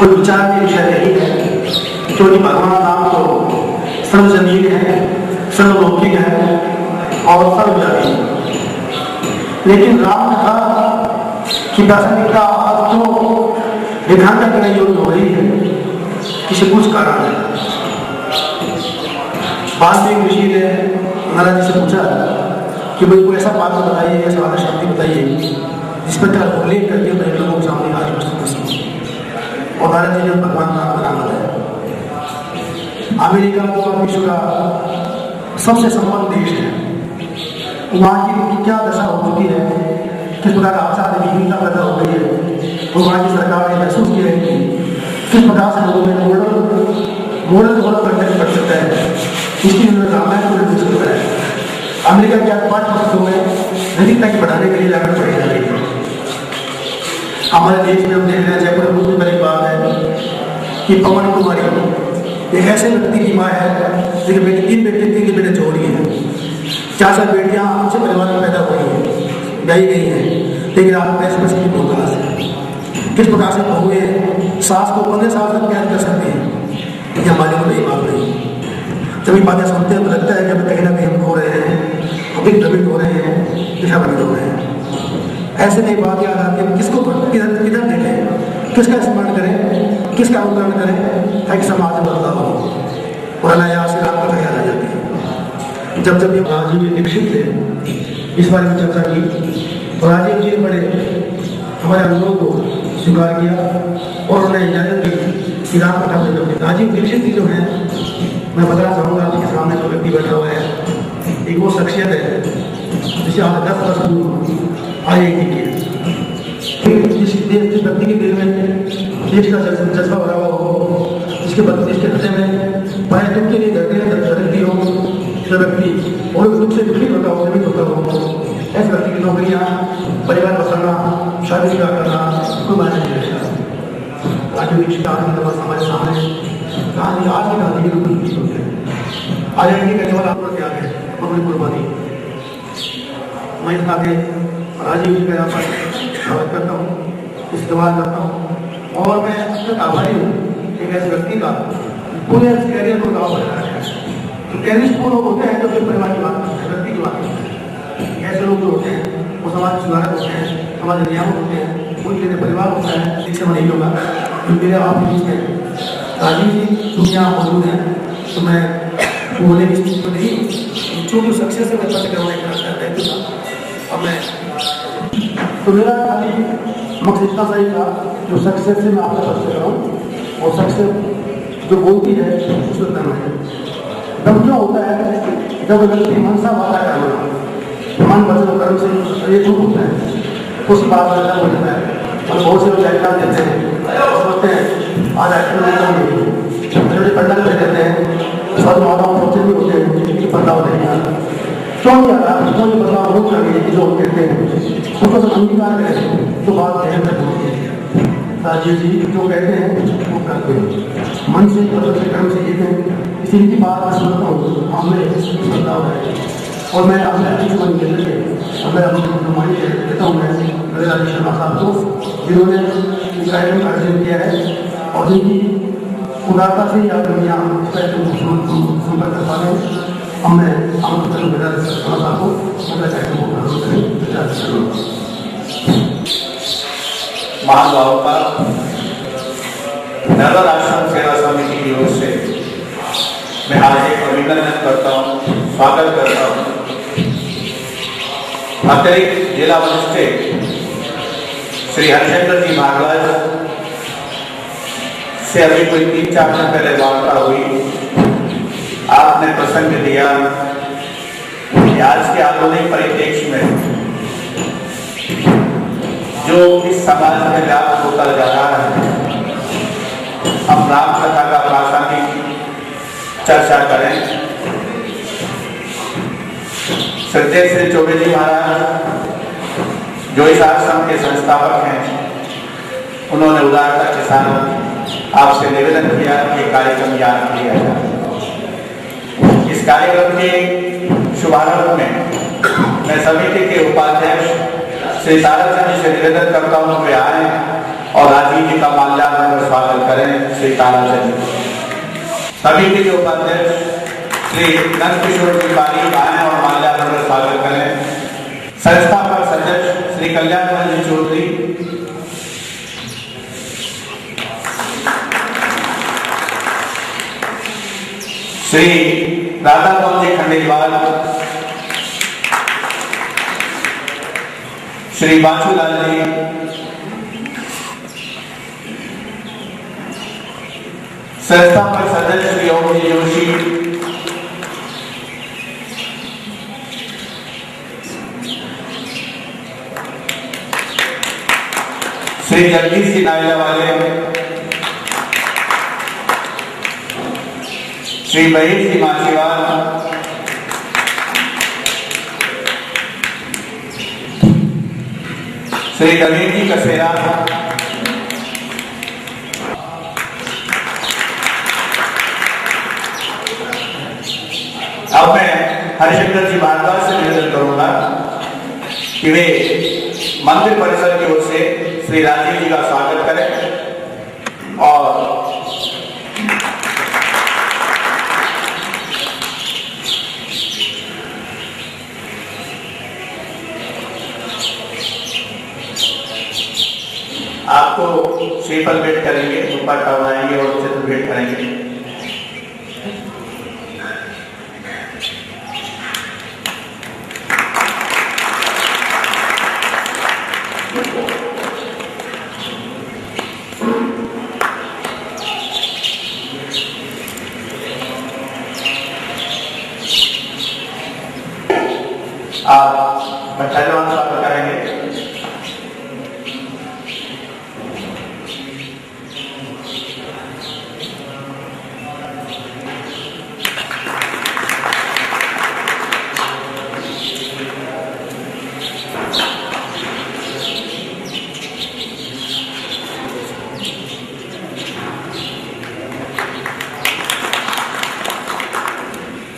कोई विचार के विषय नहीं है, क्योंकि भगवान नाम तो सर्वजनीन है, सर्वलौकिक है और सर्वव्यापी। लेकिन राम कथा की प्रासंगिकता आज तो विधान करने योग्य हो रही है, किसी कुछ कारण है। वाल्मीकि ऋषि ने महाराज जी से पूछा कि भाई कोई ऐसा पात्र बताइए, ऐसा वाला शब्द बताइए जिस पर उल्लेख करके मैं लोगों के सामने आज प्रस्तुत कर सकूं। और महाराज जी ने भगवान राम का नाम बताया। अमेरिका तो विश्व का सबसे संपन्न देश है, वहाँ की क्या दशा हो चुकी है, किस प्रकार आचार विहीनता पैदा हो गई है, वो वहाँ की सरकार ने महसूस किया है कि किस प्रकार से लोगों में मॉडल डेवलपमेंट कर सकता है। इसकी उन्होंने रामायण को निर्देश किया है। अमेरिका के 5 वर्षों में नैतिकता की बढ़ाने के लिए लागत बढ़ी जा रही है। हमारे देश में हम देख रहे हैं, जयपुर में बड़ी बात है कि पवन कुमारी एक ऐसे व्यक्ति की माँ है जिनके बेटे 3 बेटे जोड़ी हैं, 4 बेटियां अच्छे परिवार में पैदा हुई हैं, ब्याही गई हैं, लेकिन आप पैसे की भूखा से किस प्रकार से बहुएं सास को 15 साल तक प्यार कर सकते हैं, ये हमारे को नहीं मांग रही। जब ये बातें सुनते हैं तो लगता है कि अब कहीं ना कहीं हम खो रहे हैं, अभी भ्रमित हो रहे हैं, दिशा भ्रमित हो रहे हैं। ऐसे नहीं बात याद आती है, किसको किधर देखें, किसका स्मरण करें, किसका अनुकरण करें ताकि समाज में बदलाव हो। और अनायास राम कथा याद आ जाती है। जब जब ये राजीव जी दीक्षित थे, इस बारे में चर्चा की तो राजीव जी ने बड़े हमारे अनुभव को स्वीकार किया और उन्हें इजाजत दी कि राम कथा में राजीव दीक्षित जी जो है, मैं बताना चाहूँगा आपके सामने जो व्यक्ति बैठा हुआ है, एक वो शख्सियत है जिसे आज 10 वर्ष पूर्व IIT की जिस व्यक्ति के दिल में देश का जज्बा भरा हुआ हो, जिसके हृदय में भाई तुम के लिए धरती हो, जो व्यक्ति और दुख से दुखी होता हो, दुखी होता हो, ऐसे व्यक्ति की नौकरियाँ, परिवार बसाना, शादी विवाह करना कोई मायने नहीं रखता। हमारे सामने कहानी आज की कहानी के रूप में IIT करने वाला अपना त्याग है, अपनी कुर्बानी। मैं इस आगे राजीव जी का यहाँ पर स्वागत करता हूँ, इस्तेमाल करता हूँ और मैं अब तक आभारी हूँ एक ऐसे व्यक्ति का पूरे कैरियर को दाव बनाया है। तो कैरियर वो लोग होते हैं जो फिर परिवार की बात करते हैं, व्यक्ति की बात करते हैं। ऐसे लोग जो होते हैं वो समाज सुधारक होते हैं, समाज नियामक होते हैं, उनके लिए परिवार होता है। जिससे मैं नहीं लूँगा मेरे आप बीच में राजीव जी दुनिया मौजूद है तो मैं बोलने की स्थिति में नहीं, चूँकि सक्सेस से मैं पता करवाना अब मैं तो मेरा खाली मकसद इतना सही था जो सक्सेस से मैं आपका परिचय कराऊँ और सक्सेस जो बोलती है उसमें दम है। दम क्यों होता है? जब व्यक्ति मन सा वादा करना, मन वचन कर्म से एक होता है, उस बात में दम हो जाता है। और बहुत से लोग व्याख्यान देते हैं, सोचते हैं आज छोटे पंडल में देते हैं, सब माताओं बच्चे भी होते हैं कि बदलाव नहीं आता। क्यों नहीं आता? क्यों ये बदलाव हो चाहिए कि जो कहते हैं उसको सब अंगीकार करें तो बात ध्यान तक होती है। राजीव जी जो कहते हैं वो करते हैं, मन से वचन से कर्म से जीते हैं। इसी की बात मैं सुनता हूँ, हमें बदलाव है। और मैं अपने अच्छी मन के लिए मैं अपनी देता हूँ मैं राजेश शर्मा साहब को, जिन्होंने इस कार्यक्रम का आयोजन किया है और जिनकी उदारता से या दुनिया इस कार्यक्रम को संपर्क कर पा रहे हैं। अब मैं आमंत्रण मेरा शर्मा साहब को मेरा कार्यक्रम को प्रारंभ करें। महानुभाव का नगर आश्रम सेवा समिति की ओर से मैं आज एक अभिनंदन करता हूँ, स्वागत करता हूँ। अतिरिक्त जिला मजिस्ट्रेट श्री हरचंद्र जी भारद्वाज से अभी कोई 3-4 दिन पहले वार्ता हुई। आपने प्रसंग दिया कि आज के आधुनिक परिप्रेक्ष्य में जो इस समाज में व्याप्त होता जा रहा है, हम राम कथा का प्रासंगिक चर्चा करें। श्रद्धेय श्री चौबे जी महाराज जो इस आश्रम के संस्थापक हैं, उन्होंने उदारता के साथ आपसे निवेदन किया कि कार्यक्रम याद किया जाए। इस कार्यक्रम के शुभारंभ में मैं समिति के उपाध्यक्ष श्री तारक जी से निवेदन करता हूँ वे आए और राजीव जी का माल्यार्पण स्वागत करें। ताराचंद। समिति के उपाध्यक्ष श्री नंदकिशोर जी पारी आने और माल्यार्पण में स्वागत करें। संस्थापक सदस्य श्री कल्याण जी चौधरी, श्री राधा मोहन जी खंडेलवाल, श्री बाचूलाल जी, संस्थापक सदस्य श्री ओम जी जोशी, श्री जगदीश जी नायला वाले, श्री महेश जी माछीवाल, श्री नवीन जी कसेरा, अब मैं हरिशंकर जी भारद्वाज से निवेदन करूंगा कि वे मंदिर परिसर की ओर से श्री राजीव जी का स्वागत करें और आपको श्रीफल भेंट करेंगे, दुपट्टा बनाएंगे और चित्र भेंट करेंगे। आप बच्चा जवान स्वागत करेंगे।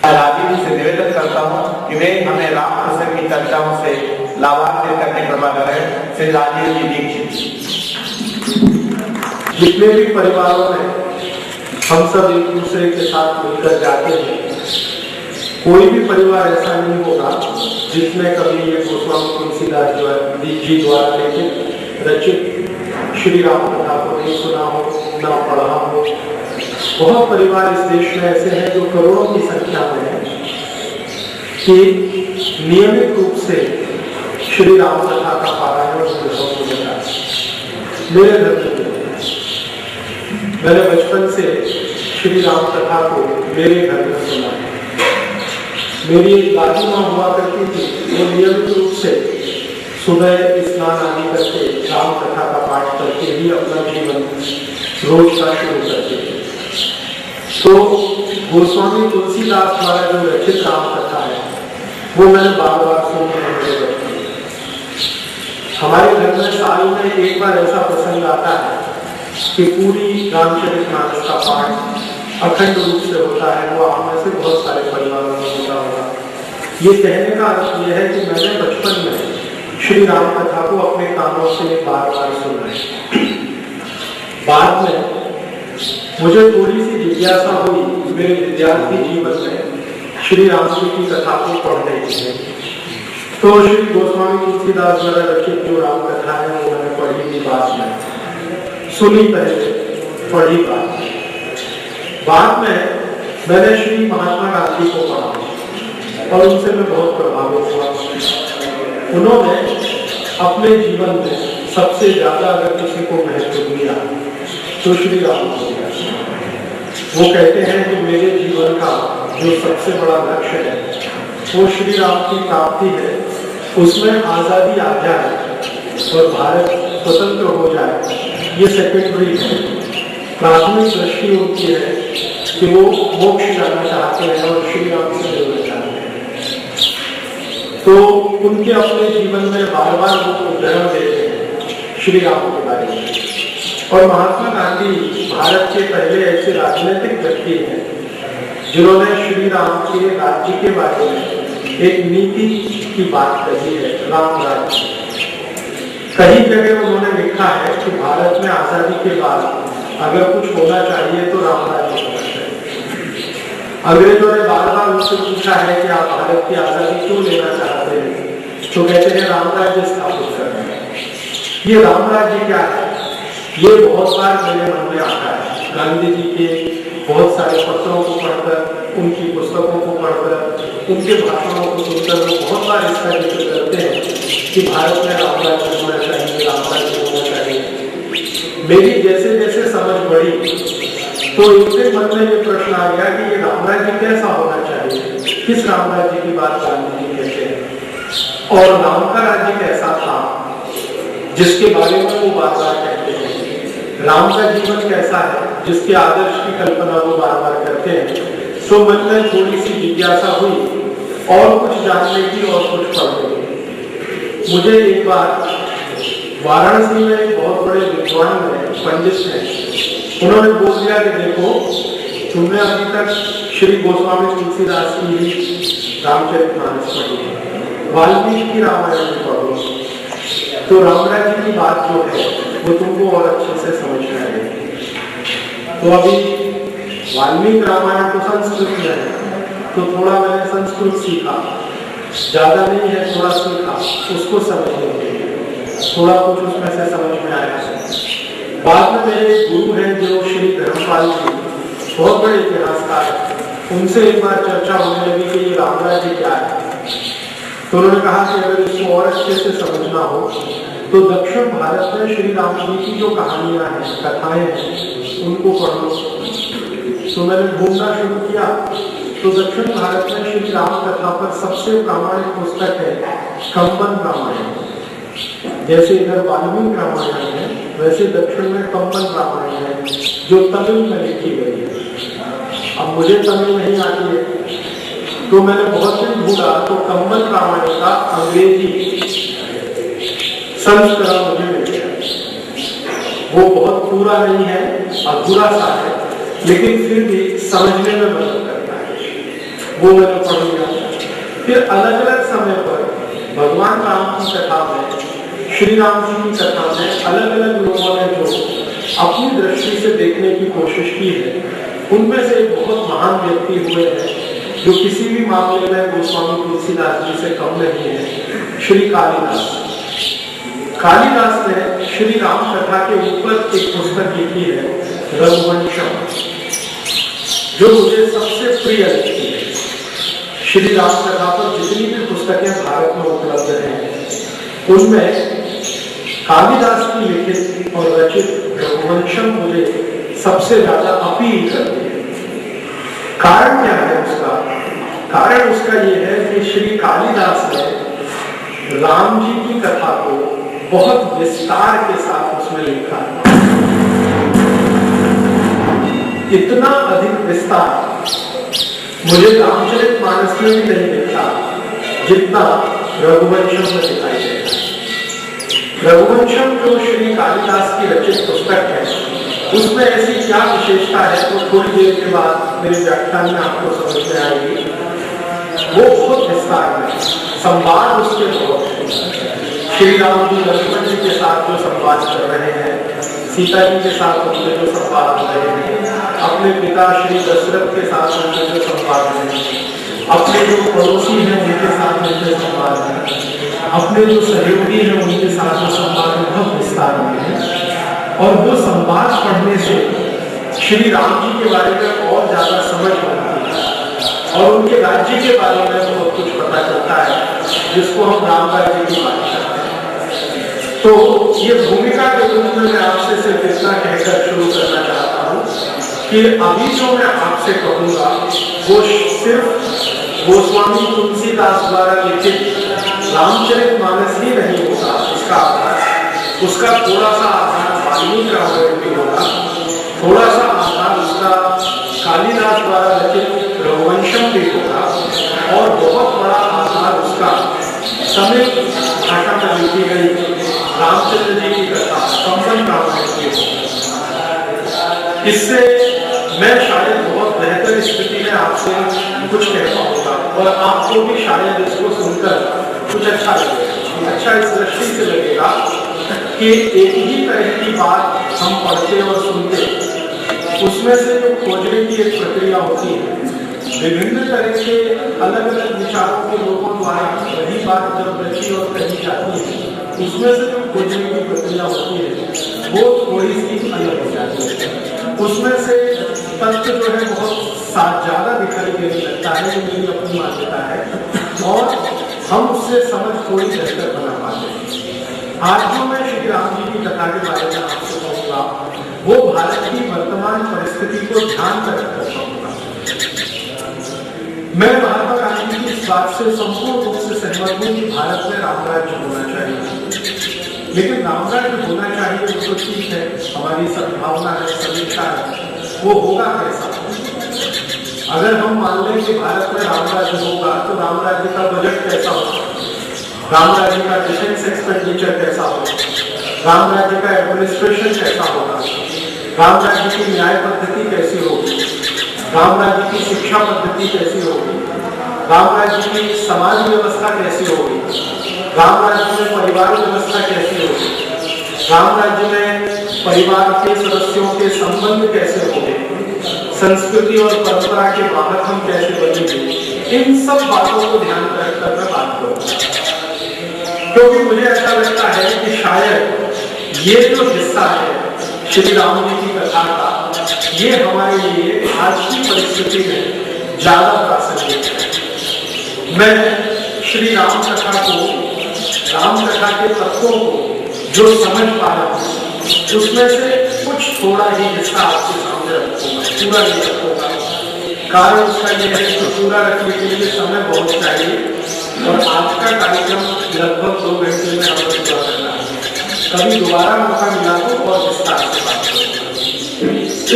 राजीव जी से निवेदन करता हूं कि वे हमें राम प्रसंग की चर्चाओं से लाभान्वित करने कृपा करें। श्री राजीव जी दीक्षित। जितने भी परिवारों में हम सब एक दूसरे के साथ मिलकर जाते हैं, कोई भी परिवार ऐसा नहीं होगा जिसमें कभी ये गोस्वामी तुलसीदास जी द्वारा लिखित रचित श्री राम कथा को नहीं सुना हो, ना पढ़ा हो। बहुत परिवार इस देश में ऐसे हैं जो करोड़ों की संख्या में है कि नियमित रूप से श्री राम कथा का पारायण होता है। मेरे घर में मैंने बचपन से श्री राम कथा को मेरे घर में सुना। मेरी एक दादी माँ हुआ करती थी, वो नियमित रूप से सुबह स्नान आदि करके राम कथा का पाठ करके ही अपना जीवन रोज का शुरू करते थे। तो गोस्वामी तुलसीदास द्वारा जो रचित राम कथा है वो मैंने बार बार सुनी। हमारे घर में साल में एक बार ऐसा प्रसंग आता है कि पूरी रामचरितमानस का पाठ अखंड रूप से होता है। वो आप में से बहुत सारे परिवारों में होता होगा। ये कहने का अर्थ यह है कि मैंने बचपन में श्री राम कथा को अपने कानों से बार बार सुना है। बाद में मुझे थोड़ी सी जिज्ञासा हुई मेरे विद्यार्थी जीवन में श्री राम जी की कथा को पढ़ने की। तो श्री गोस्वामी तुलसीदास द्वारा रचित जो राम कथा है वो मैंने पढ़ी थी, बाद में सुनी, पहले पढ़ी बाद में मैंने श्री महात्मा गांधी को पढ़ा और उनसे मैं बहुत प्रभावित हुआ। उन्होंने अपने जीवन में सबसे ज्यादा अगर किसी को महत्व दिया तो श्री राम को दिया। वो कहते हैं कि मेरे जीवन का जो सबसे बड़ा लक्ष्य है वो श्री राम की प्राप्ति है, उसमें आजादी आ जाए और भारत स्वतंत्र हो जाए, ये सेकेंडरी है। प्राथमिक दृष्टि उनकी है कि वो मोक्ष जाना चाहते हैं और श्री राम से जुड़ना चाहते हैं। तो उनके अपने जीवन में बार बार वो उदाहरण देते हैं श्री राम के बारे में। और महात्मा गांधी भारत के पहले ऐसे राजनीतिक व्यक्ति हैं जिन्होंने श्री राम के राज्य के बारे में एक नीति की बात कही है, राम राज्य। कई जगह उन्होंने लिखा है कि भारत में आजादी के बाद अगर कुछ होना चाहिए तो राम राज्य होना चाहिए। अंग्रेजों ने बार बार उनसे पूछा है कि आप भारत की आजादी क्यों लेना चाहते हैं, तो कहते हैं राम राज्य स्थापित करना है। ये राम राज्य क्या है, ये बहुत बार मेरे मन में आता है। गांधी जी के बहुत सारे पत्रों को पढ़कर, उनकी पुस्तकों को पढ़कर, उनके भाषणों को सुनकर वो बहुत बार इसका जिक्र करते हैं कि भारत में राम राज्य होना चाहिए, राम राज्य होना चाहिए। मेरी जैसे जैसे समझ बढ़ी तो एक दिन मन में ये प्रश्न आ गया कि ये राम राज्य कैसा होना चाहिए, किस राम राज्य की बात गांधी जी कहते हैं, और राम का राज्य कैसा था जिसके बारे में वो बार बार कहते हैं। राम का जीवन कैसा है जिसके आदर्श की कल्पना वो बार बार करते हैं। तो मन में थोड़ी सी जिज्ञासा हुई और कुछ जानने की और कुछ पढ़ने की। मुझे एक बार वाराणसी में एक बहुत बड़े विद्वान हैं, पंडित हैं, उन्होंने बोल दिया कि देखो तुमने अभी तक श्री गोस्वामी तुलसीदास की ही रामचरितमानस पढ़ी है, वाल्मीकि की रामायण में पढ़ो तो राम राज्य की बात जो है वो तुमको और अच्छे से समझ में आएगी। तो अभी वाल्मीकि रामायण तो संस्कृत में है, तो थोड़ा मैंने संस्कृत सीखा, ज्यादा नहीं है, थोड़ा सीखा, उसको समझने के लिए थोड़ा कुछ उसमें से समझ में आया। बाद में मेरे गुरु हैं जो श्री धर्मपाल जी, बहुत बड़े इतिहासकार, उनसे एक बार चर्चा होने लगी कि ये राम राज्य क्या है। तो उन्होंने कहा कि अगर इसको और अच्छे से समझना हो तो दक्षिण भारत में श्री राम जी की जो कहानियां हैं, कथाएं हैं, उनको पढ़ो। तो मैंने ढूंढना शुरू किया तो दक्षिण भारत में श्री राम कथा पर सबसे प्रामाणिक पुस्तक है कंबन रामायण। जैसे इधर वाल्मीकि रामायण है, वैसे दक्षिण में कंबन रामायण है जो तमिल में लिखी गई है। अब मुझे तमिल नहीं आती है तो मैंने बहुत दिन ढूंढा तो कंबन रामायण का अंग्रेजी संस्करण मुझे मिल गया। वो बहुत पूरा नहीं है, अधूरा सा है, लेकिन फिर भी समझने में मदद करता है, वो मैंने पढ़ लिया। फिर अलग अलग समय पर भगवान राम की कथा में, श्री राम जी की कथा में अलग अलग लोगों ने जो अपनी दृष्टि से देखने की कोशिश की है, उनमें से एक बहुत महान व्यक्ति हुए हैं जो किसी भी मामले में गोस्वामी तुलसीदास जी से कम नहीं है, श्री कालिदास। कालिदास ने श्री राम कथा के ऊपर एक पुस्तक लिखी है रघुवंशम, जो मुझे सबसे प्रिय लगती है। श्री राम कथा पर जितनी भी पुस्तकें भारत में उपलब्ध हैं उनमें कालिदास की लिखित और रचित रघुवंशम मुझे सबसे ज्यादा अपील करती है। कारण क्या है उसका? कारण उसका यह है कि श्री कालिदास ने राम जी की कथा को बहुत विस्तार के साथ उसमें लिखा। इतना अधिक विस्तार मुझे रामचरितमानस में भी नहीं दिखा जितना रघुवंशम में दिखाई देता है। रघुवंशम जो श्री कालिदास की रचित पुस्तक है, उसमें ऐसी क्या विशेषता है तो थोड़ी देर के बाद मेरे व्याख्यान में आपको समझ में आएगी। वो बहुत विस्तार में संवाद उसके बहुत, श्री राम जी लक्ष्मण जी के साथ जो संवाद कर रहे हैं, सीता जी के साथ उनके जो संवाद हो रहे हैं, अपने पिता श्री दशरथ के साथ उनके जो संवाद हैं, अपने जो पड़ोसी हैं उनके साथ उनके संवाद हैं, अपने जो सहयोगी हैं उनके साथ जो संवाद बहुत विस्तार में है। और वो संवाद पढ़ने से श्री राम जी के बारे में और ज्यादा समझ बनती है और उनके राज्य के बारे में बहुत कुछ पता चलता है, जिसको हम राम राज्य की बात करते हैं। तो ये भूमिका के रूप में मैं आपसे सिर्फ इतना कहकर शुरू करना चाहता हूँ कि अभी जो मैं आपसे कहूँगा वो सिर्फ गोस्वामी तुलसीदास द्वारा लिखित रामचरितमानस ही नहीं होगा इसका आधार, उसका थोड़ा सा आधार वाल्मीकि रामायण भी होगा, थोड़ा सा आधार उसका कालिदास द्वारा रचित रघुवंशम भी होगा और बहुत बड़ा आधार उसका तमिल भाषा में लिखी गई रामचंद्र जी की कथा कंबन रामायण की होगा। इससे मैं शायद बहुत बेहतर स्थिति में आपसे कुछ कह पाऊंगा और आपको भी शायद इसको सुनकर कुछ अच्छा लगेगा। अच्छा इस दृष्टि से लगेगा कि एक ही तरह की बात हम पढ़ते और सुनते उसमें से जो खोजने की एक प्रक्रिया होती है, विभिन्न तरह के अलग अलग विचारों के लोगों द्वारा वही बात जब रची और कही जाती है, उसमें से जो खोजने की प्रक्रिया होती है वो थोड़ी सी अलग हो जाती है। उसमें से तथ्य जो है बहुत ज्यादा दिखाई देने लगता है, जो मेरी अपनी मान्यता है, और हम उससे समझ थोड़ी बेहतर बना पाते हैं। आज जो मैं श्री राम जी की कथा के बारे में आपसे कहूँगा वो भारत की वर्तमान परिस्थिति को ध्यान में रखकर कहूँगा। मैं महात्मा गांधी की इस बात से संपूर्ण रूप से सहमत हूँ कि भारत में रामराज्य होना चाहिए, लेकिन रामराज्य होना चाहिए वो तो ठीक है, हमारी सद्भावना है, समीक्षा है, वो होगा कैसा? अगर हम मान लें कि भारत में रामराज्य होगा तो रामराज्य का बजट कैसा होगा, रामराज्य का डिफेंस एक्सपेंडिचर कैसा होगा, रामराज्य का एडमिनिस्ट्रेशन कैसा होगा, रामराज्य की न्याय पद्धति कैसी होगी, रामराज्य की शिक्षा पद्धति कैसी होगी, रामराज्य की समाज व्यवस्था कैसी होगी, रामराज्य में परिवार व्यवस्था कैसी होगी, रामराज्य में परिवार के सदस्यों के संबंध कैसे होंगे, संस्कृति और परंपरा के वाहक हम कैसे बनेंगे, इन सब बातों को ध्यान में रखकर मैं बात करूंगा। क्योंकि मुझे ऐसा लगता है कि शायद ये जो हिस्सा है श्री राम जी की कथा का, ये हमारे लिए आज की परिस्थिति में ज्यादा प्रासंगिक है। मैं श्री राम कथा को, राम कथा के तत्वों को जो समझ पा रहा हूँ उसमें से कुछ थोड़ा ही हिस्सा आपके सामने रखूंगा, पूरा नहीं रखूंगा। कारण उसका यह है कि पूरा रखने के लिए समय बहुत चाहिए और आज का कार्यक्रम लगभग 2 घंटे में हमें पूरा करना है। कभी दोबारा मौका मिला तो और विस्तार से बात करूंगा।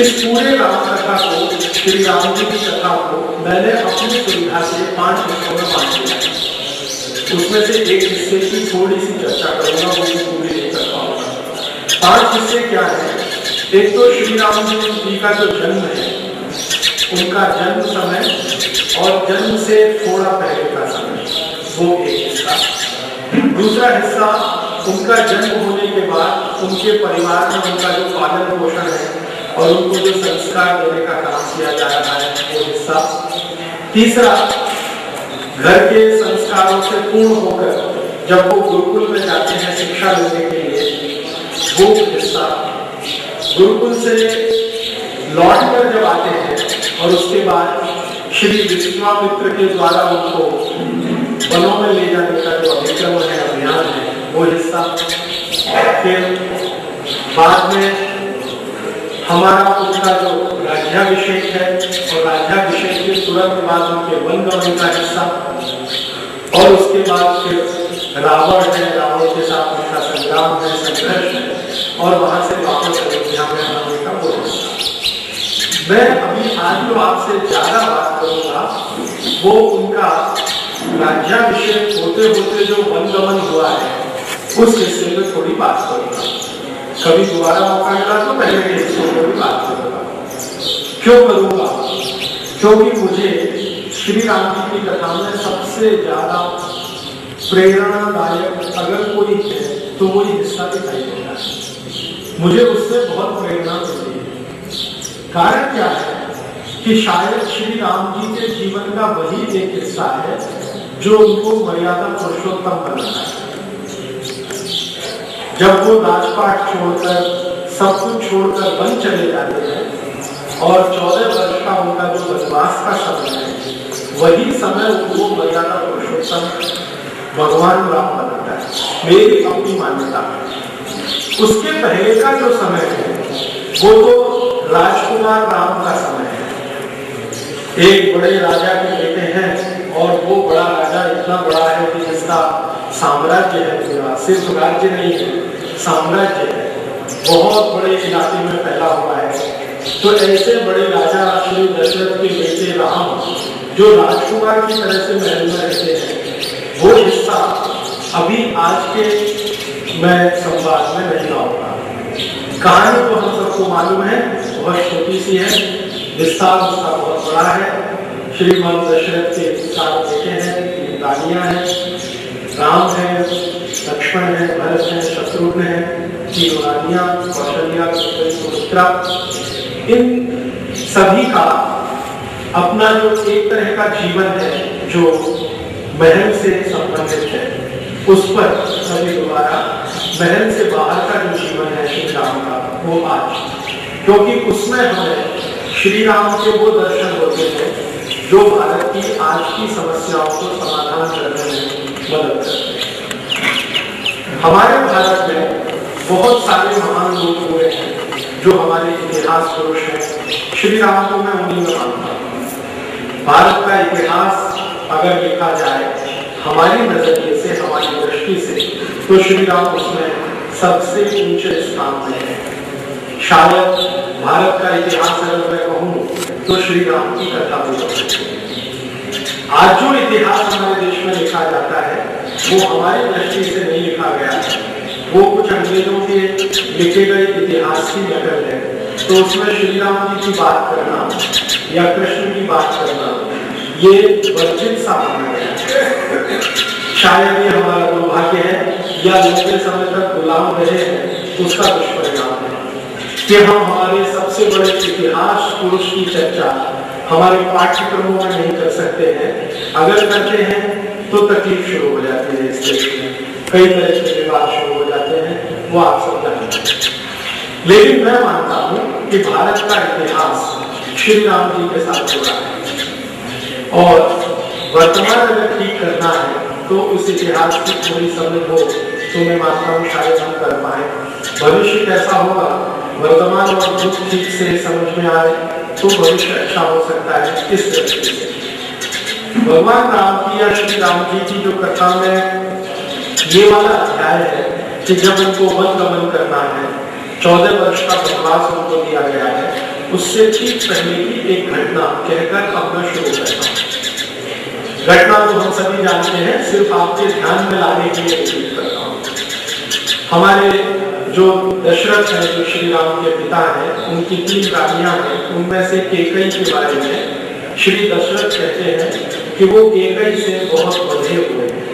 इस पूरे राम कथा को, श्री राम जी की कथा को मैंने अपनी सुविधा से 5 हिस्सों में बांट दिया। उसमें से एक हिस्से की थोड़ी सी चर्चा करूंगा, वो भी पूरी नहीं कर पाऊंगा। 5 हिस्से क्या है? एक तो श्री राम जी का जो जन्म है, उनका जन्म समय और जन्म से थोड़ा पहले का समय, वो एक हिस्सा। दूसरा हिस्सा उनका जन्म होने के बाद उनके परिवार में उनका जो पालन पोषण है और उनको जो संस्कार देने का काम किया जा रहा है, वो हिस्सा। तीसरा, घर के संस्कारों से पूर्ण होकर जब वो गुरुकुल में जाते हैं शिक्षा लेने के लिए, वो हिस्सा। गुरुकुल से लौटकर जब आते हैं और उसके बाद श्री विश्वामित्र के द्वारा उनको वनों में ले जाने का जो अभिक्रम है, अभियान है, वो हिस्सा। फिर बाद में हमारा उनका जो राज्याभिषेक है और राज्याभिषेक के तुरंत बाद उनके वनगमन का हिस्सा, और उसके बाद फिर रावण है, रावण के साथ उनका संग्राम है, संघर्ष है, और वहां से वापस अयोध्या में आने का वो हिस्सा। मैं अभी आज जो आपसे ज्यादा बात करूंगा वो उनका राज्याभिषेक होते होते जो वनगमन हुआ है उस हिस्से में थोड़ी बात करूंगा। कभी दोबारा मौका मिला तो पहले के हिस्सों में भी बात करूंगा। क्यों करूंगा? क्योंकि मुझे श्री राम जी की कथा में सबसे ज्यादा प्रेरणादायक अगर कोई है तो वो हिस्सा दिखाई देता है। मुझे उससे बहुत प्रेरणा मिलती है। कारण क्या है कि शायद श्री राम जी के जीवन का वही एक हिस्सा है जो उनको मर्यादा पुरुषोत्तम बनाता है। जब वो राजपाट छोड़कर, सब कुछ छोड़कर वन चले जाते हैं और 14 वर्ष का उनका जो वनवास का समय है, वही समय उनको मर्यादा पुरुषोत्तम भगवान राम बनाता है। मेरी अपनी मान्यता है। उसके पहले का जो समय है वो तो राजकुमार राम का समय है। एक बड़े राजा के बेटे हैं और वो बड़ा राजा इतना बड़ा है कि जिसका साम्राज्य है पूरा, सिर्फ राज्य नहीं है, साम्राज्य है, बहुत बड़े इलाके में फैला हुआ है। तो ऐसे बड़े राजा श्री दशरथ के बेटे राम जो राजकुमार की तरह से महल में रहते हैं, वो हिस्सा अभी आज के मैं संवाद में नहीं लाऊंगा। कहानी तो हम सबको मालूम है, बहुत छोटी सी है, विस्तार उसका बहुत बड़ा है। श्रीमान दशरथ के 4 बेटे हैं, 3 रानियां हैं, राम है, लक्ष्मण है, भरत है, शत्रुघ्न है, 3 रानियां, कौशल्या, सुमित्रा। इन सभी का अपना जो एक तरह का जीवन है जो महल से संबंधित है, उस पर अभी दोबारा महल से बाहर का जो जीवन है श्री राम का, वो आज, क्योंकि उसमें हमें श्री राम के वो दर्शन होते हैं जो भारत की आज की समस्याओं को समाधान करने में मदद करते हैं। हमारे भारत में बहुत सारे महान लोग हुए हैं जो हमारे इतिहास पुरुष हैं। श्री राम को मैं उन्हीं में मानता हूँ। भारत का इतिहास अगर लिखा जाए हमारी नजरिए से, हमारी दृष्टि से, तो श्री राम उसमें सबसे ऊंचे स्थान में है। शायद भारत का इतिहास अगर मैं कहूँ तो श्री राम की कथा हो सकती है। आज जो इतिहास हमारे देश में लिखा जाता है वो हमारी दृष्टि से नहीं लिखा गया है, वो कुछ अंग्रेजों के लिखे गए इतिहास की नकल है। तो उसमें श्री राम जी की बात करना या कृष्ण की बात करना ये वर्जित सा माना गया है। शायद ये हमारा दुर्भाग्य है या लंबे समय तक गुलाम रहे हैं उसका दुष्परिणाम है कि हम हमारे सबसे बड़े इतिहास पुरुष की चर्चा हमारे पाठ्यक्रमों में नहीं कर सकते हैं। अगर करते हैं तो तकलीफ शुरू हो जाती है। इस देश में कई तरह के विवाद शुरू हो जाते हैं, वो आप सब जानते हैं। लेकिन मैं मानता हूँ कि भारत का इतिहास श्री राम जी के साथ जुड़ा है और वर्तमान अगर ठीक करना है तो उस इतिहास की थोड़ी समझ हो तो मैं मानता हूँ शायद हम कर पाए। भविष्य कैसा होगा, वर्तमान और दुख ठीक से समझ में आए तो भविष्य अच्छा हो सकता है। इस दृष्टि से भगवान राम की या श्री राम जी की जो कथा में ये वाला अध्याय है कि जब उनको वन गमन करना है, 14 वर्ष का वनवास उनको दिया गया है, उससे ठीक पहले की एक घटना कहकर अब मैं शुरू करता हूँ। घटना तो हम सभी जानते हैं, सिर्फ आपके ध्यान में लाने के लिए रिपीट करता हूँ। हमारे जो दशरथ हैं, जो श्री राम के पिता हैं, उनकी 3 रानियां हैं। उनमें से केकई के बारे में श्री दशरथ कहते हैं कि वो केकई से बहुत बंधे हुए हैं।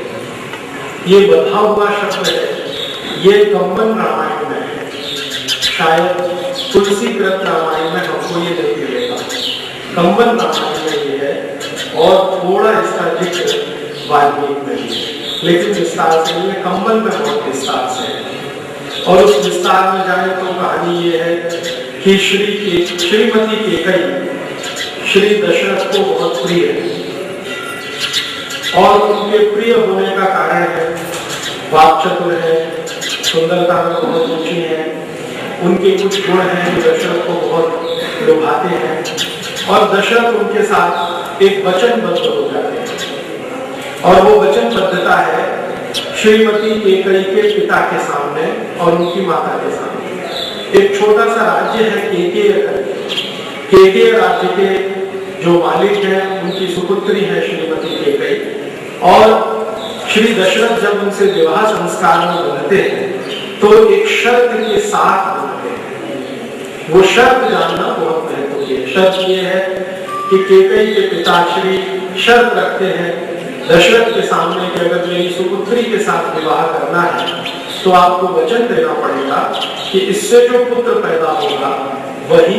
ये बंधा हुआ शब्द है, ये कंबन रामायण में है, शायद तुलसीकृत रामायण में हमको ये नहीं मिलेगा। कंबन रामायण में ये है और थोड़ा इसका जिक्र वाल्मीकि में है, लेकिन विस्तार से नहीं, कंबन में बहुत विस्तार से है। और उस विस्तार में जाए तो कहानी ये है कि श्रीमती केकई श्री दशरथ को बहुत प्रिय है और उनके प्रिय होने का कारण है वाक्चतुर है, सुंदरता में बहुत ऊंची है, उनके कुछ गुण हैं जो दशरथ को बहुत लुभाते हैं और दशरथ उनके साथ एक वचनबद्ध हो जाते हैं। और वो वचनबद्धता है श्रीमती केकई के पिता के सामने और उनकी माता के सामने। एक छोटा सा राज्य है केकय राज्य के जो मालिक हैं उनकी सुपुत्री है श्रीमती केकई, और श्री दशरथ जब उनसे विवाह संस्कार में बंधते हैं तो एक शर्त के साथ बंधते हैं। वो शर्त जानना बहुत महत्वपूर्ण है। शर्त ये है कि केकई के पिता श्री शर्त रखते हैं दशरथ के सामने कि अगर मेरी सुपुत्री के साथ विवाह करना है तो आपको वचन देना पड़ेगा कि इससे जो पुत्र पैदा होगा वही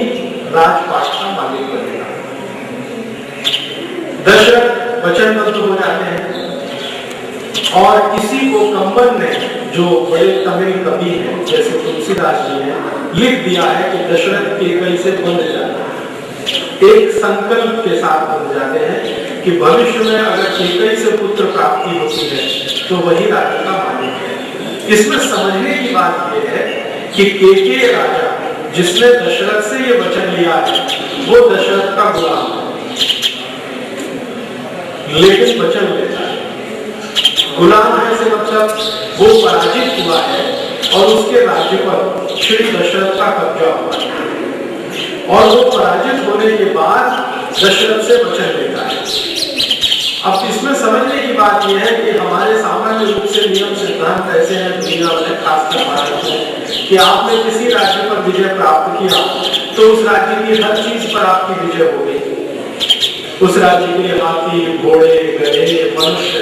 राजपाट का मालिक बनेगा। दशरथ वचनबद्ध हो जाते हैं और इसी को कंबन ने, जो बड़े तमिल कवि हैं जैसे तुलसीदास जी हैं, लिख दिया है कि दशरथ केकई से बंध जाता है। एक संकल्प के साथ बंध जाते हैं कि भविष्य में अगर केकई से पुत्र प्राप्ति होती है तो वही राज्य का मालिक है। इसमें समझने की बात यह है कि केकय राजा जिसने दशरथ से ये वचन लिया है वो दशरथ का गुलाम है, लेकिन वचन लेता है। गुलाम है से मतलब वो पराजित हुआ है और उसके राज्य पर श्री दशरथ का कब्जा हुआ है और वो पराजित होने के बाद दशरथ से वचन लेता है। अब इसमें समझने की बात यह है कि हमारे सामान्य रूप से नियम सिद्धांत ऐसे हैं दुनिया में, खासकर भारत में, कि आपने किसी राज्य पर विजय प्राप्त किया तो उस राज्य की हर चीज पर आपकी विजय हो गई। उस राज्य के हाथी, घोड़े, गधे, मनुष्य,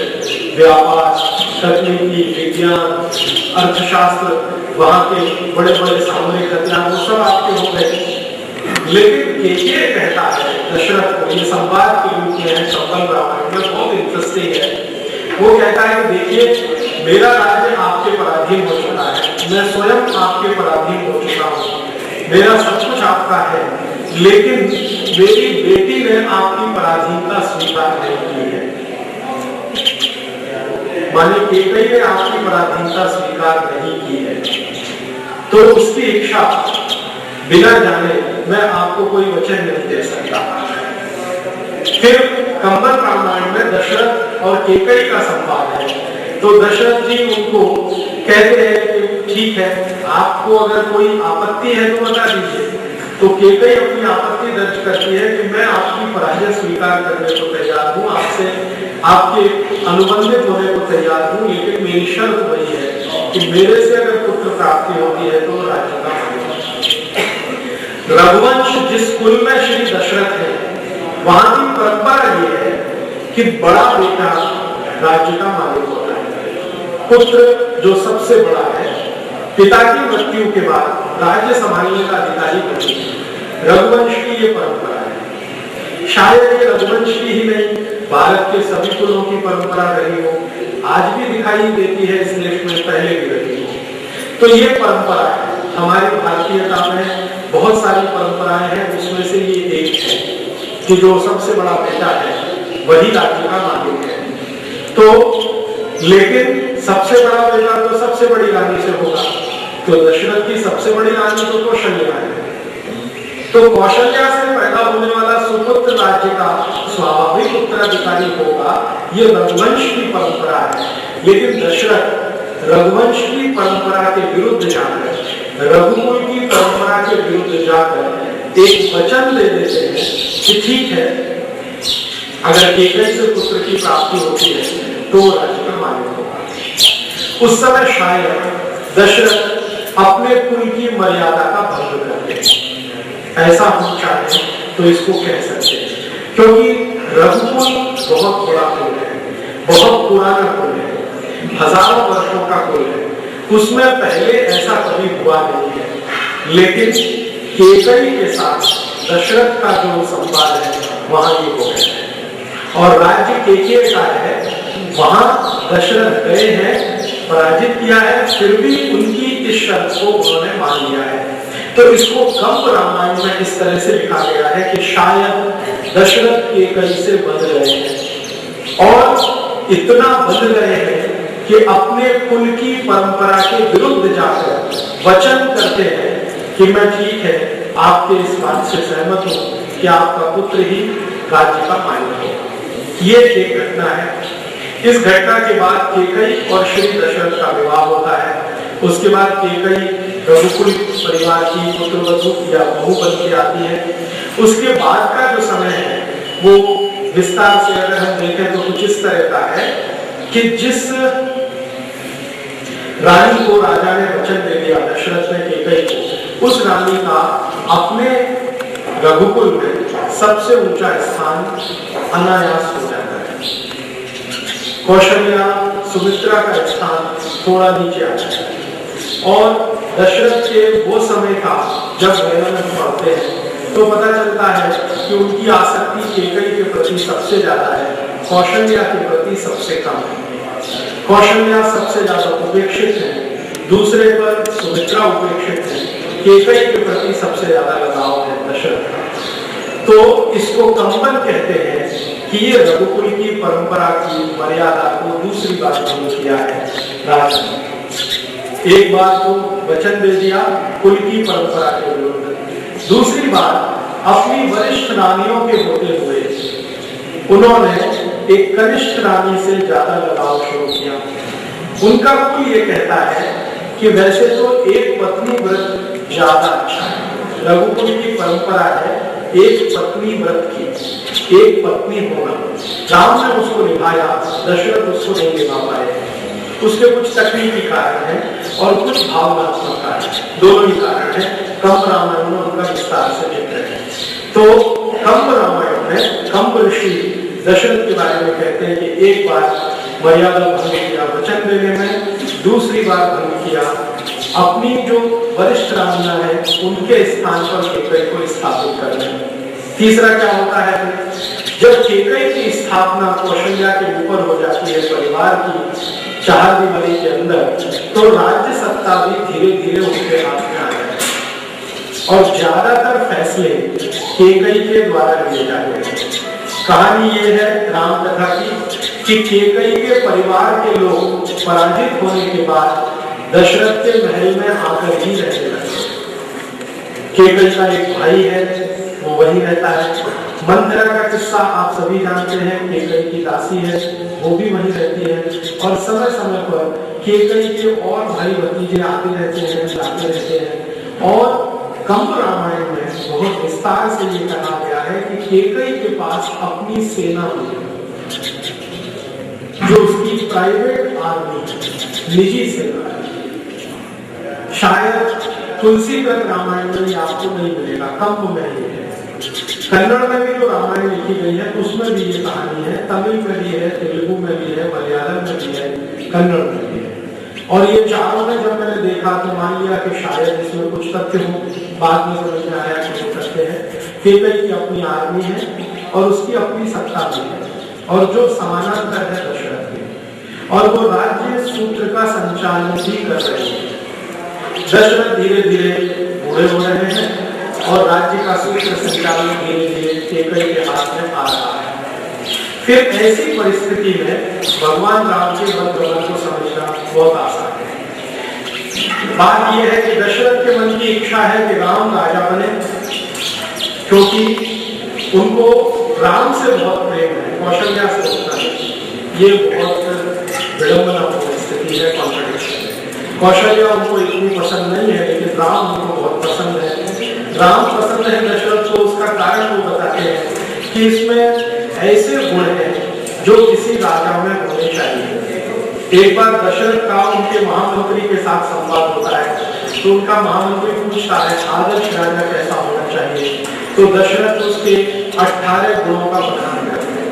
व्यापार, तकनीकी, विज्ञान, अर्थशास्त्र, वहां के बड़े बड़े सामरिक हथियार वो सब आपके हो गए। लेकिन केकय कहता है दशरथ को, ये संवाद के रूप में है संबंध रामायण में, बहुत इंटरेस्टिंग है। वो कहता है कि देखिए मेरा राज्य आपके पराधीन हो चुका है, मैं स्वयं आपके पराधीन हो चुका हूँ, मेरा सब कुछ आपका है, लेकिन मेरी बेटी ने आपकी पराधीनता स्वीकार नहीं की है। माने केकई ने आपकी पराधीनता स्वीकार नहीं की है, तो उसकी इच्छा बिना जाने मैं आपको कोई वचन नहीं दे सकता। फिर कंबल रामायण में दशरथ और केकई का संवाद है, तो दशरथ जी उनको कहते हैं कि ठीक है, आपको अगर कोई आपत्ति है तो बता दीजिए। तो केकई अपनी आपत्ति दर्ज करती है कि मैं आपकी पराजय स्वीकार करने को तैयार हूँ, आपसे आपके अनुबंधित होने को तैयार हूँ, लेकिन मेरी शर्त वही है कि मेरे से अगर पुत्र प्राप्ति होती है तो राज्य का मालिक। रघुवंश जिस कुल में श्री दशरथ है, वहां की परंपरा ये है कि बड़ा बेटा राज्य का मालिक होता है। पुत्र जो सबसे बड़ा है, पिता की मृत्यु के बाद राज्य संभालने का अधिकारी बने। रघुवंश की ये परंपरा है। शायद ये रघुवंश की ही नहीं, भारत के सभी कुलों की परंपरा रही हो, आज भी दिखाई देती है इस देश में, पहले भी रही हो। तो ये परंपरा है। हमारी भारतीयता में बहुत सारी परंपराएं हैं, उसमें से ये एक है कि जो सबसे बड़ा बेटा है वही राज्य का मालिक है। तो लेकिन सबसे बड़ा बेटा तो सबसे बड़ी रानी से होगा, तो दशरथ की सबसे बड़ी रानी तो कौशल्या है, तो कौशल्या से पैदा होने वाला सुपुत्र राज्य का स्वाभाविक उत्तराधिकारी होगा। ये रघुवंश की परंपरा है। लेकिन दशरथ रघुवंश की परंपरा के विरुद्ध जाकर, रघुकुल की परंपरा के विरुद्ध जाकर एक वचन दे देते हैं कि ठीक है, अगर केकई से पुत्र की प्राप्ति होती है तो राज्य का मालिक होगा। उस समय शायद दशरथ अपने कुल की मर्यादा का भंग करते हैं, ऐसा हम चाहे तो इसको कह सकते हैं, क्योंकि रघुकुल बहुत बड़ा कुल है, बहुत पुराना कुल है, हजारों वर्षों का कुल है, उसमें पहले ऐसा कभी हुआ नहीं है। लेकिन केकई के साथ दशरथ का जो संवाद है वहां ये हो गया है, और राज्य केकई का है, वहां दशरथ गए हैं, पराजित किया है, फिर भी उनकी इस शर्त को उन्होंने मान लिया है। तो इसको कंब रामायण में इस तरह से लिखा गया है कि शायद दशरथ केकई से बंध गए हैं, और इतना बंध गए हैं कि अपने कुल की परंपरा के विरुद्ध जाकर वचन करते हैं कि मैं ठीक है, आपके इस बात से सहमत हूं कि आपका पुत्र ही राज्य का मालिक हो। ये एक घटना है। इस घटना के बाद केकई और श्री दशरथ का विवाह होता है। उसके बाद केकई रघुकुल परिवार की पुत्रवधू या बहू बन के आती है। उसके बाद का जो समय है वो विस्तार से अगर हम देखें तो कुछ इस तरह का है कि जिस रानी को राजा ने वचन दे दिया दशरथ ने केकई को, उस रानी का अपने रघुकुल में सबसे ऊंचा स्थान अनायास हो जाता है। कौशल्या सुमित्रा का स्थान थोड़ा नीचे आ जाता है, और दशरथ के वो समय का जब वर्णन हम पढ़ते हैं तो पता चलता है कि उनकी आसक्ति केकई के प्रति सबसे ज्यादा है, कौशल्या के प्रति सबसे कम है। कौशल्या सबसे ज्यादा उपेक्षित है, दूसरे पर सुमित्रा उपेक्षित है, केकई के प्रति सबसे ज्यादा लगाव है दशरथ का। तो इसको कंबन कहते हैं कि ये रघुकुल की परंपरा की मर्यादा को दूसरी बार भंग किया है राजा ने। एक बार तो वचन दे दिया कुल की परंपरा के विरुद्ध, दूसरी बार अपनी वरिष्ठ रानियों के होते हुए उन्होंने एक कनिष्ठ रानी से ज्यादा लगाव शुरू किया। उनका कुल ये कहता है कि वैसे तो एक पत्नी व्रत ज्यादा अच्छा है, रघुकुल की परंपरा है एक पत्नी व्रत की, एक पत्नी होना। राम ने उसको निभाया, दशरथ उसको नहीं निभा पाए। उसके कुछ तकनीकी कारण है और कुछ भावनात्मक कारण, दोनों ही कारण है। कंब रामायण में उनका विस्तार से जिक्र है। तो कंब रामायण में कंब ऋषि दशरथ के बारे में कहते हैं कि एक बार मर्यादा भंग किया वचन देने में, दूसरी बार भंग किया अपनी जो वरिष्ठ राजा है उनके स्थान पर केकई को स्थापित कर रहे हैं। तीसरा क्या होता है, जब केकई की स्थापना कौशल्या के ऊपर हो जाती है परिवार की चार दीवारी के अंदर, तो राज्य सत्ता भी धीरे धीरे उनके हाथ में आ जाए और ज्यादातर फैसले केकई के द्वारा लिए जाते हैं। कहानी ये है राम कथा की कि केकई के परिवार के लोग पराजित होने के बाद दशरथ के महल में आकर ही रहने लगे। केकई का एक भाई है, वो वही रहता है। मंथरा का किस्सा आप सभी जानते हैं, केकई की दासी है, वो भी वही रहती है और समय समय पर केकई के और भाई भतीजे आते रहते हैं, जाते रहते हैं। और कंब रामायण में बहुत विस्तार से ये कहा गया है कि केकई के पास अपनी सेना हुई, जो उसकी प्राइवेट आर्मी, निजी सेना है। शायद तुलसीदास रामायण में आपको नहीं मिलेगा, कंब में ही है। कन्नड़ में भी जो रामायण लिखी गई है उसमें भी ये कहानी है, तमिल में भी है, तेलुगु में भी है, मलयालम में भी है, कन्नड़ में भी है। और ये चारों में जब मैंने देखा तो मान लिया कि शायद इसमें कुछ तथ्य हो, बाद में समझ में आया कि वो तथ्य है। केकई की अपनी आर्मी है और उसकी अपनी सत्ता भी है और जो समानांतर है दशरथ की, और वो राज्य सूत्र का संचालन भी कर रहे हैं। दशरथ धीरे धीरे बूढ़े हो रहे हैं और राज्य का सूत्र संचालन धीरे धीरे केकई के हाथ में आ रहा है। फिर ऐसी परिस्थिति में भगवान राम के मन गमन को समझना बहुत आसान है। बात यह है कि दशरथ के मन की इच्छा है कि राम राजा बने, क्योंकि उनको राम से बहुत प्रेम है, कौशल्या से होता है। ये बहुत विडंबनापूर्ण स्थिति है, कॉन्ट्रडिक्शन है। कौशल्या उनको इतनी पसंद नहीं है, लेकिन राम उनको बहुत पसंद है। राम पसंद है दशरथ को, उसका कारण वो बताते हैं कि इसमें ऐसे गुण हैं जो किसी राजा में होने चाहिए। एक बार दशरथ का उनके महामंत्री के साथ संवाद होता है, तो उनका महामंत्री पूछता है आदर्श राजा कैसा होना चाहिए, तो दशरथ उसके 18 गुणों का वर्णन करते हैं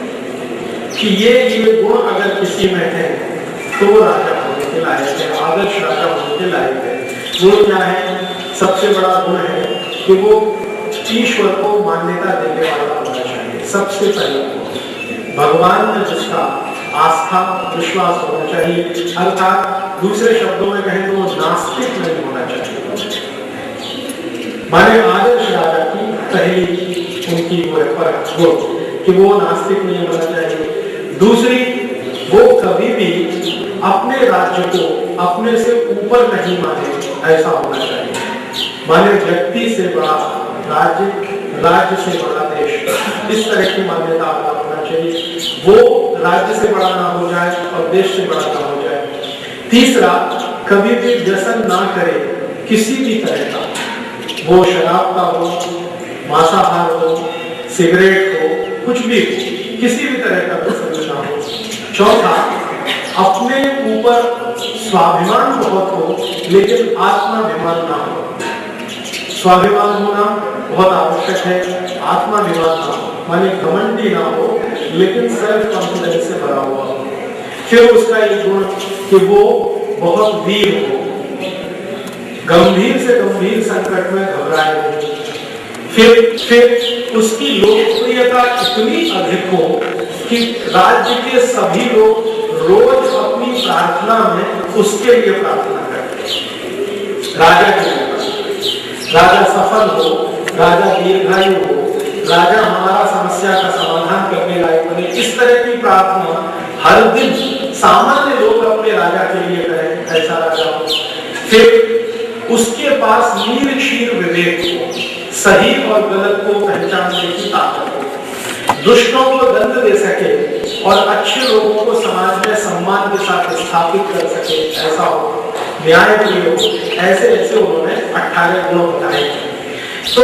कि ये गुण अगर किसी में है तो वो राजा होने के लायक है, आदर्श राजा होने के लायक है। गुण क्या है? सबसे बड़ा गुण है कि वो ईश्वर को मान्यता देने वाला होना चाहिए। सबसे पहले भगवान में जिसका आस्था विश्वास होना चाहिए, अर्थात दूसरे शब्दों में कहें तो वो नास्तिक नहीं होना चाहिए। माने आदर्श राजा की पहली उनकी वो गुण कि वो नास्तिक नहीं होना चाहिए। दूसरी, वो कभी भी अपने राज्य को अपने से ऊपर नहीं माने, ऐसा होना चाहिए। माने व्यक्ति से बड़ा राज्य, राज्य से बड़ा देश, इस तरह की मान्यता आपका होना चाहिए। वो राज्य से बड़ा ना हो जाए और देश से बड़ा ना हो जाए। तीसरा, कभी भी व्यसन ना करे किसी भी तरह का, वो शराब का हो, मांसाहार हो, सिगरेट हो, कुछ भी किसी भी तरह का व्यसन ना हो। चौथा, अपने ऊपर स्वाभिमान बहुत हो लेकिन आत्माभिमान ना हो। स्वाभिमान होना बहुत आवश्यक है, आत्माभिमान ना हो, माने घमंडी ना हो लेकिन सेल्फ कॉन्फिडेंस से भरा हुआ हो। फिर उसका एक गुण कि वो बहुत वीर हो, गंभीर से गंभीर संकट में घबराए नहीं। फिर उसकी लोकप्रियता इतनी अधिक हो कि राज्य के सभी लोग रोज अपनी प्रार्थना में उसके लिए प्रार्थना करते। राजा के लिए, राजा सफल हो, राजा दीर्घायु हो, राजा हमारा समस्या का समाधान करने लायक बने, इस तरह की प्रार्थना हर दिन सामान्य लोग अपने राजा के लिए करें, ऐसा राजा हो। फिर उसके पास नीर क्षीर विवेक हो, सही और गलत को पहचानने की ताकत हो, दुष्टों को दंड दे सके और अच्छे लोगों को समाज में सम्मान के साथ स्थापित कर सके, ऐसा हो, न्याय प्रिय हो। ऐसे ऐसे उन्होंने 18 गुण बताए। तो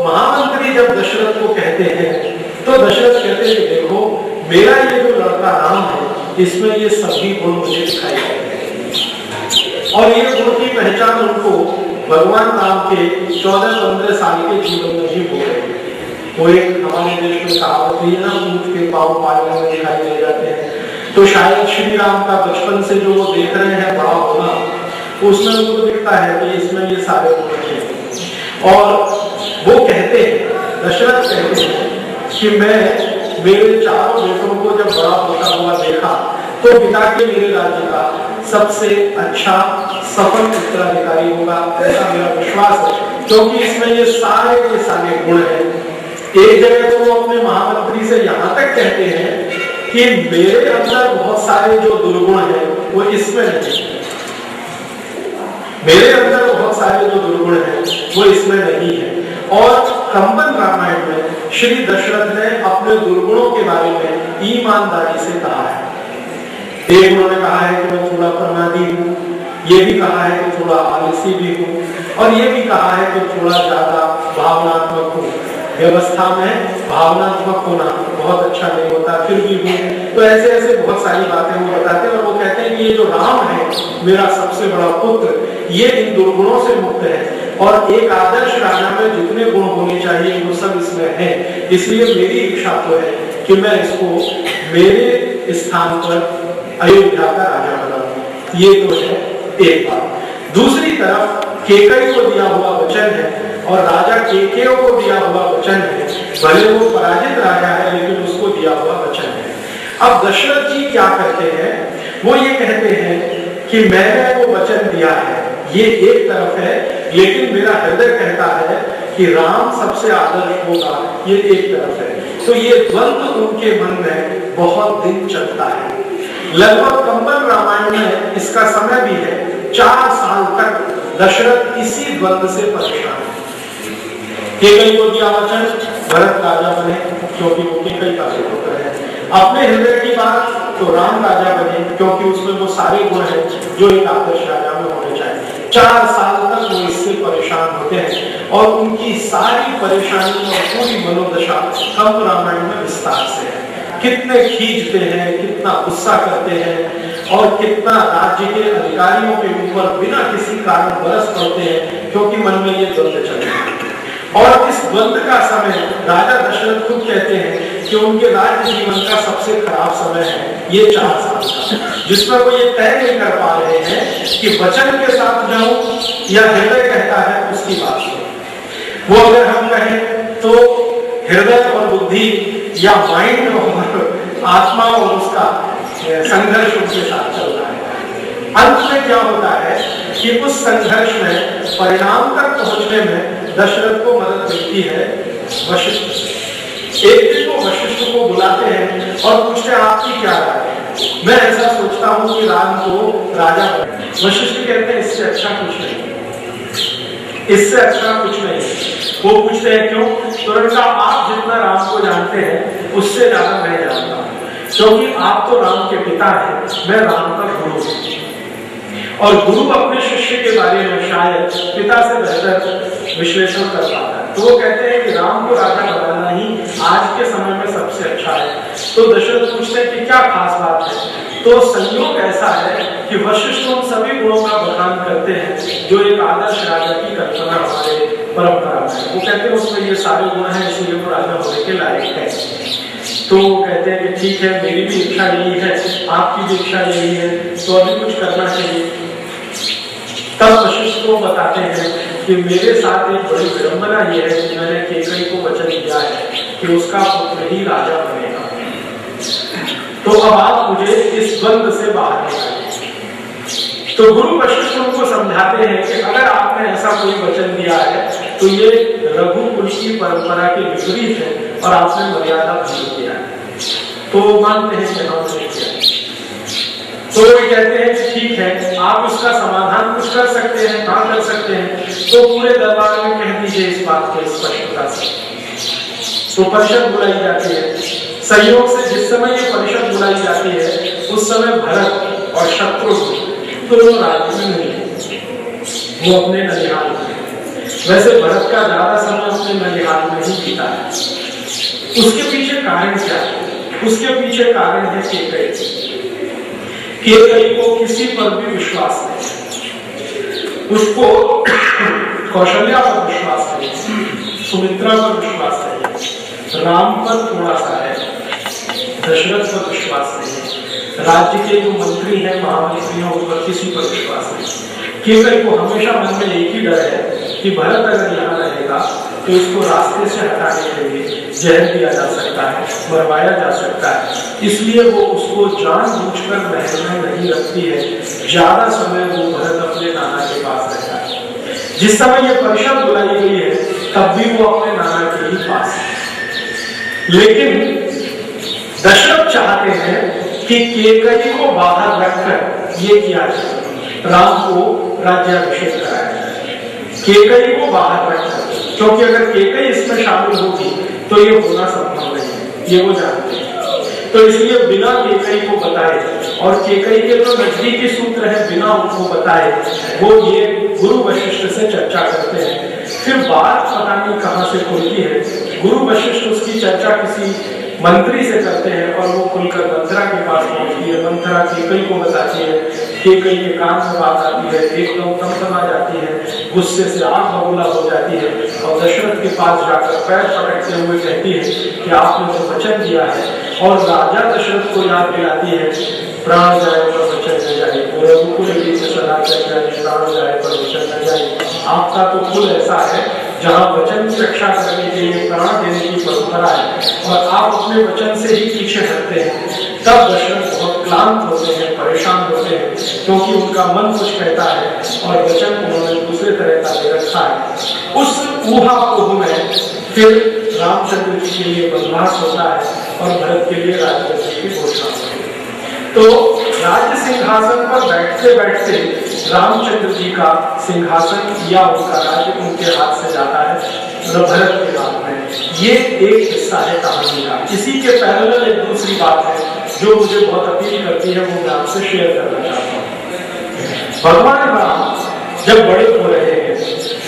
महामंत्री जब दशरथ को कहते हैं तो दशरथ कहते हैं कि देखो, मेरा ये जो लड़का राम है, इसमें ये सभी गुण मुझे दिखाई देते हैं। और ये गुण की पहचान उनको भगवान राम के 14-15 साल के जीवन में ही हो गई। वो एक हमारे देश में कहावत है ना, ऊंट के पांव पालने में दिखाई दे जाते हैं। तो शायद श्री राम का बचपन से जो वो देख रहे हैं बड़ा होना, उसमें उनको दिखता है कि इसमें ये सारे गुण हैं। और वो कहते हैं, दशरथ कहते हैं कि मैं मेरे चारों बेटों को जब बड़ा होता हुआ देखा तो पिता के मेरे राज्य का सबसे अच्छा सफल उत्तराधिकारी होगा, ऐसा मेरा विश्वास है, क्योंकि इसमें ये सारे गुण हैं। एक जगह तो वो अपने महामंत्री से यहाँ तक कहते हैं कि मेरे अंदर बहुत सारे जो दुर्गुण हैं वो इसमें नहीं, मेरे अंदर बहुत सारे जो दुर्गुण हैं वो इसमें नहीं है। और कंबन रामायण में श्री दशरथ ने अपने दुर्गुणों के बारे में ईमानदारी से कहा है। एक उन्होंने कहा है कि मैं थोड़ा प्रमादी हूँ, ये भी कहा है कि थोड़ा आलसी भी हूँ, और ये भी कहा है कि थोड़ा ज्यादा भावनात्मक हूँ। व्यवस्था में भावनात्मक होना बहुत अच्छा नहीं होता, फिर भी हूँ। तो ऐसे ऐसे बहुत सारी बातें वो बताते हैं, और वो कहते हैं कि ये जो राम है मेरा सबसे बड़ा पुत्र, ये इन दुर्गुणों से मुक्त है, और एक आदर्श राजा में जितने गुण होने चाहिए वो सब इसमें है। इसलिए मेरी इच्छा तो है कि मैं इसको मेरे स्थान पर अयोध्या का राजा बनाऊं। ये तो है एक बात। दूसरी तरफ केकई को दिया हुआ वचन है, और राजा केकय को दिया हुआ वचन है, भले वो पराजित राजा है लेकिन उसको दिया हुआ वचन है। अब दशरथ जी क्या कहते हैं, वो ये कहते हैं कि मैंने वो वचन दिया है, ये एक तरफ है, लेकिन मेरा हृदय कहता है कि राम सबसे आदर्श होगा, ये एक तरफ है। तो ये द्वंद्व उनके मन में बहुत दिन चलता है। लगभग कंबन रामायण में इसका समय भी है, 4 साल तक दशरथ इसी द्वंद्व से परेशान है। केकई को दिया वचन, भरत राजा बने क्योंकि वो केकई का पुत्र है। अपने हृदय की बात तो राम राजा बने क्योंकि उसमें वो सारे गुण हैं जो एक आदर्श राजा में होने चाहिए। 4 साल तक वो इससे परेशान होते हैं, और उनकी सारी परेशानी और पूरी मनोदशा कंब रामायण में विस्तार से है। कितने खींचते हैं, कितना गुस्सा करते हैं, और कितना राज्य के अधिकारियों के ऊपर बिना किसी कारण बरस पड़ते हैं, क्योंकि मन में ये द्वंद्व चलते हैं। और इस द्वंद्व का समय राजा दशरथ खुद कहते हैं कि उनके राज्य जीवन का सबसे खराब समय है ये 4 साल का, जिसमें वो ये तय नहीं कर पा रहे हैं कि वचन के साथ जाऊं या हृदय कहता है उसकी बात सुनो। वो अगर हम कहें तो हृदय और बुद्धि या माइंड और आत्मा और उसका संघर्ष उनके साथ चल रहा है। अंत में क्या होता है कि उस संघर्ष में परिणाम तक पहुंचने में दशरथ को मदद मिलती है वशिष्ठ। एक दिन वो वशिष्ठ को बुलाते हैं और पूछते हैं आपकी क्या राय है, मैं ऐसा सोचता हूं कि राम को राजा बने। वशिष्ठ कहते हैं इससे अच्छा कुछ नहीं, इससे अच्छा कुछ नहीं। वो पूछते हैं क्यों, तो उन्होंने कहा आप जितना राम को जानते हैं उससे ज्यादा मैं जानता हूं, क्योंकि आप तो राम के पिता हैं, मैं राम का गुरु हूं, और गुरु अपने शिष्य के बारे में शायद पिता से बेहतर विश्लेषण कर पाता है। तो वो कहते हैं कि राम को राजा बनाना ही आज के समय में सबसे अच्छा है। तो दशरथ पूछते हैं कि क्या खास बात है, तो संयोग ऐसा है कि वशिष्ठ उन सभी गुणों का बखान करते हैं जो एक आदर्श राजा की कल्पना हमारे परंपरा में। वो कहते हैं उसमें ये सारे गुण हैं, इसलिए वो राजा होने के लायक है। तो वो कहते हैं कि ठीक है, मेरी भी इच्छा यही है, आपकी भी इच्छा यही है, तो अभी कुछ करना चाहिए। तब वशिष्ठ को बताते हैं कि मेरे साथ एक बड़ी विडंबना ये है कि मैंने केकई को वचन दिया है कि उसका पुत्र ही राजा बनेगा, तो अब आप मुझे इस द्वंद्व से बाहर निकालिए। तो गुरु वशिष्ठ उनको समझाते हैं कि अगर आपने ऐसा कोई वचन दिया है तो ये रघुकुल की परंपरा के विपरीत है और आपने मर्यादा भंग किया है। तो वो मानते हैं कि हमने किया। तो वो कहते हैं कि ठीक है, आप उसका समाधान कुछ कर सकते हैं, ना कर सकते हैं, तो पूरे दरबार में कह दीजिए इस बात को स्पष्टता से। तो परिषद बुलाई जाती है। संयोग से जिस समय ये परिषद बुलाई जाती है उस समय भरत और शत्रुघ्न दोनों राज्य में नहीं है, वो अपने ननिहाल में। वैसे भरत का ज्यादा समय अपने ननिहाल में ही बीता है। उसके पीछे कारण क्या है? उसके पीछे कारण है केकई को किसी पर भी विश्वास नहीं, उसको कौशल्या पर विश्वास नहीं, सुमित्रा पर विश्वास नहीं, राम पर थोड़ा सा है, दशरथ पर विश्वास नहीं, राज्य के जो मंत्री हैं महामंत्री हैं उन पर किसी पर विश्वास नहीं। केकई को हमेशा मन में एक ही डर है कि भरत अगर यहाँ रहेगा तो इसको रास्ते से हटाने के लिए जहर दिया जा सकता है, मरवाया जा सकता है। इसलिए वो उसको जानबूझकर महल में नहीं रखती है। ज्यादा समय वो भरत अपने नाना के पास रहता है। जिस समय ये परिषद बुलाई गई है तब भी वो अपने नाना के ही पास है। लेकिन दशरथ चाहते हैं कि केकई को बाहर रखकर ये किया जाए, राम को राज्याभिषेक कराया जाए। केकई को बाहर रखकर, क्योंकि अगर केकई इसमें शामिल होगी तो ये होना संभव नहीं है, ये वो जानते हैं। तो इसलिए बिना केकई को बताए, और केकई के जो नजदीकी सूत्र है बिना उनको बताए, वो ये गुरु वशिष्ठ से चर्चा करते हैं। फिर बात पता नहीं कहां से खुलती है, गुरु वशिष्ठ उसकी चर्चा किसी मंत्री से करते हैं और वो खुलकर मंथरा के पास पहुंचती है। मंथरा केकई को बताती है, केकई के कान में बात आती है, एकदम तमतमा जाती है, गुस्से से आग बबूला हो जाती है और दशरथ के पास जाकर पैर पटकते हुए कहती है कि आपने जो वचन दिया है, और राजा दशरथ को याद दिलाती है, प्राण जाए पर वचन न जाए, रघुकुल की सदा चल जाए, प्राण जाए पर वचन न जाए। आपका तो कुल ऐसा है जहाँ वचन की रक्षा करने के लिए प्राण देने की परंपरा है और आप अपने वचन से ही पीछे हटते हैं। तब दशरथ बहुत क्लांत होते हैं, परेशान होते हैं, क्योंकि उनका मन कुछ कहता है और वचन उन्होंने दूसरे तरह का दे रखा है। उस ऊहापोह में फिर रामचंद्र जी के लिए वनवास होता है और भरत के लिए राज्य की घोषणा होती है। तो राज्य सिंहासन पर बैठते बैठते रामचंद्र जी का सिंहासन या उनका राज्य उनके हाथ से जाता है भरत के हाथ में। ये एक हिस्सा है कहानी का। इसी के पैरेलल एक दूसरी बात है जो मुझे बहुत अपील करती है, वो मैं आपसे शेयर करना चाहता हूँ। भगवान राम जब बड़े हो रहे हैं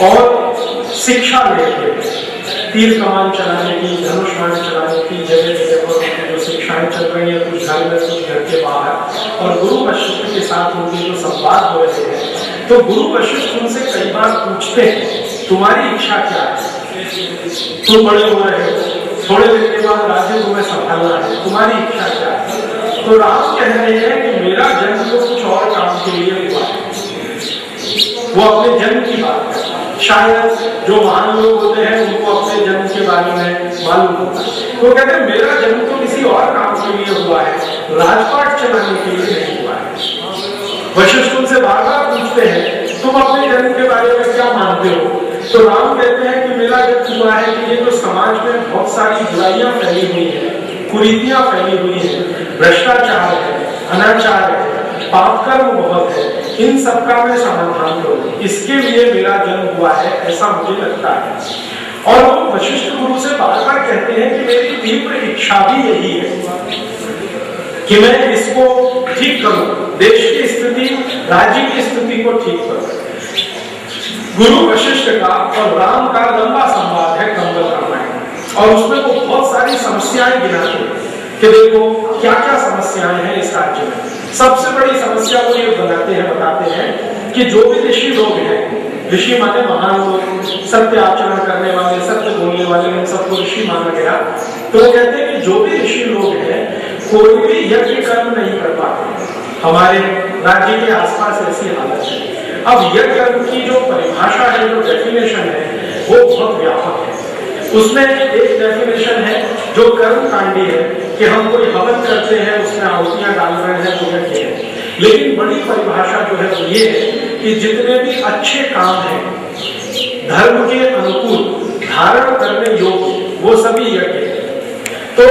और शिक्षा ले रहे हैं, तीर कमान चलाने की, धनुष बाण चलाने की, जगह जगह पर जो शिक्षाएं चल रही है, कुछ घर में कुछ घर के बाहर, और गुरु वशिष्ठ के साथ उनके जो संवाद हो रहे हैं, तो गुरु वशिष्ठ उनसे कई बार पूछते हैं तुम्हारी इच्छा क्या है, तुम बड़े हो रहे हो, थोड़े दिन के बाद राज्य तुम्हें संभालना है, तुम्हारी इच्छा क्या है। तो राम कह रहे हैं कि मेरा जन्म तो कुछ और काम के लिए हुआ है। वो अपने जन्म की बात है। शायद जो महान लोग होते हैं उनको अपने जन्म के बारे में मालूम होता है। तो कहते हैं मेरा जन्म तो किसी और काम के लिए हुआ है, राजपाट चलाने के लिए नहीं हुआ है। वशिष्ठ उनसे बार बार पूछते हैं तुम अपने जन्म के बारे में क्या मानते हो। तो राम कहते हैं कि मेरा जन्म हुआ है कि ये जो समाज में बहुत सारी बुराइयां फैली हुई है, कुरीतियां फैली हुई है, भ्रष्टाचार है, अनाचार है, पाप कर्म बहुत है, इन सबका मैं समाधान करूं, इसके लिए मेरा जन्म हुआ है, ऐसा मुझे लगता है। और वो वशिष्ठ गुरु से बार बार कहते हैं कि मेरी तीव्र इच्छा भी यही है कि मैं इसको ठीक करूं, देश की स्थिति, राज्य की स्थिति को ठीक करूं। गुरु वशिष्ठ का और राम का लंबा संवाद है कंबल रामायण, और उसमें वो बहुत सारी समस्याएं गिनाते हैं कि देखो क्या क्या समस्याएं हैं इस राज्य में। सबसे बड़ी समस्या वो ये बताते हैं कि जो भी ऋषि लोग हैं, ऋषि माने महान लोग, सत्य आचरण करने वाले, सत्य बोलने वाले, इन सबको ऋषि माना गया। तो वो कहते हैं कि जो भी ऋषि लोग हैं कोई भी यज्ञ कर्म नहीं कर पाते। हमारे राज्य के आसपास ऐसी हालत है। अब यज्ञ कर्म की जो परिभाषा है, जो डेफिनेशन है, वो बहुत व्यापक है। उसमें एक डेफिनेशन है जो कर्म कांडी है कि हम कोई हवन करते हैं, उसमें आहुतियां डाल रहे हैं, वो यज्ञ है। लेकिन बड़ी परिभाषा जो है वो ये है कि जितने भी अच्छे काम हैं धर्म के अनुकूल, धारण करने योग्य, वो सभी यज्ञ है। तो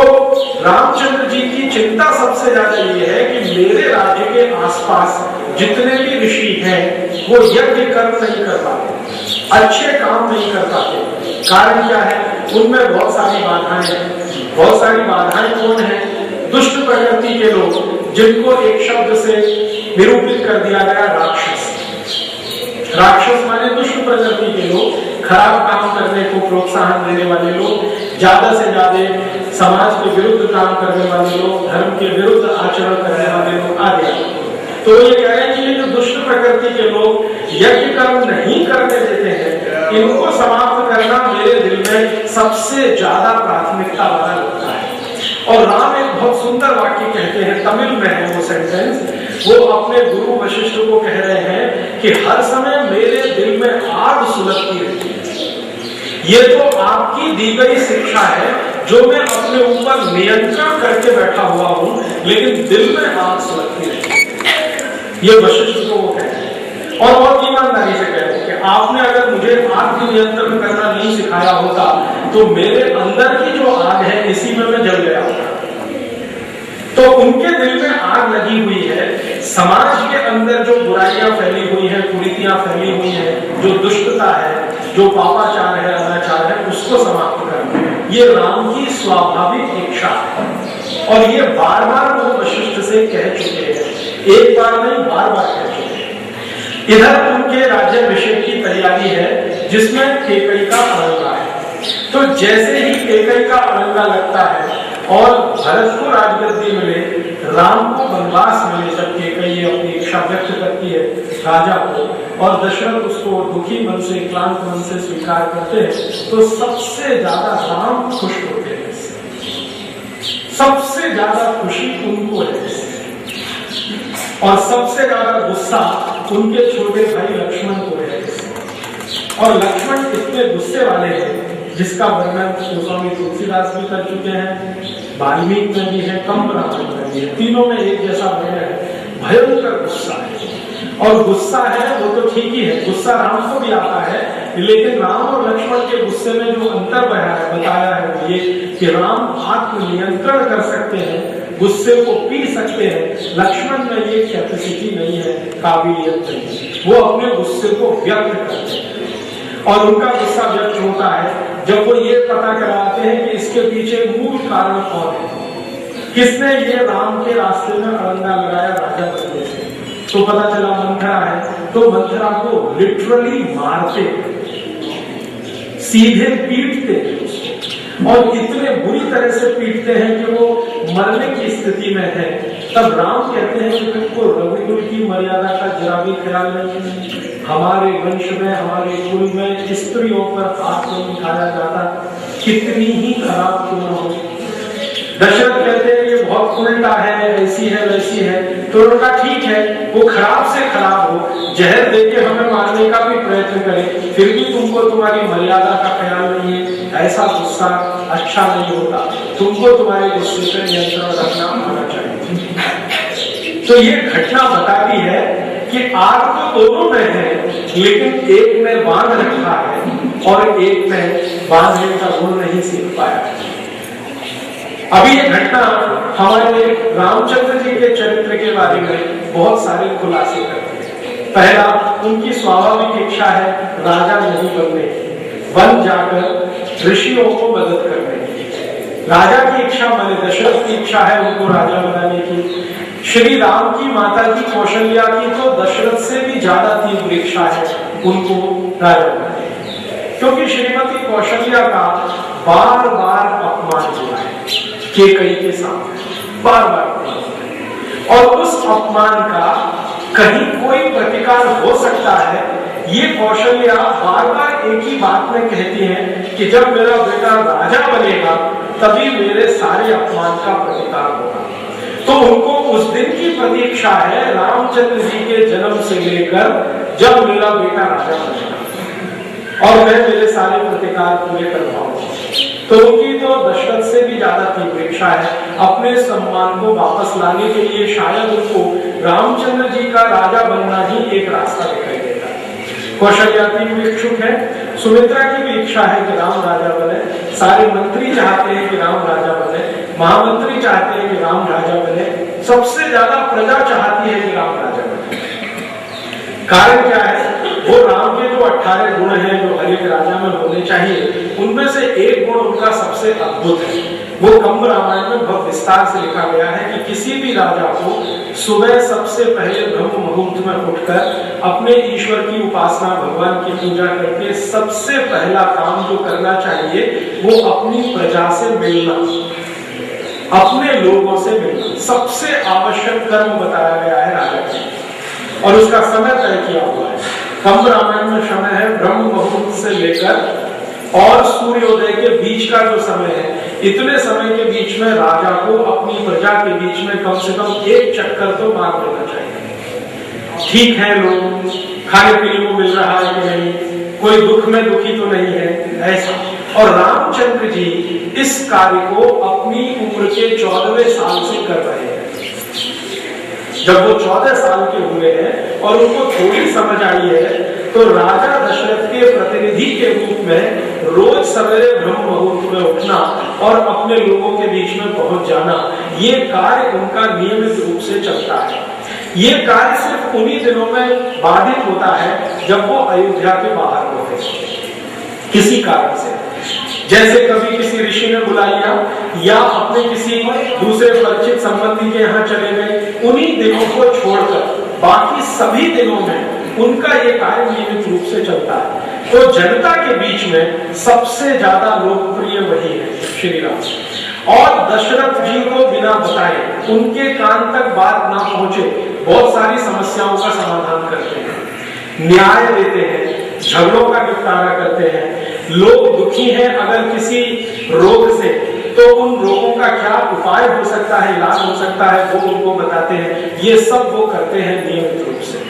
रामचंद्र जी की चिंता सबसे ज्यादा ये है कि मेरे राज्य के आसपास जितने भी ऋषि हैं वो यज्ञ कर्म नहीं कर पाते, अच्छे काम नहीं कर पाते। कारण क्या है? उनमें बहुत सारी बाधाएं हैं। बहुत सारी बाधाएं कौन है? दुष्ट प्रकृति के लोग, जिनको एक शब्द से निरूपित कर दिया गया राक्षस। राक्षस माने दुष्ट प्रकृति के लोग, खराब काम करने को प्रोत्साहन देने वाले लोग, ज्यादा से ज्यादा समाज के विरुद्ध काम करने वाले लोग, धर्म के विरुद्ध आचरण करने वाले लोग आदि। तो ये कह रहे हैं कि ये जो दुष्ट प्रकृति के लोग यज्ञ कर्म नहीं करने देते हैं, इनको समाप्त करना मेरे दिल में सबसे ज्यादा प्राथमिकता वाला लगता है। और राम एक बहुत सुंदर वाक्य कहते हैं, तमिल में है वो सेंटेंस। वो अपने गुरु वशिष्ठ को कह रहे हैं कि हर समय मेरे दिल में आग सुलगती रहती है। ये तो आपकी दी गई शिक्षा है जो मैं अपने ऊपर नियंत्रण करके बैठा हुआ हूं, लेकिन दिल में आग सुलगती रहती है। ये वशिष्ठ को वो कहते हैं। और बहुत ईमानदारी से कहते हैं कि आपने अगर मुझे आग की नियंत्रण करना नहीं सिखाया होता तो मेरे अंदर की जो आग है इसी में मैं जल गया होता। तो उनके दिल में आग लगी हुई है। समाज के अंदर जो बुराइयां फैली हुई हैं, कुरीतियां फैली हुई हैं, जो दुष्टता है, जो पापाचार है, अनाचार है, उसको समाप्त करना ये राम की स्वाभाविक इच्छा है। और ये बार बार वो वशिष्ठ से कह चुके हैं, एक बार नहीं बार बार कह चुके हैं। इधर उनके राज्याभिषेक की तैयारी है जिसमें केकई का अड़ंगा है। तो जैसे ही केकई का अड़ंगा लगता है और भरत को राजगद्दी मिले, राम को वनवास मिले, जब केकई अपनी इच्छा व्यक्त करती है राजा को और दशरथ उसको दुखी मन से, क्लांत मन से स्वीकार करते हैं, तो सबसे ज्यादा राम खुश होते हैं। सबसे ज्यादा खुशी उनको है और सबसे ज्यादा गुस्सा उनके छोटे भाई लक्ष्मण को है। और लक्ष्मण इतने गुस्से वाले हैं जिसका वर्णन गोस्वामी तुलसीदास भी कर चुके हैं, वाल्मीकि में भी है, कंब रामायण में भी है। तीनों में एक जैसा वर्णन है, भयंकर गुस्सा है। और गुस्सा है वो तो ठीक ही है, गुस्सा राम को भी आता है, लेकिन राम और लक्ष्मण के गुस्से में जो अंतर बताया है वो ये कि राम आत्मनियंत्रण कर सकते हैं, गुस्से को पी सकते हैं। लक्ष्मण में ये कैपेसिटी नहीं है, काबिलियत नहीं, वो अपने गुस्से को व्यक्त करते हैं। और उनका गुस्सा व्यक्त होता है जब वो ये पता कराते हैं कि इसके पीछे मूल कारण कौन है, किसने ये राम के रास्ते में अड़ंगा लगाया राजा बनने से। तो पता चला मंथरा है। तो मंथरा को लिटरली मारते, सीधे पीटते और इतने बुरी तरह से पीटते हैं कि वो मरने की स्थिति में है। तब राम कहते हैं कि तुमको रघुकुल की मर्यादा का जरा भी ख्याल नहीं। हमारे वंश में, हमारे कुल में स्त्रियों पर हाथ नहीं उठाया जाता, कितनी ही खराब क्यों न हो। दशरथ कहते हैं ये बहुत उल्टा है, ऐसी है वैसी है। तो उनका ठीक है, वो खराब से खराब हो, जहर देके हमें मारने का भी प्रयत्न करे, फिर भी तुमको तुम्हारी मर्यादा का ख्याल नहीं है। ऐसा गुस्सा अच्छा नहीं होता, तुमको तुम्हारे गुस्से पर नियंत्रण रखना आना चाहिए। तो ये घटना बताती है कि आग तो दोनों में है, लेकिन एक में बांध रखा है और एक में बांधने का गुण नहीं सीख पाया। अभी ये घटना हमारे रामचंद्र जी के चरित्र के बारे में बहुत सारे खुलासे करती है। पहला, उनकी स्वाभाविक इच्छा है राजा नहीं बनने की, वन जाकर ऋषियों को मदद करने की। राजा की इच्छा माने दशरथ की इच्छा है उनको राजा बनाने की। श्री राम की माता जी कौशल्या की तो दशरथ से भी ज्यादा तीव्र इच्छा है उनको राजा बनाने की, क्योंकि श्रीमती कौशल्या का बार बार अपमान हुआ है केकई के सामने, बार बार। और उस अपमान का कहीं कोई प्रतिकार हो सकता है, ये कौशल्या बार बार एक ही बात में कहती हैं कि जब मेरा बेटा राजा बनेगा तभी मेरे सारे अपमान का प्रतिकार होगा। तो उनको उस दिन की प्रतीक्षा है रामचंद्र जी के जन्म से लेकर जब मेरा बेटा राजा बनेगा और मैं मेरे सारे प्रतिकार पूरे कर पाऊंगा। तो उनकी तो दशरथ से भी ज्यादा तीव्र इच्छा है अपने सम्मान को वापस लाने के लिए। शायद उनको रामचंद्र जी का राजा बनना ही एक रास्ता दिखाई देता है। कौशल्या भी इच्छुक है, सुमित्रा की भी इच्छा है कि राम राजा बने, सारे मंत्री चाहते हैं कि राम राजा बने, महामंत्री चाहते हैं कि राम राजा बने, सबसे ज्यादा प्रजा चाहती है कि राम राजा बने। कारण क्या है? वो राम के जो 18 गुण हैं जो हर एक राजा में होने चाहिए, उनमें से एक गुण उनका सबसे अद्भुत है। वो कंब रामायण में बहुत विस्तार से लिखा गया है कि किसी भी राजा को सुबह सबसे पहले ब्रह्म मुहूर्त में उठकर अपने ईश्वर की उपासना, भगवान की पूजा करके सबसे पहला काम जो करना चाहिए वो अपनी प्रजा से मिलना, अपने लोगों से मिलना सबसे आवश्यक कर्म बताया गया है राजा के, और उसका समय तय किया हुआ है। कंब रामायण में समय है ब्रह्म मुहूर्त से लेकर और सूर्योदय के बीच का जो समय है, इतने समय के बीच में राजा को अपनी प्रजा के बीच में कम से कम एक चक्कर तो मार देना चाहिए। ठीक है, लोग खाने पीने को मिल रहा है कि नहीं, कोई दुख में दुखी तो नहीं है, ऐसा। और रामचंद्र जी इस कार्य को अपनी उम्र के 14वें साल से कर रहे हैं। जब वो 14 साल के हुए हैं और उनको थोड़ी समझ आई है, तो राजा दशरथ के प्रतिनिधि के रूप में रोज सवेरे ब्रह्म मुहूर्त में उठना और अपने लोगों के बीच में पहुंच जाना, ये कार्य उनका नियमित रूप से चलता है। ये कार्य सिर्फ उन्हीं दिनों में बाधित होता है जब वो अयोध्या के बाहर होते हैं किसी कारण से। जैसे कभी किसी ऋषि ने बुला लिया या अपने किसी दूसरे परिचित संबंधी के यहाँ चले गए, उन्हीं दिनों को छोड़कर बाकी सभी दिनों में उनका ये कार्य नियमित रूप से चलता है। तो जनता के बीच में सबसे ज्यादा लोकप्रिय वही है श्री राम। और दशरथ जी को बिना बताए, उनके कान तक बात ना पहुंचे, बहुत सारी समस्याओं का समाधान करते हैं, न्याय देते हैं, झगड़ों का निपटारा करते हैं। लोग दुखी हैं अगर किसी रोग से, तो उन रोगों का क्या उपाय हो सकता है, इलाज हो सकता है, वो उनको बताते हैं। ये सब वो करते हैं नियमित रूप से।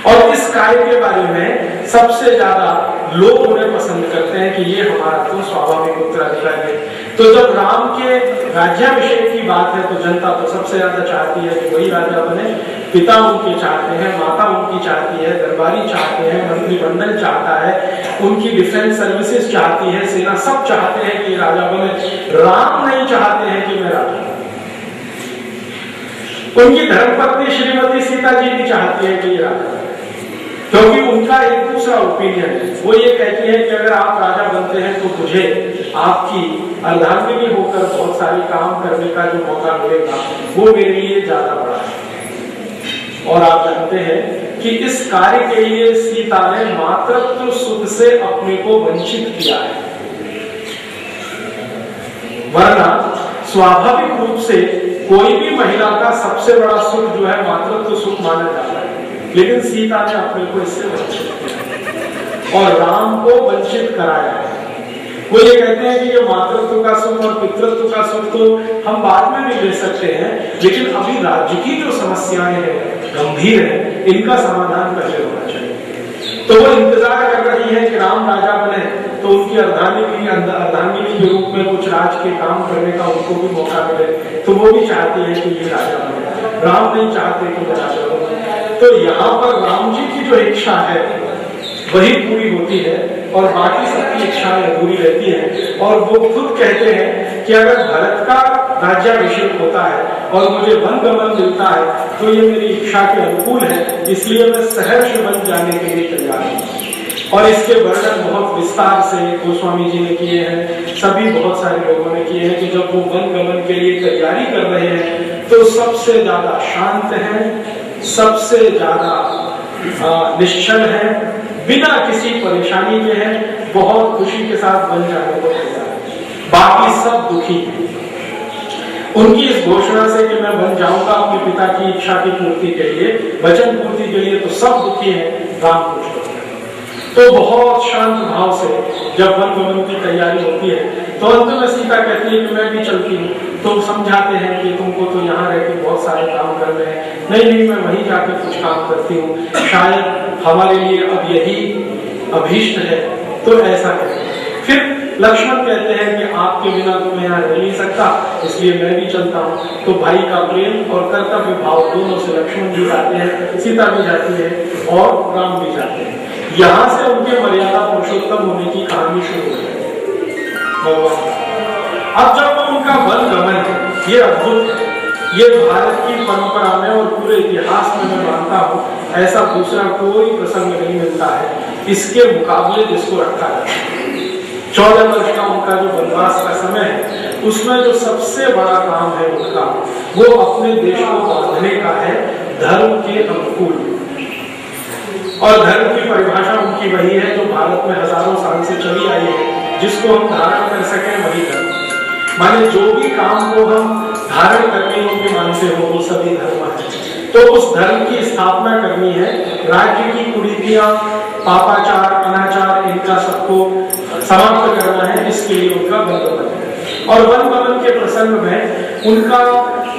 और इस कार्य के बारे में सबसे ज्यादा लोग उन्हें पसंद करते हैं कि ये हमारा तो स्वाभाविक उत्तराधिकारी है। तो जब राम के राज्याभिषेक की बात है, तो जनता तो सबसे ज्यादा चाहती है कि वही राजा बने। पिता उनके चाहते हैं, माता उनकी चाहती है, दरबारी चाहते हैं, मंत्रिमंडल चाहता है, उनकी डिफेंस सर्विसेज चाहती है, सेना सब चाहते हैं कि राजा बने। राम नहीं चाहते हैं कि मैं राजा। उनकी धर्मपत्नी श्रीमती सीता जी भी चाहती है कि ये राजा, क्योंकि उनका एक दूसरा ओपिनियन है। वो ये कहती है कि अगर आप राजा बनते हैं तो मुझे आपकी अर्धांगिनी होकर बहुत सारे काम करने का जो मौका मिलेगा, वो मेरे लिए ज्यादा बड़ा है। और आप जानते हैं कि इस कार्य के लिए सीता ने मातृत्व सुख से अपने को वंचित किया है। वरना स्वाभाविक रूप से कोई भी महिला का सबसे बड़ा सुख जो है मातृत्व सुख माना जाता है, लेकिन सीता ने अपने को इससे वंचित किया और राम को वंचित कराया है। वो ये कहते हैं कि ये मातृत्व का सुख और पितृत्व का सुख तो हम बाद में भी ले सकते हैं, लेकिन अभी राज्य की जो समस्याएं हैं गंभीर है, इनका समाधान पहले होना चाहिए। तो वो इंतजार कर रही है कि राम राजा बने, तो उनकी अर्धांगिनी के रूप में कुछ राज के काम करने का उनको भी मौका मिले। तो वो भी चाहती है कि ये राजा बने, राम नहीं चाहते कि राजा बने। तो यहाँ पर राम जी की जो इच्छा है वही पूरी होती है और बाकी सबकी इच्छाएं अधूरी रहती हैं। और वो खुद कहते हैं कि अगर भरत का राज्याभिषेक होता है और मुझे वन गमन मिलता है, तो ये मेरी इच्छा के अनुकूल है, इसलिए मैं सहर्ष वन जाने के लिए तैयार हूँ। और इसके वर्णन बहुत विस्तार से गोस्वामी जी ने किए हैं, सभी बहुत सारे लोगों ने किए हैं कि जब वो वन गमन के लिए तैयारी कर रहे हैं तो सबसे ज्यादा शांत है, सबसे ज्यादा निश्चल है, बिना किसी परेशानी के हैं, बहुत खुशी के साथ वन जाने को तैयार है। बाकी सब दुखी हैं। उनकी इस घोषणा से कि मैं वन जाऊंगा अपने पिता की इच्छा की पूर्ति के लिए, वचन पूर्ति के लिए, तो सब दुखी हैं, राम खुश होते हैं। तो बहुत शांत भाव से जब वन गमन की तैयारी होती है, तो अंत में सीता कहती है कि मैं भी चलती हूँ। तो समझाते हैं कि तुमको तो यहाँ रह के बहुत सारे काम करने हैं। नहीं, मैं वहीं जाकर कुछ काम करती हूँ, शायद हमारे लिए अब यही अभीष्ट है, तो ऐसा करें। फिर लक्ष्मण कहते हैं कि आपके बिना तो मैं यहाँ रह नहीं सकता, इसलिए मैं भी चलता हूँ। तो भाई का प्रेम और कर्तव्य भाव दोनों से लक्ष्मण भी जाते हैं, सीता भी जाती है और राम भी जाते हैं। यहाँ से उनके मर्यादा पुरुषोत्तम होने की कहानी शुरू हो जाती है। अब जब उनका वन गमन है, ये अद्भुत है, ये भारत की परंपरा में और पूरे इतिहास में मैं मानता हूँ ऐसा दूसरा कोई प्रसंग नहीं मिलता है इसके मुकाबले जिसको रखा जाता है। 14 वर्ष का उनका जो वनवास का समय है, उसमें जो सबसे बड़ा काम है उनका, वो अपने देश को बांधने का है धर्म के अनुकूल। और धर्म की परिभाषा उनकी वही है जो भारत में हजारों साल से चली आई है, जिसको हम धारण कर सकें वही धर्म। माने जो भी काम को हम धारण करने योग्य मानते हो वो सभी धर्म है। तो उस धर्म की स्थापना करनी है, राज्य की कुरीतियां, पापाचार, अनाचार, इनका सबको समाप्त करना है, इसके लिए उनका वन गमन है। और वन गमन के प्रसंग में उनका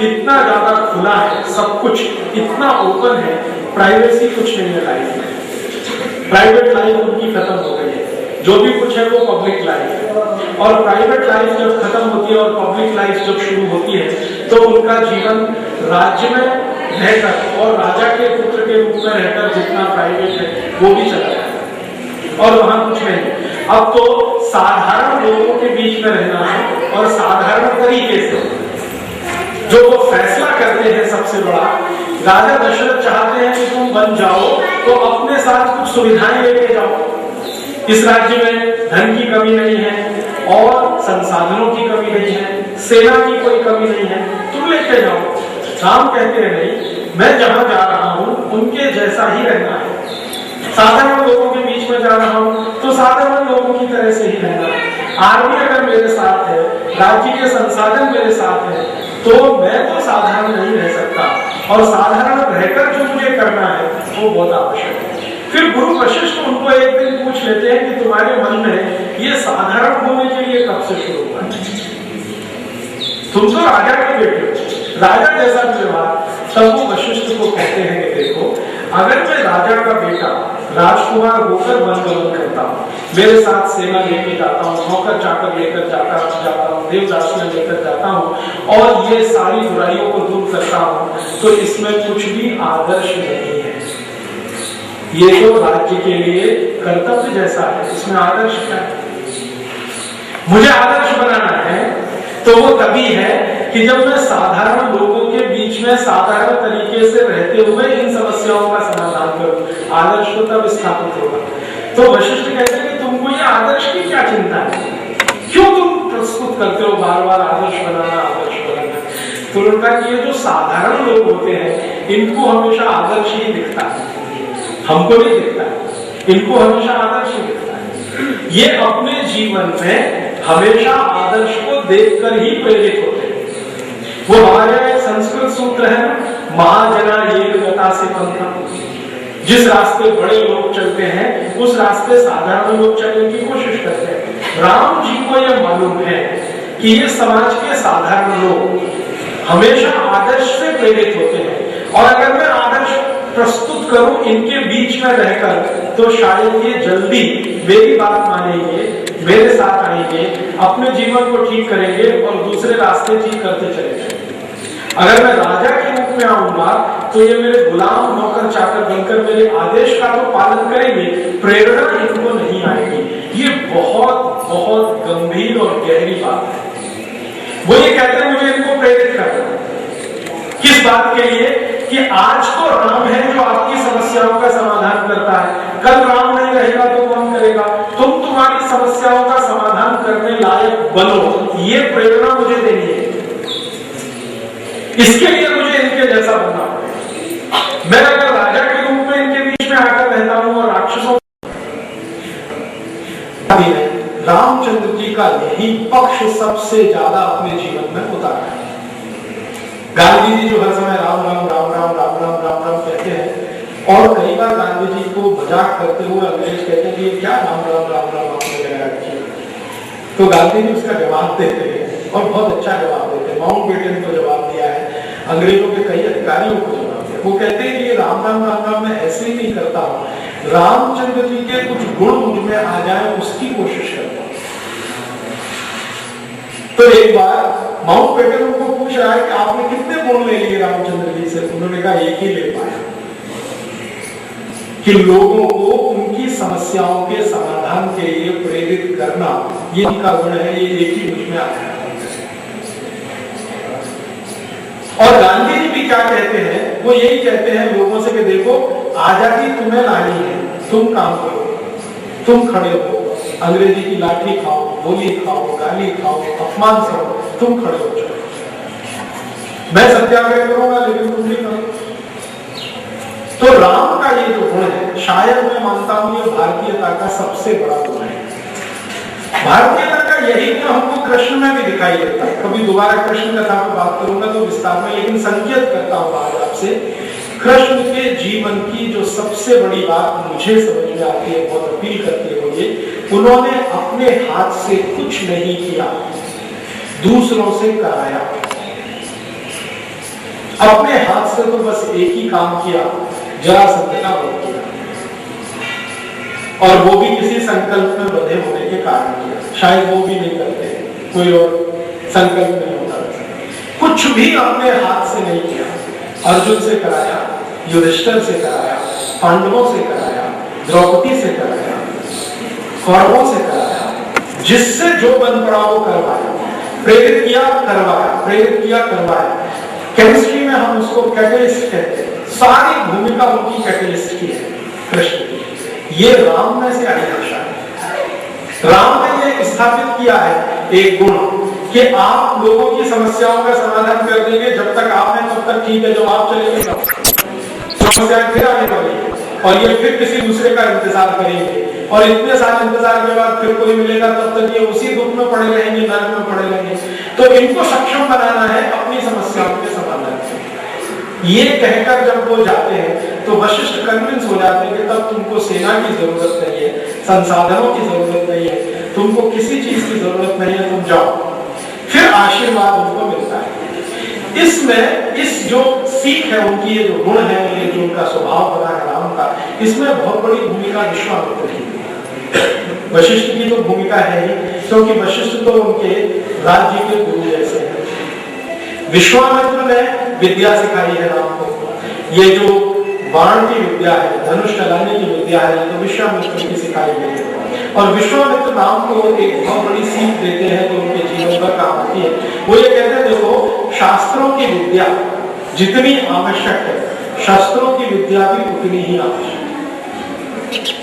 इतना ज्यादा खुला है, सब कुछ इतना ओपन है, प्राइवेसी कुछ नहीं है लाइफ में। प्राइवेट लाइफ उनकी खत्म हो गई है, जो भी कुछ है वो पब्लिक लाइफ है। और प्राइवेट लाइफ जब खत्म होती है और पब्लिक लाइफ जब शुरू होती है तो उनका जीवन राज्य में रहकर और राजा के पुत्र के रूप में रहकर जितना प्राइवेट है वो भी चला जाता है और वहां कुछ नहीं। अब तो साधारण लोगों के बीच में रहना है और साधारण तरीके से जो वो फैसला करते हैं। सबसे बड़ा राजा दशरथ चाहते हैं कि तुम बन जाओ तो अपने साथ कुछ सुविधाएं लेके जाओ। इस राज्य में धन की कमी नहीं है और संसाधनों की कमी नहीं है, सेना की कोई कमी नहीं है, तुम लेके जाओ। राम कहते हैं नहीं, मैं जहां जा रहा हूं उनके जैसा ही रहना है। साधारण लोगों के बीच में जा रहा हूं तो साधारण लोगों की तरह से ही रहना है। आर्मी अगर मेरे साथ है, राज्य के संसाधन मेरे साथ है, तो मैं तो साधारण नहीं रह सकता और साधारण रहकर जो मुझे करना है वो बहुत आवश्यक है। फिर गुरु वशिष्ठ उनको एक दिन पूछ लेते हैं कि तुम्हारे मन में ये साधारण होने के लिए कब से शुरू हुआ? तुम तो राजा के बेटे हो, राजा जैसा व्यवहार। तब वो वशिष्ठ को कहते हैं कि देखो, अगर मैं राजा का बेटा राजकुमार होकर वन गमन करता हूँ, मेरे साथ सेना लेके जाता हूँ, नौकर चाकर लेकर जाता हूँ, देवदासियां लेकर जाता हूँ और ये सारी बुराइयों को दूर करता हूँ, तो इसमें कुछ भी आदर्श नहीं है। ये तो राज्य के लिए कर्तव्य जैसा है, इसमें आदर्श क्या है? मुझे आदर्श बनाना है तो वो तभी है कि जब मैं साधारण लोगों के बीच में साधारण तरीके से रहते हुए इन समस्याओं का समाधान करूं। आदर्श तो तब स्थापित होगा। तो वशिष्ठ कहते हैं कि तुमको ये आदर्श की क्या चिंता है, क्यों तुम प्रस्तुत करते हो बार बार आदर्श बनाना, आदर्श बनाना? तो उनका ये जो साधारण लोग होते हैं इनको हमेशा आदर्श ही दिखता है, हमको नहीं दिखता है, इनको हमेशा आदर्श ही दिखता है। ये अपने जीवन में हमेशा आदर्श को देखकर ही प्रेरित होते हैं। वो हमारे संस्कृत सूत्र है, महाजना ये गता से पंथा। जिस रास्ते बड़े लोग चलते हैं उस रास्ते साधारण लोग चलने की कोशिश करते हैं। राम जी को यह मालूम है कि ये समाज के साधारण लोग हमेशा आदर्श से प्रेरित होते हैं और अगर मैं आदर्श प्रस्तुत करूं इनके बीच में रहकर तो शायद ये जल्दी मेरी बात मानेंगे, मेरे साथ आएंगे, अपने जीवन को ठीक करेंगे और दूसरे रास्ते ठीक करते चले जाएंगे। अगर मैं राजा के रूप में आऊंगा तो ये मेरे गुलाम नौकर चाकर बनकर मेरे आदेश का तो पालन करेंगे, प्रेरणा इनको नहीं आएगी। ये बहुत बहुत गंभीर और गहरी बात है। वो ये कहते हैं मुझे इनको प्रेरित करना, किस बात के लिए? कि आज तो राम है जो आपकी समस्याओं का समाधान करता है, कल राम नहीं रहेगा तो कौन करेगा? तुम तुम्हारी समस्याओं का समाधान करने लायक बनो, ये प्रेरणा मुझे देनी है। इसके लिए मुझे इनके जैसा बनना पड़ेगा। मैं अगर राजा के रूप में इनके बीच में आकर रहता हूं और राक्षसों, रामचंद्र जी का यही पक्ष सबसे ज्यादा अपने जीवन में उतारा है। गांधी जी जो हर समय राम राम राम राम राम राम राम राम कहते हैं और कई बार गांधी जी को मजाक करते हुए अंग्रेज कहते हैं कि ये क्या राम राम राम राम आपने लगा रखी है। तो गांधी जी उसका जवाब देते हैं और बहुत अच्छा जवाब देते हैं। माउंटबेटन को जवाब दिया है, अंग्रेजों के कई अधिकारियों को जवाब दिया। वो कहते हैं कि ये राम राम राम राम मैं ऐसे ही नहीं करता हूँ, रामचंद्र जी के कुछ गुण मुझ में आ जाए उसकी कोशिश करता हूँ। तो एक बार माउंटबेटन उनको पूछ रहा है कि आपने कितने गुण ले लिए रामचंद्र जी से? उन्होंने कहा एक ही ले पाया कि लोगों को उनकी समस्याओं के समाधान के लिए प्रेरित करना, ये इनका गुण है, ये एक ही मुझ में आता है। और गांधी जी भी क्या कहते हैं? वो यही कहते हैं लोगों से कि देखो आजादी तुम्हें लानी है, तुम काम करो, तुम खड़े हो, अंग्रेजी की लाठी खाओ, गोली खाओ, गाली खाओ, अपमान सहो, तुम खड़े हो जाओ। मैं सत्याग्रह करूंगा लेकिन तुम नहीं करो। तो राम का ये जो गुण है, शायद मैं मानता हूं ये भारतीयता का सबसे बड़ा गुण है। भारतीयता का यही गुण हमको कृष्ण में भी दिखाई देता है। कभी दोबारा कृष्ण कथा पर बात करूंगा तो विस्तार में, लेकिन संकेत करता हूं आज आपसे। कृष्ण के जीवन की जो सबसे बड़ी बात मुझे समझ में आती है, बहुत अपील करती है, वो ये उन्होंने अपने हाथ से कुछ नहीं किया, दूसरों से कराया। अपने हाथ से तो बस एक ही काम किया, जरासंध का वध किया, और वो भी किसी संकल्प में बंधे होने के कारण किया। शायद वो भी नहीं करते, कोई और संकल्प नहीं होता। कुछ भी अपने हाथ से नहीं किया। अर्जुन से कराया, युधिष्ठिर से कराया, पांडवों से कराया, द्रौपदी से कराया, कौरवों से कराया, जिससे जो बन पड़ा वो करवाया, प्रेरित किया करवाया, प्रेरित किया करवाया। केमिस्ट्री में हम उसको कैटलिस्ट कहते हैं। सारी भूमिका उनकी कैटलिस्ट की है, कृष्ण की। ये राम में से आई रक्षा है। राम ने ये स्थापित किया है एक गुण कि आप लोगों की समस्याओं का समाधान कर देंगे जब तक आप हैं तब तक ठीक है, जब आप चलेंगे तब समस्याएं फिर आने वाली है और ये फिर किसी दूसरे का इंतजार करेंगे, और इतने साल इंतजार के बाद फिर कोई मिलेगा, तब तक ये उसी दुख में पड़े रहेंगे, नरक में पड़े रहेंगे। तो इनको सक्षम बनाना है अपनी समस्याओं के समाधान से। ये कहकर जब वो जाते हैं तो वशिष्ठ कन्विंस हो जाते हैं कि तब तुमको सेना की जरूरत नहीं है, संसाधनों की जरूरत नहीं है, तुमको किसी चीज की जरूरत नहीं है, तुम जाओ। फिर आशीर्वाद उनको मिलता है। इसमें इस जो सीख है उनकी, ये जो गुण है, ये जो उनका स्वभाव बना है राम का, इसमें बहुत बड़ी भूमिका विश्वामित्र की। वशिष्ठ की तो भूमिका है ही, क्योंकि वशिष्ठ तो उनके राज्य के गुरु जैसे हैं। विश्वामित्र ने विद्या सिखाई है राम को। ये जो बाण की विद्या है, धनुष चलाने की विद्या है, तो विश्वामित्र की सिखाई गई है। और विश्वामित्र राम को एक बहुत बड़ी सीख देते हैं जो उनके जीवन पर काम आती है। वो ये कहते हैं, देखो शास्त्रों की विद्या जितनी आवश्यक है, शस्त्रों की विद्या भी उतनी ही आवश्यक है।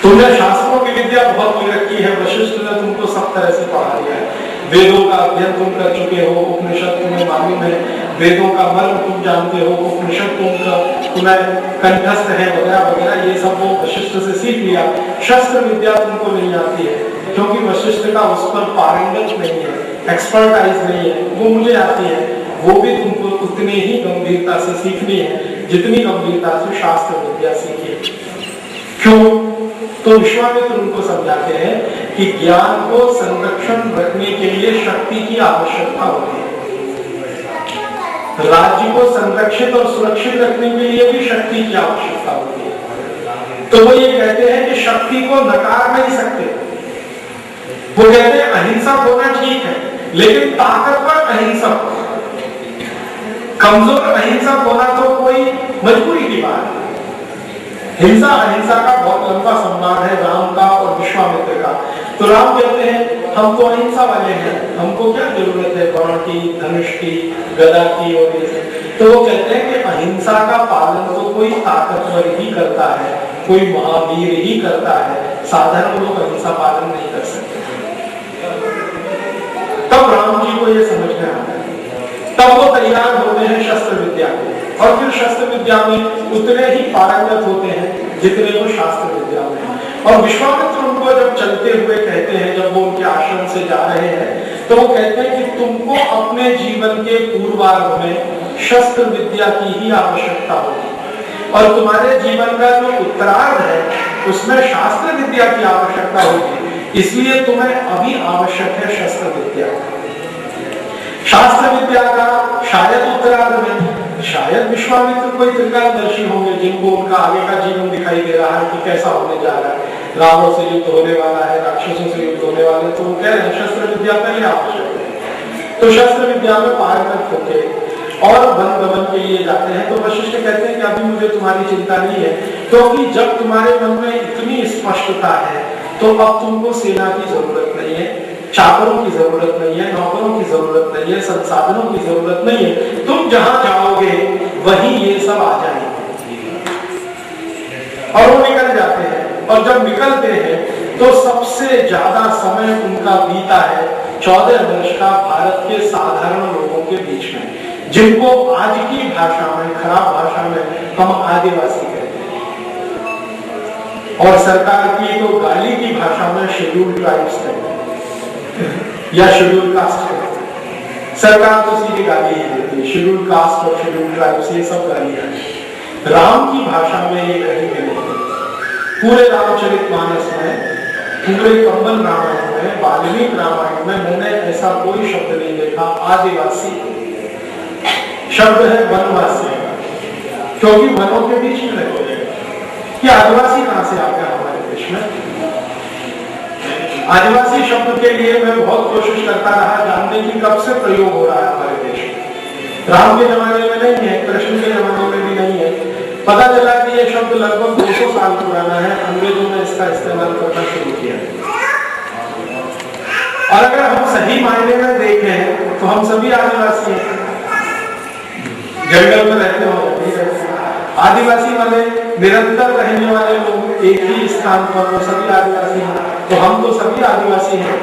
तुमने शास्त्रों की विद्या बहुत ले रखी है, वशिष्ठ ने तुमको सब तरह से पढ़ा दिया है। वेदों का अध्ययन तुम कर चुके हो, उपनिषद तुम्हें मालूम है, वेदों का मर्म तुम जानते हो, उपनिषद तुम्हें कंठस्थ है, वगैरह वगैरह, ये सब वो वशिष्ठ से सीख लिया। शस्त्र विद्या तुमको नहीं आती है, क्योंकि वशिष्ठ का उस पर पारंगत नहीं है, एक्सपर्टाइज नहीं है, वो मुझे आती है। वो भी तुमको उतनी ही गंभीरता से सीखनी है जितनी गंभीरता से शास्त्र विद्या सीखी। क्यों? तो विश्वामित्र उनको समझाते हैं कि ज्ञान को संरक्षण रखने के लिए शक्ति की आवश्यकता होती है, राज्य को संरक्षित और सुरक्षित रखने के लिए भी शक्ति की आवश्यकता होती है। तो वो ये कहते हैं कि शक्ति को नकार नहीं सकते। वो कहते हैं अहिंसक होना ठीक है, लेकिन ताकतवर अहिंसक, कमजोर अहिंसक होना तो कोई मजबूरी की बात है। हिंसा अहिंसा का बहुत लंबा संवाद है राम का और विश्वामित्र का। तो राम कहते हैं हम तो अहिंसा वाले हैं, हमको क्या जरूरत है बाण की, धनुष की, गदा की और ये। तो वो कहते हैं कि अहिंसा का पालन तो कोई ताकतवर ही करता है, कोई महावीर ही करता है, साधारण लोग अहिंसा पालन नहीं कर सकते। तब राम जी को ये समझ में आता है, तब वो तैयार होते हैं शस्त्र विद्या के, और फिर शस्त्र विद्या में उतने ही पारंगत होते हैं जितने वो शास्त्र विद्या में। और विश्वामित्र उनको जब चलते हुए कहते हैं, जब वो उनके आश्रम से जा रहे हैं, तो वो कहते हैं कि तुमको अपने जीवन के पूर्वार्ध में शस्त्र विद्या की ही आवश्यकता होगी, और तुम्हारे जीवन का जो उत्तरार्ध है उसमें शास्त्र विद्या की आवश्यकता होगी। इसलिए तुम्हें अभी आवश्यक है शस्त्र विद्या। शास्त्र विद्या का शायद उत्तरार्ध में शायद विश्वामित्र कोई त्रिकालदर्शी होंगे, जिनको उनका आगे का जीवन दिखाई दे रहा है कि कैसा होने जा रहा है, रावण से युद्ध होने वाला है, राक्षसों से युद्ध होने वाले, तो वो कह रहे हैं शस्त्र विद्या पहले आवश्यक है। तो शस्त्र विद्या में पारंगत होते और वन गमन के लिए जाते हैं। तो वशिष्ठ कहते हैं कि अभी मुझे तुम्हारी चिंता नहीं है, क्योंकि जब तुम्हारे मन में इतनी स्पष्टता है तो अब तुमको सेना की जरूरत नहीं है, चाकरों की जरूरत नहीं है, नौकरों की जरूरत नहीं है, संसाधनों की जरूरत नहीं है। तुम जहां जाओगे वहीं ये सब आ जाएंगे। और वो निकल जाते हैं, और जब निकलते हैं तो सबसे ज्यादा समय उनका बीता है 14 वर्ष का भारत के साधारण लोगों के बीच में, जिनको आज की भाषा में, खराब भाषा में हम आदिवासी कहते हैं, और सरकार की तो गाली की भाषा में शेड्यूल्ड ट्राइब्स कहते हैं या शेड्यूल कास्ट है। सरकार तो सीधी गाली ही देती है, शेड्यूल कास्ट और शेड्यूल ट्राइब्स, ये सब गाली है। राम की भाषा में ये कहीं भी नहीं है। पूरे रामचरितमानस में पूरे कंबन रामायण में, वाल्मीकि रामायण में मैंने ऐसा कोई शब्द नहीं देखा आदिवासी शब्द है वनवासी, क्योंकि वनों के बीच में रहते हैं। कि आदिवासी कहां से आ गया हमारे देश में? आदिवासी शब्द के लिए मैं बहुत कोशिश करता रहा जानने की कब से प्रयोग हो रहा है हमारे देश में। राम के जमाने में नहीं है, कृष्ण के जमाने में भी नहीं है। पता चला कि यह शब्द लगभग 200 साल पुराना है, अंग्रेजों ने इसका इस्तेमाल करना शुरू किया। और अगर हम सही मायने में देखें तो हम सभी आदिवासी हैं, जंगल में रहते हो नहीं रहते। आदिवासी वाले निरंतर रहने वाले लोग एक ही स्थान पर, वो सभी आदिवासी हैं। तो हम तो सभी आदिवासी हैं,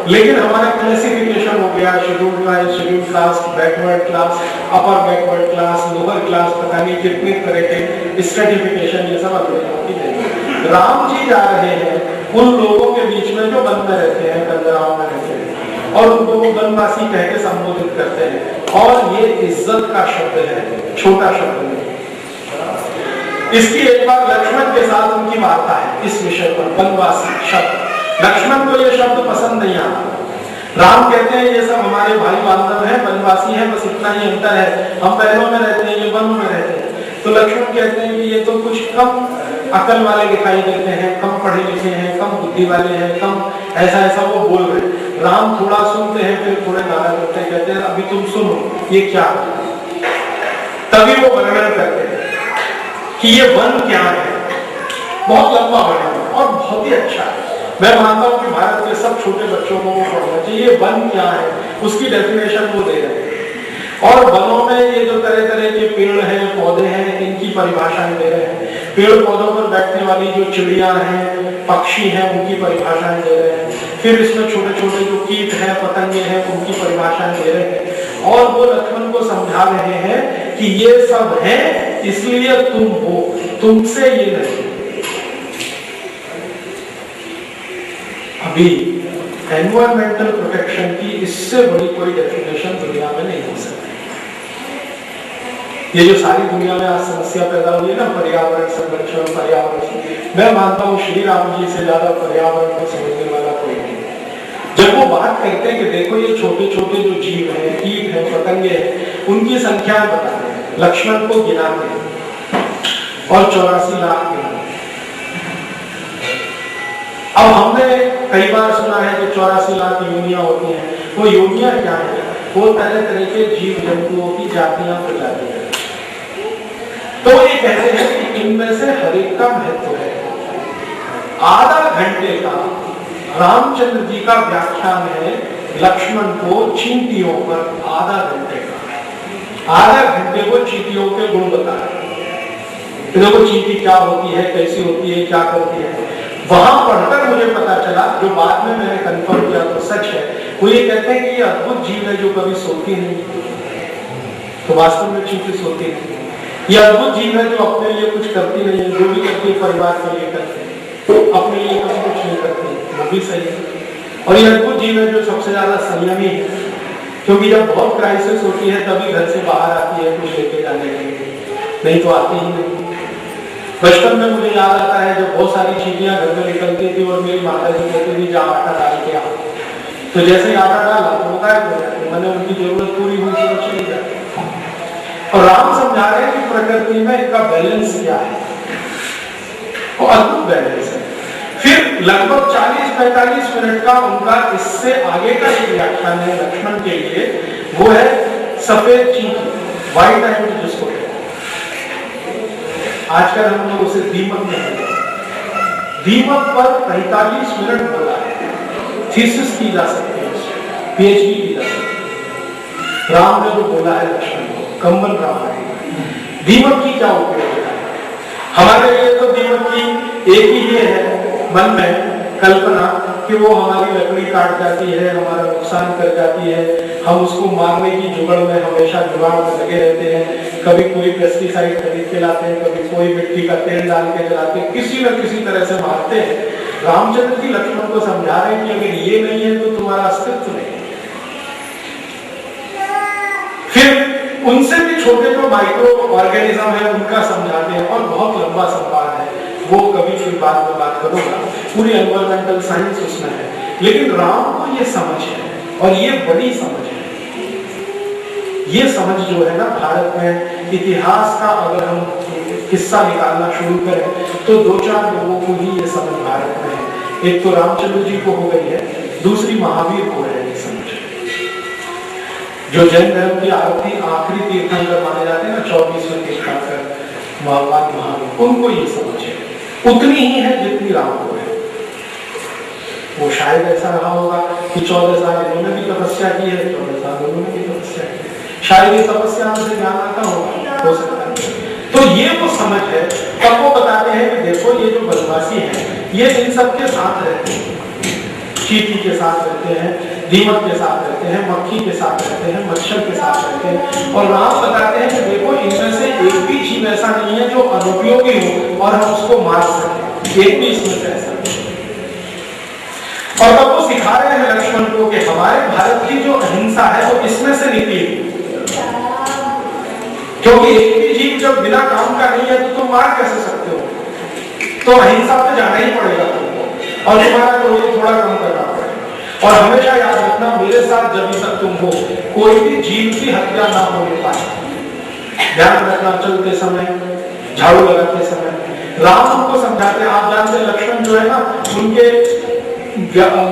लेकिन हमारा क्लासिफिकेशन हो गया schedule tribe, schedule caste, backward class, upper backward class, lower class, पता नहीं कितने तरह के स्ट्रेटिफिकेशन, ये सब अंग्रेजों की देन। राम जी जा रहे हैं उन लोगों के बीच में जो वन में रहते हैं, कंदराओं में रहते हैं, और उनको वो वनवासी कह के संबोधित करते हैं। और ये इज्जत का शब्द है, छोटा शब्द नहीं। इसकी एक बार लक्ष्मण के साथ उनकी वार्ता है इस विषय पर, वनवासी शब्द। लक्ष्मण को यह शब्द पसंद नहीं आता। राम कहते हैं ये सब हमारे भाई बांधव हैं, वनवासी हैं, बस इतना ही अंतर है, हम पहलों में रहते हैं, ये वनों में रहते हैं। तो लक्ष्मण कहते हैं कि ये तो कुछ कम अकल वाले दिखाई देते हैं, कम पढ़े लिखे हैं, कम बुद्धि वाले हैं, कम ऐसा वो बोल रहे हैं। राम थोड़ा सुनते हैं, फिर थोड़े गाना करते हैं, कहते हैं अभी तुम सुनो ये क्या है। तभी वो वर्णन करते हैं कि ये वन क्या है। बहुत लंबा वर्णन और बहुत ही अच्छा है। मैं मानता हूं कि भारत के सब छोटे बच्चों को वो पढ़ना चाहिए। वन क्या है उसकी डेफिनेशन वो दे रहे हैं। और वनों में ये जो तरह तरह के पेड़ हैं, पौधे हैं, इनकी परिभाषाएं दे रहे हैं। पेड़ पौधों पर बैठने वाली जो चिड़िया हैं, पक्षी हैं, उनकी परिभाषाएं दे रहे हैं। फिर इसमें छोटे छोटे जो कीट हैं, पतंगे हैं, उनकी परिभाषाएं दे रहे हैं। और वो लक्ष्मण को समझा रहे हैं कि ये सब है इसलिए तुम हो, तुमसे ये नहीं। अभी एनवायरमेंटल प्रोटेक्शन की इससे बड़ी कोई डेफिनेशन दुनिया में नहीं हो सकती। ये जो सारी दुनिया में आज समस्या पैदा हुई है ना, पर्यावरण संरक्षण, पर्यावरण, मैं मानता हूँ श्री राम जी से ज्यादा पर्यावरण को समझने वाला कोई नहीं। जब वो बात करते हैं कि देखो ये छोटे छोटे जो जीव हैं, कीट हैं, पतंगे हैं, उनकी संख्या बताते हैं, लक्ष्मण को गिनाते हैं और 84 लाख गिनाते हैं। अब हमने कई बार सुना है कि 84 लाख योनियां होती हैं। वो योनियां क्या है? वो तरह तरह के जीव जंतुओं की जातियां, प्रजातियां। तो ये कहते हैं कि इनमें से हर एक का महत्व है। आधा घंटे का रामचंद्र जी का व्याख्यान है लक्ष्मण को चींटियों पर, आधा घंटे का। आधा घंटे को चींटियों के गुण बताए। देखो चींटी क्या होती है, कैसी होती है, क्या करती है। वहां पढ़कर मुझे पता चला, जो बाद में मैंने कंफर्म किया तो सच है, वो ये कहते हैं कि ये अद्भुत जीव है जो कभी सोती नहीं। तो वास्तव में चींटी सोती नहीं। ये अद्भुत जीव है जो अपने लिए कुछ करती नहीं है, जो भी करती है परिवार के लिए करती है, अपने लिए कभी कुछ नहीं करती, वो भी सही है। और ये अद्भुत जीव है जो सबसे ज्यादा संयमी है, क्योंकि जब बहुत क्राइसिस होती है तभी घर से बाहर आती है कुछ लेके जाने के लिए, नहीं तो आती ही नहीं। बचपन में मुझे याद आता है जब बहुत सारी चींटियां घर में निकलती थी और मेरी माता जी कहती थी जा आटा डाल के आओ, तो जैसे ही आटा डाला तो वो गायब हो जाती, मैंने उनकी जरूरत पूरी हुई तो चली जाती। और राम समझा रहे हैं कि प्रकृति में इनका बैलेंस क्या है, और अद्भुत बैलेंस है। फिर लगभग 40-45 मिनट का उनका इससे आगे का एक व्याख्यान है लक्ष्मण के लिए, वो है सफेद चींटी, व्हाइट एंट जिसको कहते हैं। आजकल हम लोग उसे दीमक कहते हैं। दीमक पर 45 मिनट बोला है, थीसिस की जा सकती है, पीएचडी की जा सकती है। राम ने जो बोला है लक्ष्मण को, कंबन रामायण। दीमक की क्या उपयोगिता है हमारे लिए? तो दीमक की एक ही ये है मन में कल्पना कि वो हमारी लकड़ी काट जाती है, हमारा नुकसान कर जाती है, हम उसको मारने की जुगाड़ में हमेशा जुगाड़ में लगे रहते हैं। कभी कोई पेस्टिसाइड खरीद के लाते हैं, कभी कोई मिट्टी का तेल डाल के जलाते हैं, किसी न किसी तरह से मारते हैं। रामचंद्र जी लक्ष्मण को समझा रहे हैं कि अगर ये नहीं है तो तुम्हारा अस्तित्व नहीं। फिर उनसे भी छोटे जो माइक्रो ऑर्गेनिज्म है उनका समझाते हैं, और बहुत लंबा संवाद है। वो कभी फिर बाद में बात करूंगा, पूरी एनवायरमेंटल साइंस उसमें है। लेकिन राम को ये समझ है, और ये बड़ी समझ है। ये समझ जो है ना, भारत में इतिहास का अगर हम किस्सा निकालना शुरू करें तो 2-4 लोगों को ही ये समझ भारत में है। एक तो रामचंद्र जी को हो गई है, दूसरी महावीर को है ये समझ। जो जैन धर्म की आखिरी तीर्थंकर माने जाते हैं ना, 24वें तीर्थंकर भगवान महावीर, उनको ये समझ है, उतनी ही है जितनी राम को है। वो शायद ऐसा रहा होगा कि 14 साल इन्होंने भी तपस्या की है, 14 साल उन्होंने भी तपस्या की है, शायद ये तपस्या से ज्ञान आता होगा, हो सकता है। तो ये वो समझ है। तब वो बताते हैं कि देखो ये जो बनवासी है ये इन सबके साथ रहते हैं, चींटी के साथ रहते हैं, दीमक के साथ रहते हैं, मक्खी के साथ रहते हैं, मच्छर के साथ रहते हैं। और राम बताते हैं कि देखो इनमें से एक भी जीव ऐसा नहीं है जो अनुपयोगी हो और हम उसको मार सके, एक भी इसमें से ऐसा नहीं। और तब वो सिखा रहे हैं लक्ष्मण को कि हमारे भारत की जो अहिंसा है वो इसमें से निकली, क्योंकि एक भी जीव जब बिना काम का नहीं है तो तुम मार कैसे सकते हो, तो अहिंसा पे जाना ही पड़ेगा तुमको, और तुम्हारा क्रोध थोड़ा कम करना पड़ेगा। और हमेशा याद रखना, मेरे साथ जब तक तुम हो कोई भी जीव की हत्या ना होने पाए, ध्यान रखना। चलते समय, झाड़ू लगाते समय राम उनको समझाते। आप जानते हैं लक्ष्मण जो है ना, उनके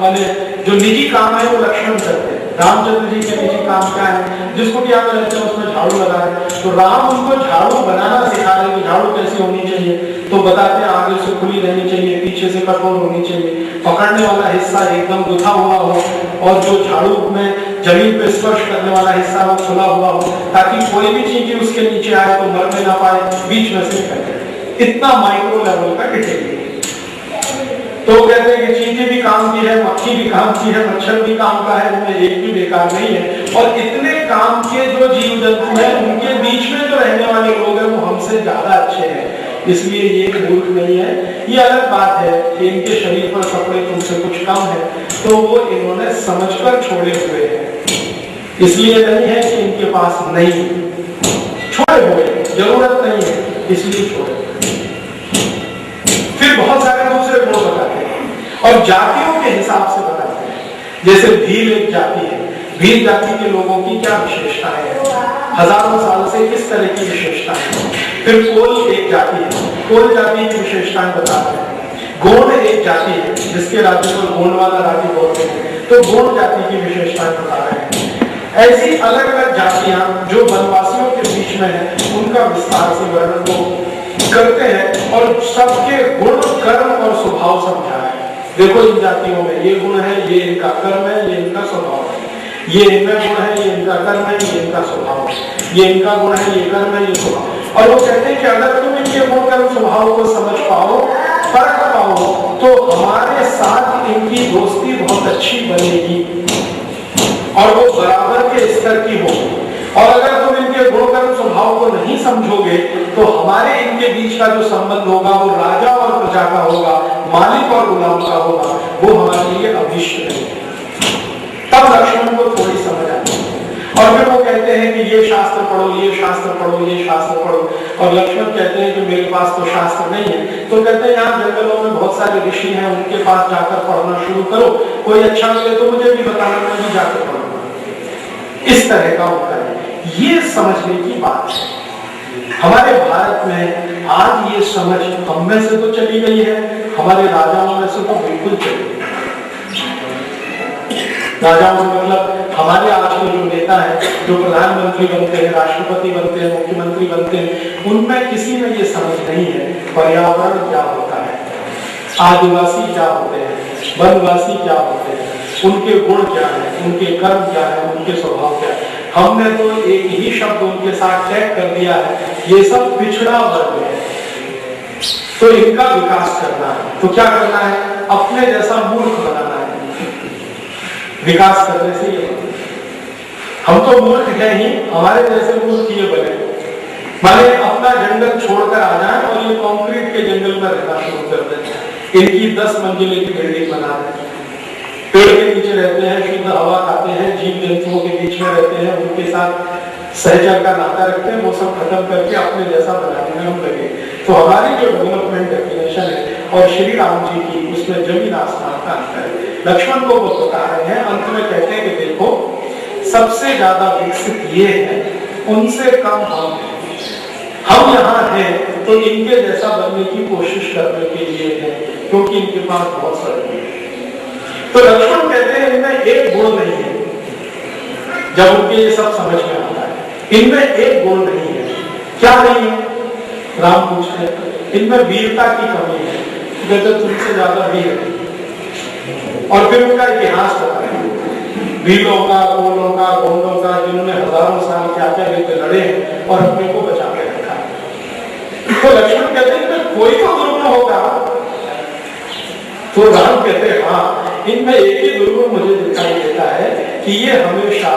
माने जो निजी काम है वो लक्ष्मण करते हैं। रामचंद्र जी के निजी काम क्या है, जिसको क्या करते हैं उसमें झाड़ू लगा रहे, तो राम उनको झाड़ू बनाना सिखा रहे हैं। झाड़ू कैसी होनी चाहिए, तो बताते हैं आगे से खुली रहनी चाहिए, पीछे से कठोर होनी चाहिए, पकड़ने वाला हिस्सा एकदम गुथा हुआ हो, और जो झाड़ू में जमीन पे स्पर्श करने वाला हिस्सा वो खुला हुआ हो, ताकि कोई भी चीज उसके नीचे आए तो मरने ना पाए, बीच में से कटे। इतना माइक्रो लेवल का डिटेल। तो कहते हैं कि चींटी भी काम की है, मक्खी भी काम की है, मच्छर भी काम का है, उनमें एक भी बेकार नहीं है। और इतने काम के जो जीव जंतु हैं उनके बीच में जो रहने वाले लोग हैं वो हमसे ज्यादा अच्छे हैं, इसलिए ये मूर्ख नहीं है। ये अलग बात है कि इनके शरीर पर कपड़े तुमसे कुछ कम है, तो वो इन्होंने समझकर छोड़े हुए हैं, इसलिए नहीं है कि इनके पास नहीं, छोड़े हुए, जरूरत नहीं है इसलिए छोड़े। फिर बहुत सारे दूसरे गुण बताते हैं और जातियों के हिसाब से बताते हैं। जैसे भील एक जाति है, भील जाति के लोगों की क्या विशेषताएं हैं, हजारों साल से किस तरह की विशेषताएं हैं। फिर कोल एक जाति है, कोल जाति की विशेषताएं बताते हैं। गोंड एक जाति है, जिसके राज्य को गोंड वाला राज्य बोलते हैं, तो गोंड जाति की विशेषताएं बता रहे हैं। ऐसी अलग अलग जातियां जो वनवासियों के बीच में है उनका विस्तार से वर्णन को करते हैं और सबके गुण, कर्म और स्वभाव समझा है। देखो इन जातियों में ये गुण है, ये इनका कर्म है, ये इनका स्वभाव है, ये इनमें गुण है, ये इनका कर्म है, ये इनका स्वभाव है, ये इनका गुण है, ये कर्म है, ये स्वभाव। और वो कहते हैं कि अगर तुम इनके गुण कर्म स्वभाव को समझ पाओ, परख पाओ, तो हमारे साथ इनकी दोस्ती बहुत अच्छी बनेगी और वो बराबर के स्तर की होगी। और अगर तुम इनके गुण कर्म स्वभाव को नहीं समझोगे तो हमारे इनके बीच का जो संबंध होगा वो राजा और प्रजा का होगा, मालिक और गुलाम का होगा, वो हमारे लिए अभिष्ट नहीं। तब लक्ष्मण को थोड़ी समझ आती है और फिर वो कहते हैं कि ये शास्त्र पढ़ो, ये शास्त्र पढ़ो, ये शास्त्र पढ़ो। और लक्ष्मण कहते हैं कि मेरे पास तो शास्त्र नहीं है, तो कहते हैं यहाँ जंगलों में बहुत सारे ऋषि हैं, उनके पास जाकर पढ़ना शुरू करो, कोई अच्छा मिले तो मुझे भी बताना, मैं भी जाकर पढ़ूंगा। इस तरह का होता है। ये समझने की बात है। हमारे भारत में आज ये समझ हम में से तो चली गई है, हमारे राजाओं में से तो बिल्कुल चली गई। राजाओं से मतलब हमारे आज के जो नेता है, जो प्रधानमंत्री बनते हैं, राष्ट्रपति बनते हैं, मुख्यमंत्री बनते हैं, उनमें किसी में ये समझ नहीं है पर्यावरण क्या होता है, आदिवासी क्या होते हैं, वनवासी क्या होते हैं, उनके गुण क्या है, उनके कर्म क्या है, उनके स्वभाव क्या है। हमने तो एक ही शब्द उनके साथ टैग कर दिया है, ये सब पिछड़ा वर्ग है, तो इनका विकास करना है। तो क्या करना है, अपने जैसा मूर्ख बनाना है। विकास करने से ये हम तो मूर्ख है ही, हमारे जैसे मूर्ख ये बने, माने अपना जंगल छोड़कर आ जाए और ये कंक्रीट के जंगल में रहना शुरू कर दें। इनकी 10 मंजिले की बिल्डिंग बना दें, पेड़ के नीचे रहते हैं, शुद्ध हवा खाते हैं, जीव जंतुओं के बीच में रहते हैं, उनके साथ सहचर का नाता रखते हैं, वो सब खत्म करके अपने जैसा बनाने में हम लगे। तो हमारी जो डेवलपमेंट डेफिनेशन है और श्री राम जी की, उसमें जमीन आसमान का अंतर है। लक्ष्मण को वो बता रहे हैं, अंत में कहते हैं कि देखो सबसे ज्यादा विकसित ये है, उनसे कम हम यहाँ हैं तो इनके जैसा बनने की कोशिश करने के लिए है, क्योंकि इनके पास बहुत सारे गुण हैं। तो लक्ष्मण कहते हैं इनमें एक गुण नहीं है। जब उनके ये सब समझ में आता है, इनमें एक गुण नहीं है। क्या नहीं है? राम पूछते हैं, इनमें वीरता की कमी है। कहते तुमसे ज्यादा वीर है। और फिर उनका इतिहास बता रहे हैं, वीरों का, कोलों का, गोंडों का, जिन्होंने हजारों साल क्या क्या युद्ध लड़े और अपने को बचा के रखा। तो लक्ष्मण कहते हैं इनमें कोई तो दुर्गुण होगा। तो राम कहते हैं हाँ, इनमें एक ही दुर्गुण मुझे दिखाई देता है कि ये हमेशा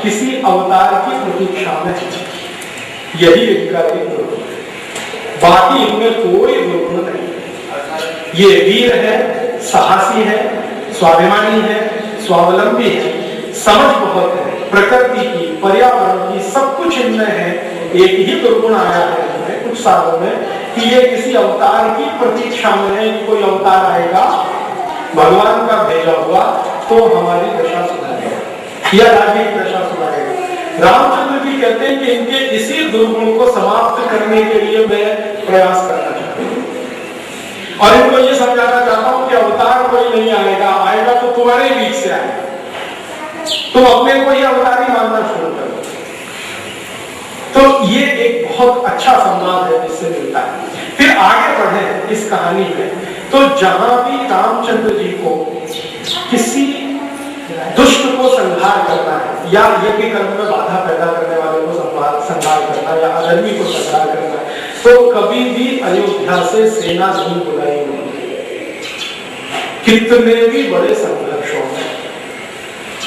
किसी अवतार की प्रतीक्षा में है। यही इनका एक दुर्गुण है, बाकी इनमें कोई दुर्गुण नहीं। ये वीर है, साहसी है, स्वाभिमानी है, स्वावलंबी है, समझ बहुत है, प्रकृति की, पर्यावरण की, सब कुछ इनमें है। एक ही दुर्गुण आया है इनमें कुछ सालों में कि ये किसी अवतार की प्रतीक्षा में है कि कोई अवतार आएगा भगवान का भेजा हुआ तो हमारी दशा सुधारेगा या राज्य की दशा सुधारेगा। रामचंद्र जी कहते हैं कि इनके इसी दुर्गुण को समाप्त करने के लिए मैं प्रयास करना चाहता हूँ और इनको ये समझाना चाहता हूँ कि अवतार कोई नहीं आएगा, आएगा तो तुम्हारे बीच से आएगा। तुम अपने को ही अवतारी मानना शुरू करो। तो ये एक बहुत अच्छा संवाद है जिससे मिलता है। फिर आगे बढ़े इस कहानी में, तो जहां भी रामचंद्र जी को किसी दुष्ट को संहार करना है या यज्ञ कर्म में बाधा पैदा करने वाले को संहार करना या अधर्मी को संहार करना, तो कभी भी अयोध्या से सेना नहीं बुलाई उन्होंने। कितने भी बड़े संघर्षों में,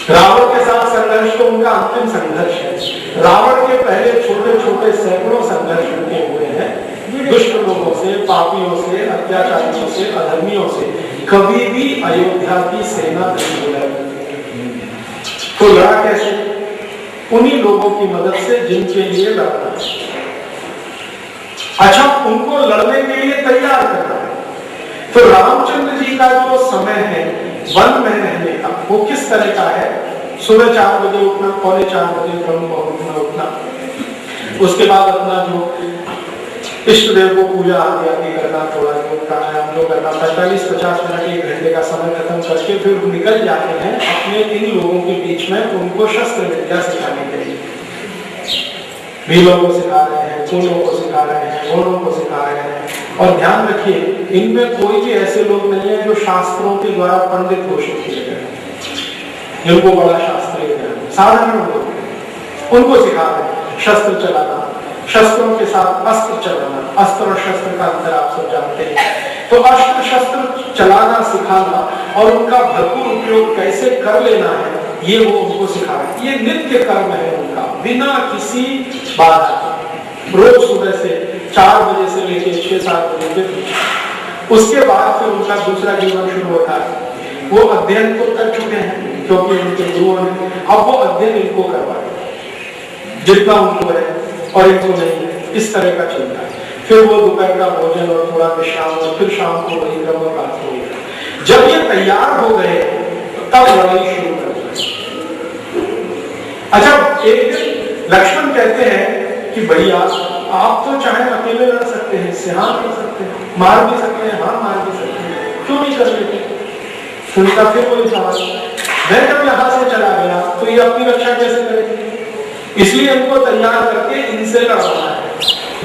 रावण के साथ संघर्ष तो उनका अंतिम संघर्ष है। रावण के पहले छोटे छोटे सैकड़ों संघर्ष उनके हुए हैं दुष्ट लोगों से, पापियों से, अत्याचारियों से, अधर्मियों से। कभी भी अयोध्या की सेना नहीं बुलाई। तो लड़ा कैसे? उन्हीं लोगों की मदद से जिनके लिए लड़ना। अच्छा, उनको लड़ने के लिए तैयार करना है। तो रामचंद्र जी का जो समय है वन में रहने का, वो किस तरह का है? सुबह 4 बजे उठना, 3:45 बजे ब्रह्म मुहूर्त में उठना, उसके बाद अपना जो इष्ट देव को पूजा आदि करना, थोड़ा योग प्राणायाम जो करना, 45-50 मिनट 1 घंटे का समय खत्म करके फिर निकल जाते हैं अपने इन लोगों के बीच में उनको शस्त्र विद्या सिखाने के लिए। भीलों को सिखा रहे हैं, कोलों को सिखा रहे हैं, घोड़ों को सिखा रहे हैं। और ध्यान रखिए, इनमें कोई भी ऐसे लोग नहीं है जो शास्त्रों के द्वारा पंडित घोषित किए गए, जिनको बड़ा शास्त्रीय ज्ञान। साधारण लोग उनको सिखा रहे हैं शस्त्र चलाना, शस्त्रों के साथ अस्त्र चलाना। अस्त्र और शस्त्र का अंतर आप सब जानते हैं। तो अस्त्र शस्त्र चलाना सिखाना और उनका भरपूर उपयोग कैसे कर लेना है, ये वो उनको सिखा रहे हैं। ये नित्य कर्म है उनका, बिना किसी बाधा। रोज सुबह से 4 बजे से लेकर 6-7 बजे के बीच। उसके बाद फिर उनका दूसरा जीवन शुरू होता है। वो अध्ययन तो कर चुके हैं क्योंकि उनके गुरुओं ने, अब वो अध्ययन इनको करवाए जितना उनको है और इनको नहीं है, इस तरह का चलता है। फिर वो दोपहर का भोजन और थोड़ा विश्राम और फिर शाम को वही क्रम और रात हो गया। जब ये तैयार हो गए तब लड़ाई शुरू कर दी। अच्छा, एक दिन लक्ष्मण कहते हैं कि भैया आप तो चाहे अकेले लड़ सकते हैं, सिंहार कर सकते हैं, मार भी सकते हैं, हाँ मार भी सकते हैं, क्यों नहीं कर लेते? सुनता फिर कोई सवाल, मैं जब यहाँ से चला गया तो ये अपनी रक्षा कैसे करेंगे? इसलिए इनको तैयार करके इनसे लड़वाना है।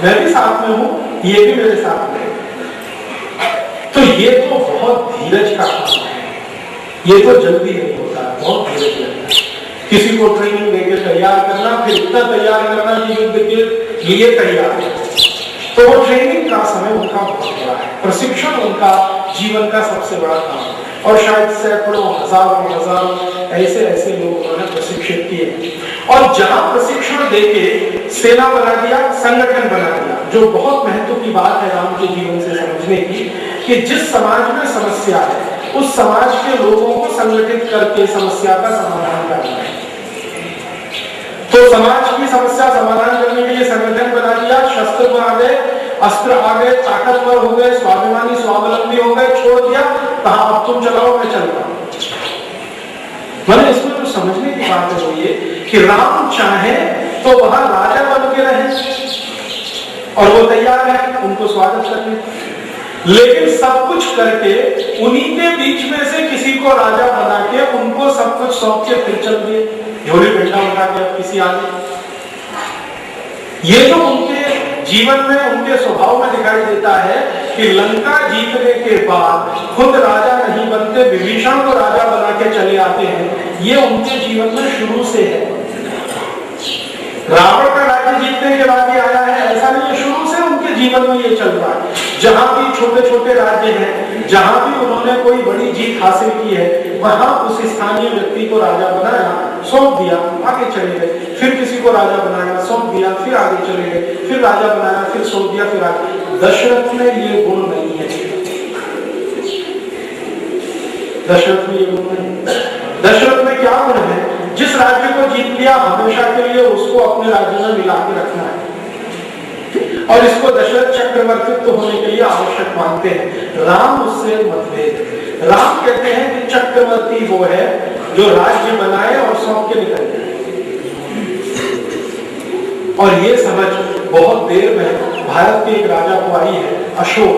मैं भी साथ में हूं, ये भी मेरे साथ में। तो ये तो बहुत धीरज का काम है, ये तो जल्दी नहीं होता, बहुत धीरज लगता है। किसी को ट्रेनिंग देकर तैयार करना, फिर इतना तैयार करना कि युद्ध के लिए तैयार है, तो वो ट्रेनिंग का समय उनका बहुत बड़ा है। प्रशिक्षण उनका जीवन का सबसे बड़ा काम है। और शायद सैकड़ों, हजारों ऐसे ऐसे लोग उन्होंने प्रशिक्षित किए। और जहां प्रशिक्षण देके सेना बना दिया, संगठन बना दिया, जो बहुत महत्व की बात है राम के जीवन से समझने की, कि जिस समाज में समस्या है उस समाज के लोगों को संगठित करके समस्या का समाधान करना है। तो समाज की समस्या समाधान करने के लिए संगठन बना दिया, शस्त्र आ गए, अस्त्र आ गए, ताकतवर हो गए, स्वाभिमानी स्वावलंबी हो गए, छोड़ दिया, कहा अब तुम चलाओ मैं चलता हूं। मैंने इसमें तो समझने की बात है वो ये कि राम चाहे तो वहां राजा बन के रहे और वो तैयार है उनको स्वागत करने, लेकिन सब कुछ करके उन्हीं के बीच में से किसी को राजा बना के उनको सब कुछ सौंप के फिर चल दिए, झोली डंडा उठा के अब किसी आगे। ये जो उनके जीवन में उनके स्वभाव में दिखाई देता है कि लंका जीतने के बाद खुद राजा नहीं बनते, विभीषण को राजा बना के चले आते हैं, ये उनके जीवन में शुरू से है। रावण का राज्य जीतने के बाद ही आया है ऐसा नहीं है, शुरू से उनके जीवन में ये चल रहा है। जहां भी छोटे छोटे राज्य हैं, जहां भी उन्होंने कोई बड़ी जीत हासिल की है, वहां उस स्थानीय व्यक्ति को राजा बनाया, सौंप दिया, आगे चले गए, फिर किसी को राजा बनाया, सौंप दिया, फिर आगे चले गए, फिर राजा बनाया, फिर सौंप दिया, फिर आगे। दशरथ में ये गुण नहीं है, दशरथ में ये गुण नहीं। दशरथ में क्या गुण है? जिस राज्य को जीत लिया हमेशा के लिए उसको अपने राज्य में मिला के रखना है, और इसको दशरथ चक्रवर्तित्व होने के लिए आवश्यक मानते हैं। राम उससे मतभेद। राम कहते हैं कि चक्रवर्ती वो है जो राज्य बनाए और सौंप के निकल जाए, और ये समझ बहुत देर में भारत के एक राजा को आई है, अशोक,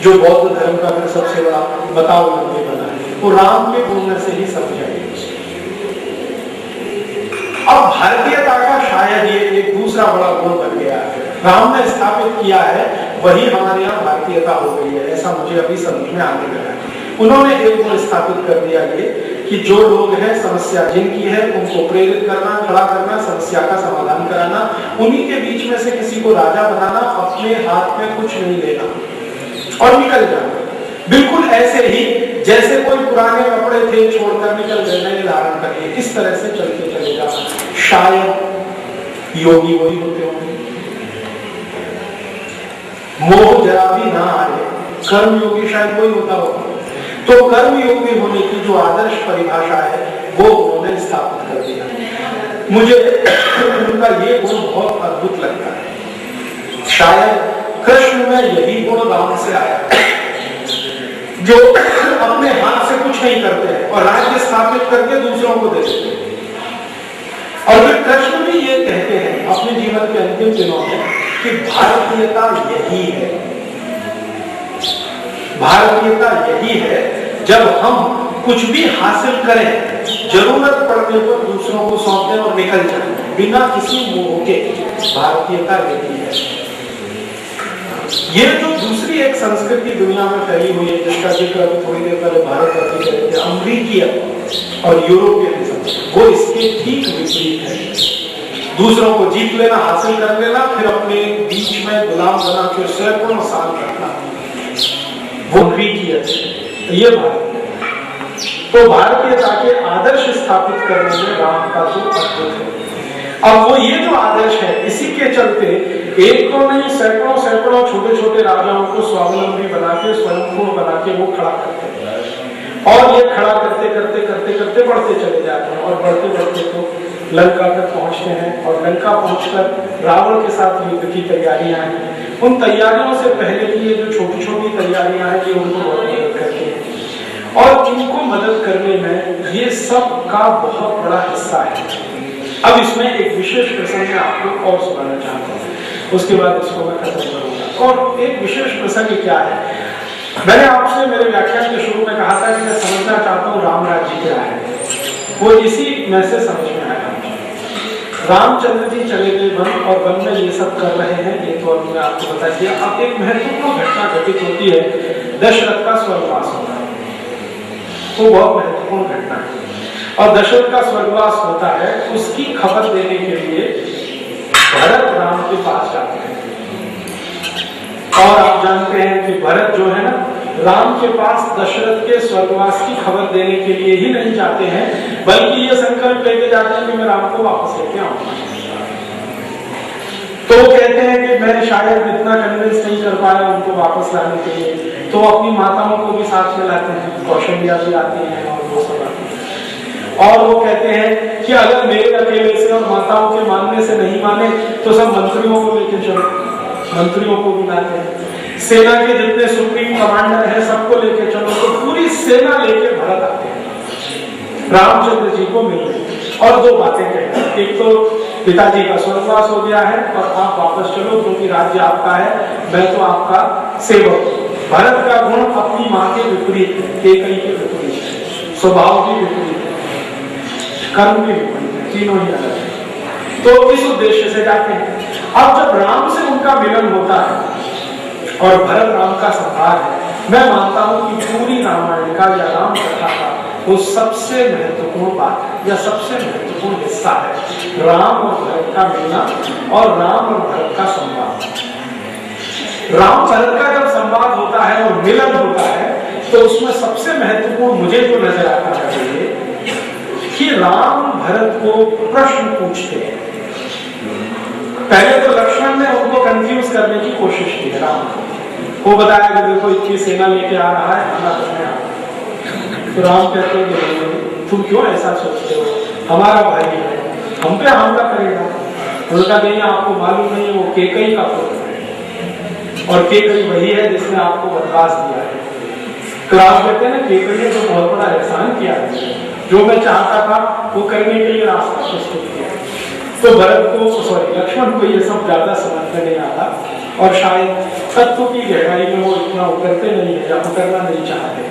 जो बौद्ध धर्म का फिर सबसे बड़ा बताओ मंदिर बना है, वो राम के गुण से ही समझ आई। अब भारतीयता का शायद ये एक दूसरा बड़ा गुण बन गया है, राम ने स्थापित किया है, वही हमारे यहाँ भारतीयता हो गई है, ऐसा मुझे अभी समझ में आने लगा है। उन्होंने एक गुण स्थापित कर दिया ये कि जो लोग हैं, समस्या जिनकी है उनको प्रेरित करना, खड़ा करना, समस्या का समाधान कराना, उन्हीं के बीच में से किसी को राजा बनाना, अपने हाथ में कुछ नहीं लेना और निकल जाना। बिल्कुल ऐसे ही जैसे कोई पुराने कपड़े थे छोड़कर निकल गए, नए धारण कर लिए, इस तरह से चलते चलेगा। शायद योगी वही होते होंगे, मोह जरा भी ना आए, कर्म योगी शायद वही होता होगा। तो कर्म योगी होने की जो आदर्श परिभाषा है वो उन्होंने स्थापित कर दिया। मुझे उनका ये गुण बहुत अद्भुत लगता है। शायद कृष्ण में यही गुण राम से आया, जो अपने हाथ से कुछ नहीं करते हैं और राज्य स्थापित करके दूसरों को देते हैं। और फिर कृष्ण भी ये कहते हैं अपने जीवन के अंतिम दिनों में कि भारतीयता यही है, भारतीयता यही है जब हम कुछ भी हासिल करें, जरूरत पड़ने पर दूसरों को सौंप दें और निकल जाए बिना किसी मोह के। भारतीयता यही है। ये जो दूसरी एक संस्कृति दुनिया में फैली हुई है, जिसका जिक्र अभी थोड़ी देर पहले भारत करते थे, अमेरिकी और यूरोपियनिज्म, वो इसके ठीक विपरीत है। दूसरों को जीत लेना, हासिल कर लेना, फिर अपने बीच में गुलाम बना के सैकड़ों साल रखना, वो अमेरिकी ये भारत। तो भारतीयता के आदर्श स्थापित करने में राम का तो अद्भुत है। अब वो ये जो आदर्श है, इसी के चलते एक को नहीं सैकड़ों छोटे छोटे राजाओं को स्वावलंबी बना के, स्वयंपूर्ण बना के वो खड़ा करते हैं, और ये खड़ा करते करते करते करते बढ़ते चले जाते हैं, और बढ़ते बढ़ते तो लंका तक पहुंचते हैं। और लंका पहुंचकर रावण के साथ युद्ध की तैयारियां हैं। उन तैयारियों से पहले की ये जो छोटी छोटी तैयारियां हैं, ये उनको बहुत मदद करती है, और इनको मदद करने में ये सब का बहुत बड़ा हिस्सा है। अब इसमें एक विशेष प्रसंग मैं आपको और सुनाना चाहता हूँ, उसके बाद इसको मैं खत्म करूंगा। और एक विशेष प्रसंग क्या है, मैंने आपसे मेरे व्याख्यान के शुरू में कहा था कि मैं समझना चाहता हूँ राम राज्य क्या है, वो इसी में से समझ में आया। रामचंद्र जी चले गए वन, और वन में ये सब कर रहे हैं, ये तो मैंने आपको बता दिया। अब एक महत्वपूर्ण घटना घटित होती है, दशरथ का स्वर्गवास होता है, वो बहुत महत्वपूर्ण घटना है। और दशरथ का स्वर्गवास होता है, उसकी खबर देने के लिए भरत राम के पास जाते हैं। और आप जानते हैं कि भरत जो है ना, राम के पास दशरथ के स्वर्गवास की खबर देने के लिए ही नहीं जाते हैं, बल्कि ये संकल्प लेके जाते हैं कि मैं राम को वापस लेके आऊंगा। तो वो कहते हैं कि मैं शायद इतना कन्विंस नहीं कर पाया उनको वापस लाने के लिए, तो अपनी माताओं को भी साथ में लाते हैं, कौशल्या भी आती हैं और वो सब आते हैं। और वो कहते हैं कि अगर मेरे अकेले से और माताओं के मानने से नहीं माने तो सब मंत्रियों को लेकर चलो, मंत्रियों को बुलाते हैं, सेना के जितने सुप्रीम कमांडर हैं सबको लेकर चलो, तो पूरी सेना लेके भरत आते हैं रामचंद्र जी को मिलने और दो बातें कहते हैं। एक तो पिताजी का स्वर्गवास हो गया है और आप वापस चलो क्योंकि राज्य आपका है, मैं तो आपका सेवक हूं। भरत का गुण अपनी माँ के विपरीत है, केकई के विपरीत है, स्वभाव भी विपरीत है, कर्म भी विपरीत है, तीनों ही अलग है। तो इस उद्देश्य से जाते हैं। अब जब राम से उनका मिलन होता है और भरत राम का संवाद है, मैं मानता हूं कि पूरी रामायण का या राम कथा का वो सबसे महत्वपूर्ण बात है या सबसे महत्वपूर्ण हिस्सा है राम और भरत का मिलना और राम और भरत का संवाद। राम भरत का जब संवाद होता है और मिलन होता है तो उसमें सबसे महत्वपूर्ण मुझे जो नजर आता है कि राम भरत को प्रश्न पूछते हैं। पहले तो लक्ष्मण ने उनको कंफ्यूज करने की कोशिश की है राम को, वो बताया कि देखो इतनी सेना लेके आ रहा है, हमला करने आ रहा है। तो राम कहते हैं तुम क्यों ऐसा सोचते हो, हमारा भाई है, हम पे हमला करेगा। उनका नहीं, आपको मालूम नहीं है वो केकई का पुत्र है और केकई वही है जिसने आपको वनवास दिया है। तो राम कहते हैं ना केकई ने तो बहुत बड़ा एहसान किया है, जो मैं चाहता था वो करने के लिए रास्ता प्रस्तुत किया। तो भरत को लक्ष्मण को ये सब ज्यादा समझ में नहीं आता और शायद तत्व की गहराई में वो इतना उतरते नहीं है या उतरना नहीं चाहते।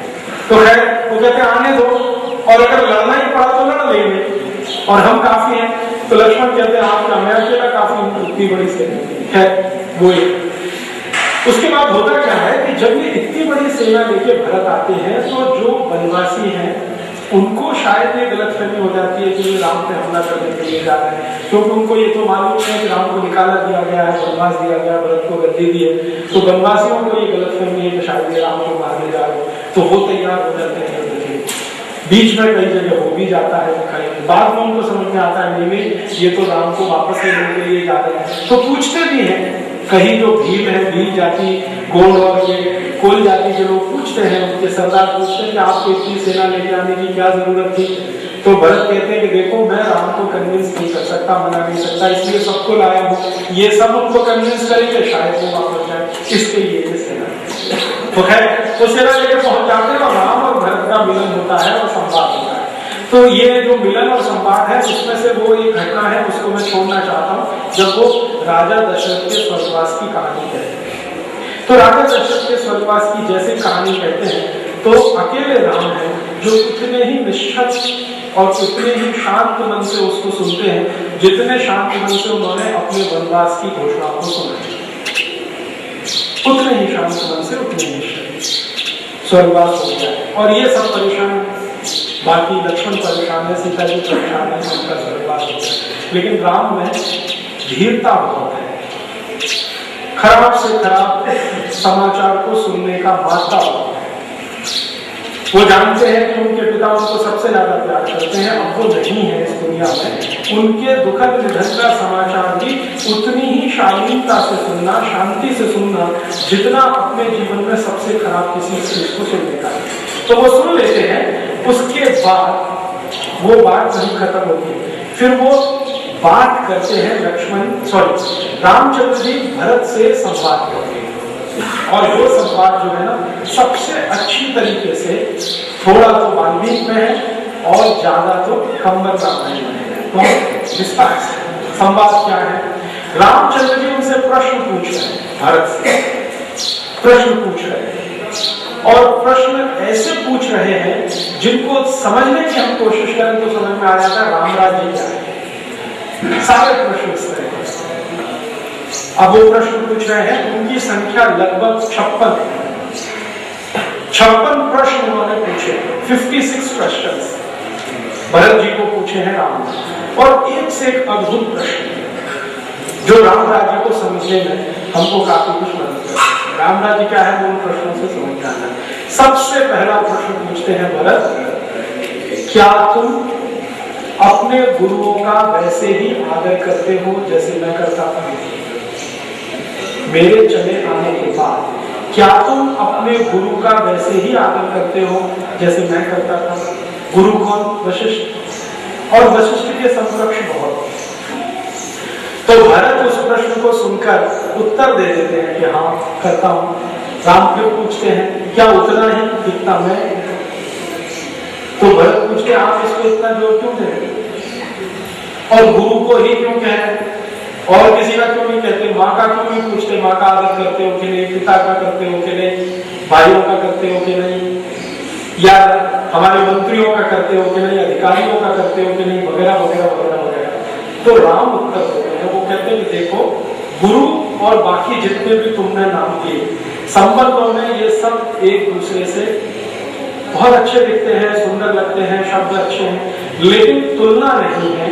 तो है वो कहते आने दो और अगर लड़ना ही पड़ा तो लड़ लेंगे और हम काफी हैं। तो लक्ष्मण कहते हैं आप क्या, मैं अकेला काफी हूं, इतनी बड़ी सेना है वो। उसके बाद होता क्या है कि जब ये इतनी बड़ी सेना लेके भरत आते हैं तो जो वनवासी हैं उनको शायद ये गलतफहमी हो जाती है कि ये राम पे हमला करने के लिए जा रहे हैं, क्योंकि उनको ये तो मालूम है कि राम को निकाला दिया गया है, वनवास दिया गया, भरत को गद्दी दी है। तो वनवासियों को ये गलतफहमी है कि शायद ये राम को मारने जा रहे हैं, तो वो तैयार हो जाते हैं। बीच में कई जगह हो भी जाता है, बाद में उनको समझ में आता है नहीं ये तो राम को वापस लेने के लिए जा रहे हैं। तो पूछते भी हैं, कहीं जो भील है, भील जाति, गोंड और ये कोल जाति के लोग पूछते हैं, उनके सरदार पूछते हैं कि आपको इतनी सेना लेके आने की क्या जरूरत थी। तो भरत कहते हैं कि देखो मैं राम को कन्विंस नहीं कर सकता, मना नहीं सकता, इसलिए सबको लाया हूँ, ये सब उनको कन्विंस करेंगे शायद वो वापस जाए, इसके लिए ये सेना। तो खैर तो सेना लेके पहुंच जाते हैं और राम और भरत का मिलन होता है और संवाद होता है। तो ये जो मिलन और संवाद है उसमें से वो एक घटना है उसको मैं छोड़ना चाहता हूँ, जब वो राजा दशरथ के स्वर्गवास की कहानी कहते हैं। तो राजा दशरथ के स्वर्गवास की जैसे कहानी कहते हैं तो अकेले राम है जो उतने ही निष्ठा और उतने ही शांत मन से उसको सुनते हैं जितने शांत मन से उन्होंने अपने वनवास की घोषणा को सुना। उतने ही शांत मन से उतने ही स्वर्गवास हो गया और ये सब परेशान, बाकी लक्ष्मण परेशान है, सीता जी परेशान है, उनका स्वर्गवास हो गया। लेकिन राम में धीरता बहुत है, खराब से खराब समाचार को सुनने का मात्रा होता है। वो जानते हैं कि उनके पिता उनको सबसे ज्यादा प्यार करते हैं, अब वो नहीं है इस दुनिया में, उनके दुखद निधन का समाचार भी उतनी ही शालीनता से सुनना, शांति से सुनना जितना अपने जीवन में सबसे खराब किसी चीज को सुनने का। तो वो सुन लेते हैं, उसके बाद वो बात नहीं खत्म होती, फिर वो बात करते हैं रामचंद्र जी भरत से संवाद करते हैं और वो संवाद जो है ना सबसे अच्छी तरीके से, थोड़ा तो वाल्मीकि में है और ज्यादा तो कंबर रामायण में है। तो विस्तार से संवाद क्या है, रामचंद्र जी उनसे प्रश्न पूछ रहे हैं, भरत से प्रश्न पूछ रहे हैं और प्रश्न ऐसे पूछ रहे हैं जिनको समझने की हम कोशिश करें तो समझ में आ जाता है राम राज्य क्या है। सारे प्रश्न इस तरह के। अब वो प्रश्न पूछ रहे हैं, उनकी संख्या लगभग 56 प्रश्न उन्होंने पूछे, 56 क्वेश्चन भरत जी को पूछे हैं राम ने। और एक से एक अद्भुत प्रश्न जो राम राज्य को समझने में हमको काफी कुछ मदद करता है। राम राज्य क्या है वो उन प्रश्नों से समझ जाना है। सबसे पहला प्रश्न पूछते हैं भरत, क्या तुम अपने गुरुओं का वैसे ही आदर करते हो जैसे मैं करता था? मेरे चले आने के बाद क्या तुम अपने गुरु का वैसे ही आदर करते हो जैसे मैं करता था? गुरु कौन? वशिष्ठ। और वशिष्ठ के समकक्ष बहुत। तो भरत उस प्रश्न को सुनकर उत्तर दे देते हैं कि हाँ करता हूं। राम फिर पूछते हैं क्या उतना ही जितना मैं? तो भरत पूछते आप इसको इतना जोर क्यों दे रहे और गुरु को ही क्यों कह रहे, और किसी का क्यों नहीं कहते? माँ का क्यों नहीं पूछते? माँ का आदर करते हो कि नहीं? पिता का करते हो कि नहीं? भाइयों का करते हो कि नहीं? या हमारे मंत्रियों का करते हो कि नहीं? अधिकारियों का करते हो कि नहीं? वगैरह वगैरह वगैरह वगैरह। तो राम उत्तर देते हैं, वो कहते हैं कि देखो गुरु और बाकी जितने भी तुमने नाम किए संबंधों में ये सब एक दूसरे से बहुत अच्छे दिखते हैं, सुंदर लगते हैं, शब्द अच्छे हैं, लेकिन तुलना नहीं है।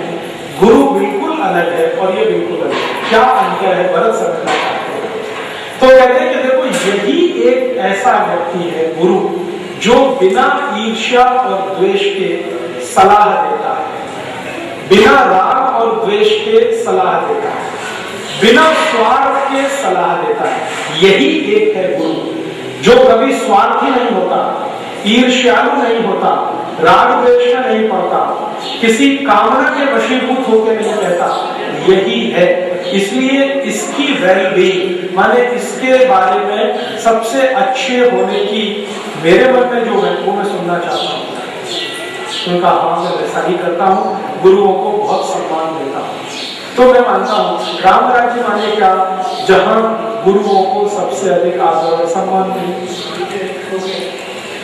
गुरु बिल्कुल अलग है और ये बिल्कुल अलग है। क्या अंतर है भरत समझना चाहते हैं। तो कहते हैं कि देखो यही एक ऐसा व्यक्ति है गुरु जो बिना ईर्ष्या और द्वेष के सलाह देता है, बिना राग और द्वेष के सलाह देता है, बिना स्वार्थ के सलाह देता है। यही एक है गुरु जो कभी स्वार्थी नहीं होता, ईर्ष्यालु नहीं होता, राग द्वेष में नहीं पड़ता, किसी कामना के वशीभूत होकर नहीं कहता। यही है, इसलिए इसकी वेलबींग माने इसके बारे में सबसे अच्छे होने की मेरे मन में जो है वो मैं सुनना चाहता हूँ। उनका हाँ मैं वैसा ही करता हूँ, गुरुओं को बहुत सम्मान देता हूँ। तो मैं मानता हूँ राम राज्य माने क्या? जहाँ गुरुओं को सबसे अधिक आदर और सम्मान मिले,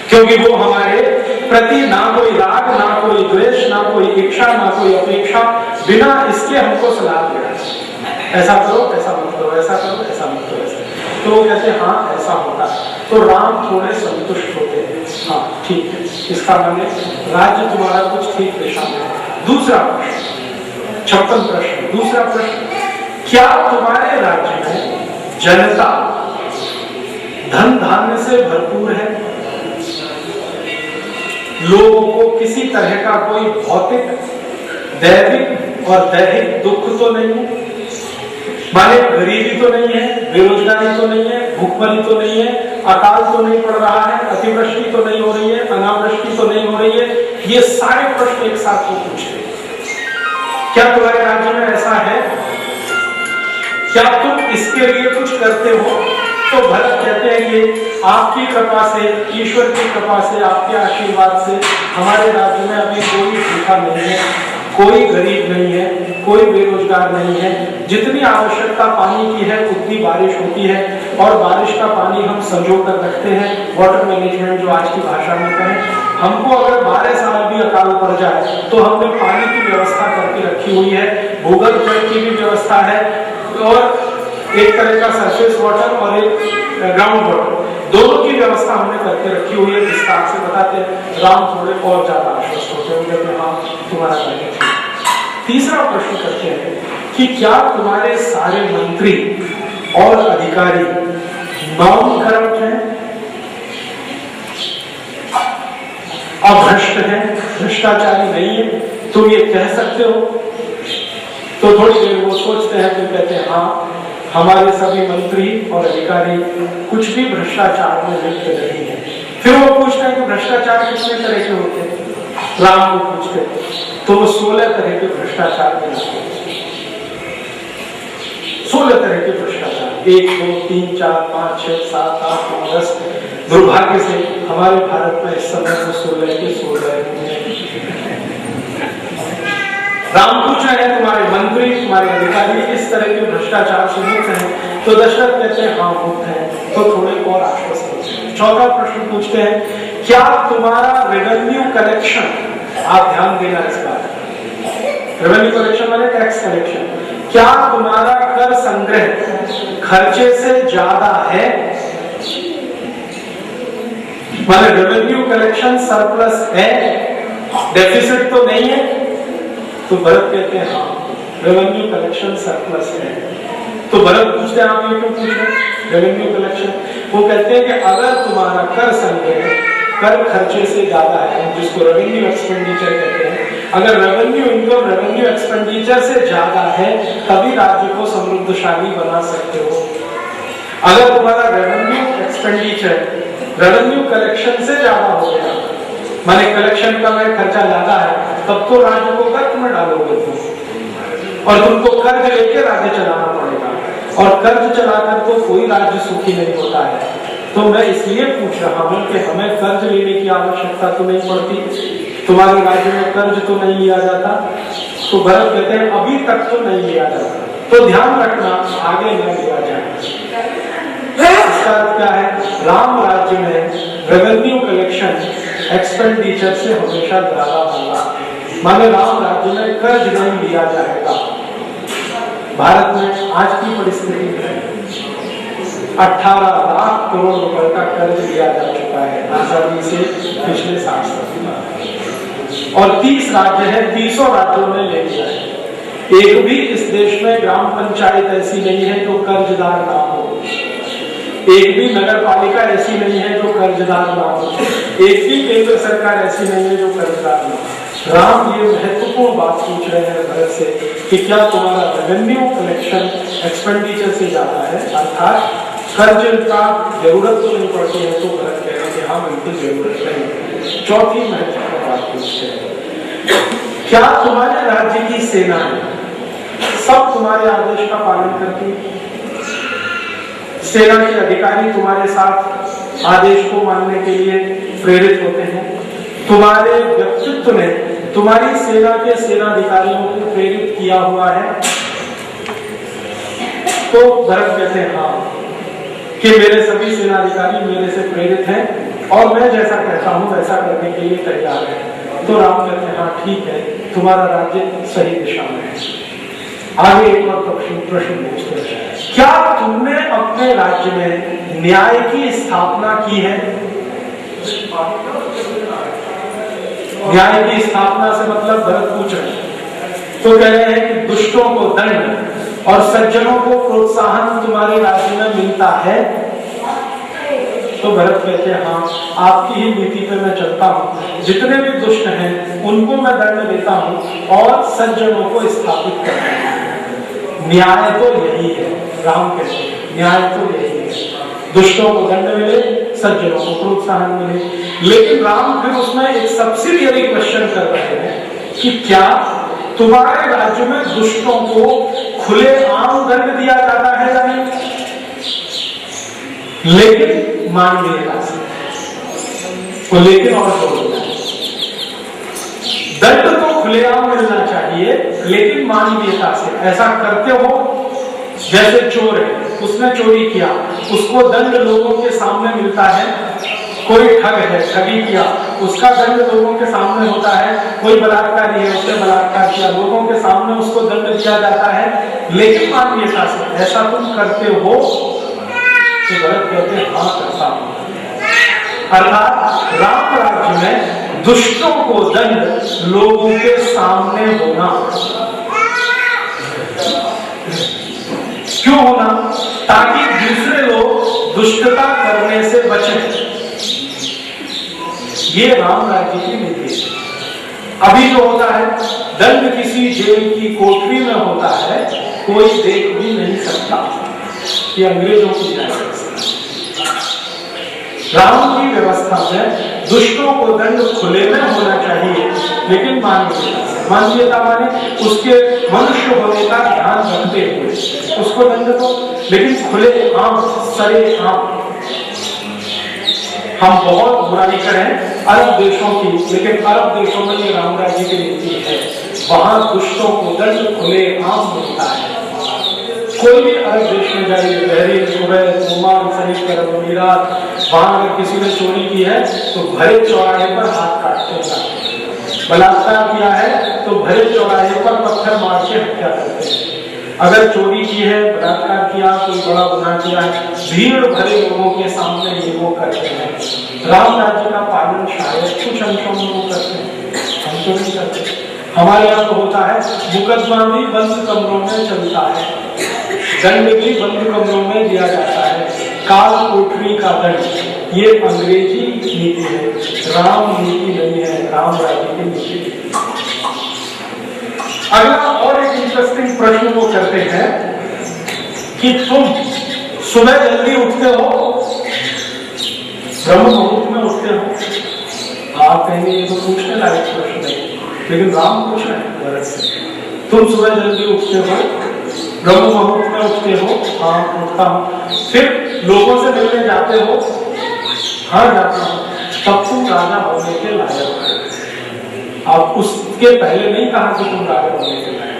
क्योंकि वो हमारे प्रति ना कोई राग, ना कोई द्वेष, ना कोई इच्छा, ना कोई अपेक्षा, बिना इसके हमको सलाह दे रहे हैं ऐसा करो, ऐसा मत करो, ऐसा करो, ऐसा मत करो, ऐसा। तो वो कहते हैं हाँ ऐसा होता है। तो राम थोड़े संतुष्ट होते हैं, हाँ ठीक है, इसका माने राज्य तुम्हारा कुछ ठीक दिशा में है। दूसरा प्रश्न 56 प्रश्न, दूसरा प्रश्न, क्या तुम्हारे राज्य में जनता धन धान्य से भरपूर है? लोगों को किसी तरह का कोई भौतिक, दैविक और दैहिक दुख तो नहीं है? माने गरीबी तो नहीं है, बेरोजगारी तो नहीं है, भूखमरी तो नहीं है, अकाल तो नहीं पड़ रहा है, अतिवृष्टि तो नहीं हो रही है, अनावृष्टि तो नहीं हो रही है। ये सारे प्रश्न एक साथ वो पूछते हैं। क्या तुम्हारे राज्य में ऐसा है? क्या तुम इसके लिए कुछ करते हो? तो भरत कहते हैं कि आपकी कृपा से, ईश्वर की कृपा से, आपके आशीर्वाद से हमारे राज्य में अभी कोई भूखा नहीं है, कोई गरीब नहीं है, कोई बेरोजगार नहीं है। जितनी आवश्यकता पानी की है उतनी बारिश होती है और बारिश का पानी हम संजो कर रखते हैं। वाटर मैनेजमेंट जो आज की भाषा में कहें, हमको अगर 12 साल भी अकाल पड़ जाए तो हमने पानी की व्यवस्था करके रखी हुई है, भूगर्भ जल की भी व्यवस्था है और एक तरह का सरफेस वाटर और एक ग्राउंड वाटर, दोनों की व्यवस्था हमने करके रखी हुई है। विस्तार से बताते हैं। राम थोड़े और ज्यादा आश्वस्त होते हैं, कहते हैं हाँ तुम्हारा कार्य ठीक। तीसरा प्रश्न करते हैं कि क्या तुम्हारे सारे मंत्री और अधिकारी नॉन करप्ट हैं, अभ्रष्ट हैं, भ्रष्टाचारी नहीं है? तुम ये कह सकते हो? तो थोड़ी देर वो सोचते हैं, तो कहते हैं हाँ हमारे सभी मंत्री और अधिकारी कुछ भी भ्रष्टाचार में लिप्त नहीं है। फिर वो पूछते हैं कि भ्रष्टाचार कितने तरह के होते हैं? राम को पूछते हैं तो वो 16 तरह के भ्रष्टाचार में लिप्त हैं। 16 तरह के भ्रष्टाचार, 1 2 3 4 5 6 7 8 9 10। दुर्भाग्य से हमारे भारत में इस समय वो 16 के 16 राम पूछ रहे हैं तुम्हारे मंत्री, तुम्हारे अधिकारी इस तरह के भ्रष्टाचार से मुक्त हैं? तो दशरथ कहते हैं हाँ मुक्त हैं। तो थोड़े और आश्वस्त होते हैं। चौथा प्रश्न पूछते हैं क्या तुम्हारा रेवेन्यू कलेक्शन, आप ध्यान देना इस बात, रेवेन्यू कलेक्शन माने टैक्स कलेक्शन, क्या तुम्हारा कर संग्रह खर्चे से ज्यादा है? माने रेवेन्यू कलेक्शन सरप्लस है, डेफिसिट तो नहीं है? तो भरत कहते हैं हाँ रेवेन्यू कलेक्शन सरप्लस है। तो भरत पूछते हैं आप ये क्यों पूछ रहे हैं रेवेन्यू कलेक्शन? वो कहते हैं कि अगर तुम्हारा कर संग्रह कर खर्चे से ज्यादा है, जिसको रेवेन्यू एक्सपेंडिचर कहते हैं, अगर रेवेन्यू इनकम रेवेन्यू एक्सपेंडिचर से ज्यादा है तभी राज्य को समृद्धशाली बना सकते हो। अगर तुम्हारा रेवेन्यू एक्सपेंडिचर रेवेन्यू कलेक्शन से ज्यादा हो गया माने कलेक्शन का में खर्चा ज्यादा है, तब तो राज्य को कर्ज में डालोगे तुम, और तुमको कर्ज लेके राज्य चलाना पड़ेगा, और कर्ज चलाकर तो कोई राज्य सुखी नहीं होता है। तो मैं इसलिए पूछ रहा हूँ कि हमें कर्ज लेने की आवश्यकता तो नहीं पड़ती, तुम्हारे राज्य में कर्ज तो नहीं लिया जाता। तो भरत कहते हैं अभी तक तो नहीं लिया जाता, तो ध्यान रखना आगे न लिया जाए। इसका अर्थ क्या है? राम राज्य में रेवेन्यू कलेक्शन एक्सपेंडिचर से हमेशा ज्यादा होगा, माने राम राज्य में कर्ज नहीं लिया जाएगा। भारत में आज की परिस्थिति में 18 लाख करोड़ रुपए का कर्ज लिया जा चुका है आजादी से पिछले 60 साल, और 30 राज्य है, 30 राज्यों ने ले लिया है। एक भी इस देश में ग्राम पंचायत ऐसी नहीं है जो कर्जदार ना हो, एक भी नगर पालिका ऐसी नहीं है जो कर्जदार ना हो, एक भी केंद्र सरकार ऐसी नहीं है जो कर्जदार ना हो। राम ये महत्वपूर्ण बात पूछ रहे हैं भारत से कि क्या तुम्हारा रेवेन्यू कलेक्शन एक्सपेंडिचर से ज्यादा है, अर्थात कर्ज का जरूरत तो नहीं पड़ती है। तो भारत कह रहे हैं कि हाँ बिल्कुल जरूरत नहीं। चौथी महत्वपूर्ण बात पूछते हैं, क्या तुम्हारे राज्य की सेना सब तुम्हारे आदेश का पालन करती है? सेना के अधिकारी तुम्हारे साथ आदेश को मानने के लिए प्रेरित होते हैं? तुम्हारे व्यक्तित्व ने तुम्हारी सेना के सेनाधिकारियों को प्रेरित किया हुआ है? तो भरत कहते हैं हाँ, कि मेरे सभी सेनाधिकारी मेरे से प्रेरित हैं और मैं जैसा कहता हूं वैसा करने के लिए तैयार है। तो राम कहते हैं हाँ ठीक है, तुम्हारा राज्य सही दिशा में है। आगे एक और प्रश्न पूछते हैं, क्या तुमने अपने राज्य में न्याय की स्थापना की है? न्याय की स्थापना से मतलब भरत पूछ रहे हैं, तो कह रहे हैं कि दुष्टों को दंड और सज्जनों को प्रोत्साहन तुम्हारे राज्य में मिलता है? तो भरत कहते हैं हाँ, आपकी ही नीति पे मैं चलता हूँ, जितने भी दुष्ट हैं उनको मैं दंड देता हूँ और सज्जनों को स्थापित करता हूँ। न्याय तो यही है, राम कहते हैं न्याय तो यही है, दुष्टों को दंड मिले, सज्जनों को प्रोत्साहन मिले। लेकिन राम फिर उसमें एक सब्सिडियरी क्वेश्चन कर रहे हैं कि क्या तुम्हारे राज्य में दुष्टों को खुले आम दंड दिया जाता है या नहीं? लेकिन मानवीयता से, तो लेकिन और दंड तो खुलेआम मिलना चाहिए लेकिन मानवीयता से। ऐसा करते हो जैसे चोर है, उसने चोरी किया, उसको दंड लोगों के सामने मिलता है। कोई ठग है, ठगी किया, उसका दंड लोगों के सामने होता है। कोई बलात्कारी है, उसने बलात्कार किया, लोगों के सामने उसको दंड दिया जाता है, लेकिन मानवीयता से। ऐसा तुम करते हो? तो भरत कहते हैं हाँ करता हूं। अर्थात राम राज्य में दुष्टों को दंड लोगों के सामने होना। क्यों होना? ताकि दूसरे लोग दुष्टता करने से बचें। ये राम राज्य की नीति है। अभी जो होता है दंड किसी जेल की कोठरी में होता है, कोई देख भी नहीं सकता। ये अंग्रेजों की व्यवस्था। राम की व्यवस्था में दुष्टों को दंड खुले में होना चाहिए, लेकिन मानवीयता माने उसके मनुष्य होने का ध्यान रखते हुए उसको दंड दो, लेकिन खुले आम, सरे आम। हम बहुत बुराई करें अरब देशों की, लेकिन अरब देशों में ये राम राज्य की नीति है, वहां दुष्टों को दंड खुले आम मिलता है। कोई भी अरब देश में जाइए, बहरीन, कुवैत, ओमान, संयुक्त अरब अमीरात, वहां अगर किसी ने चोरी की है तो भरे चौराहे पर हाथ काटते हैं। बलात्कार किया है तो भरे चौराहे पर पत्थर मार के हत्या करते हैं। अगर चोरी की है, बलात्कार किया, कोई बड़ा गुनाह किया है, भीड़ भरे लोगों के सामने ये वो करते हैं। राम राज्य का पालन शायद कुछ अंशों में वो करते हैं, हम तो नहीं करते। हमारे यहाँ तो होता है मुकदमा भी बंद कमरों में चलता है, दंड भी बंद कमरों में दिया जाता है, काल कोठरी का दंड। ये अंग्रेजी नीति है, राम नीति नहीं है, राम राज्य की नीति। अगला और एक इंटरेस्टिंग प्रश्न वो करते हैं कि तुम सुबह जल्दी उठते हो, ब्रह्म मुहूर्त में उठते हो, आप कहेंगे ये तो पूछने लायक प्रश्न है, लेकिन राम पूछ रहे हैं भरत से, तुम सुबह जल्दी उठते हो, ब्रह्म मुहूर्त में उठते हो? हाँ उठता हूँ। फिर लोगों से मिलने जाते हो? हाँ जाता हूँ। तब तुम राजा होने के लायक हो। आप उसके पहले नहीं कहा कि तुम राजा होने के लायक।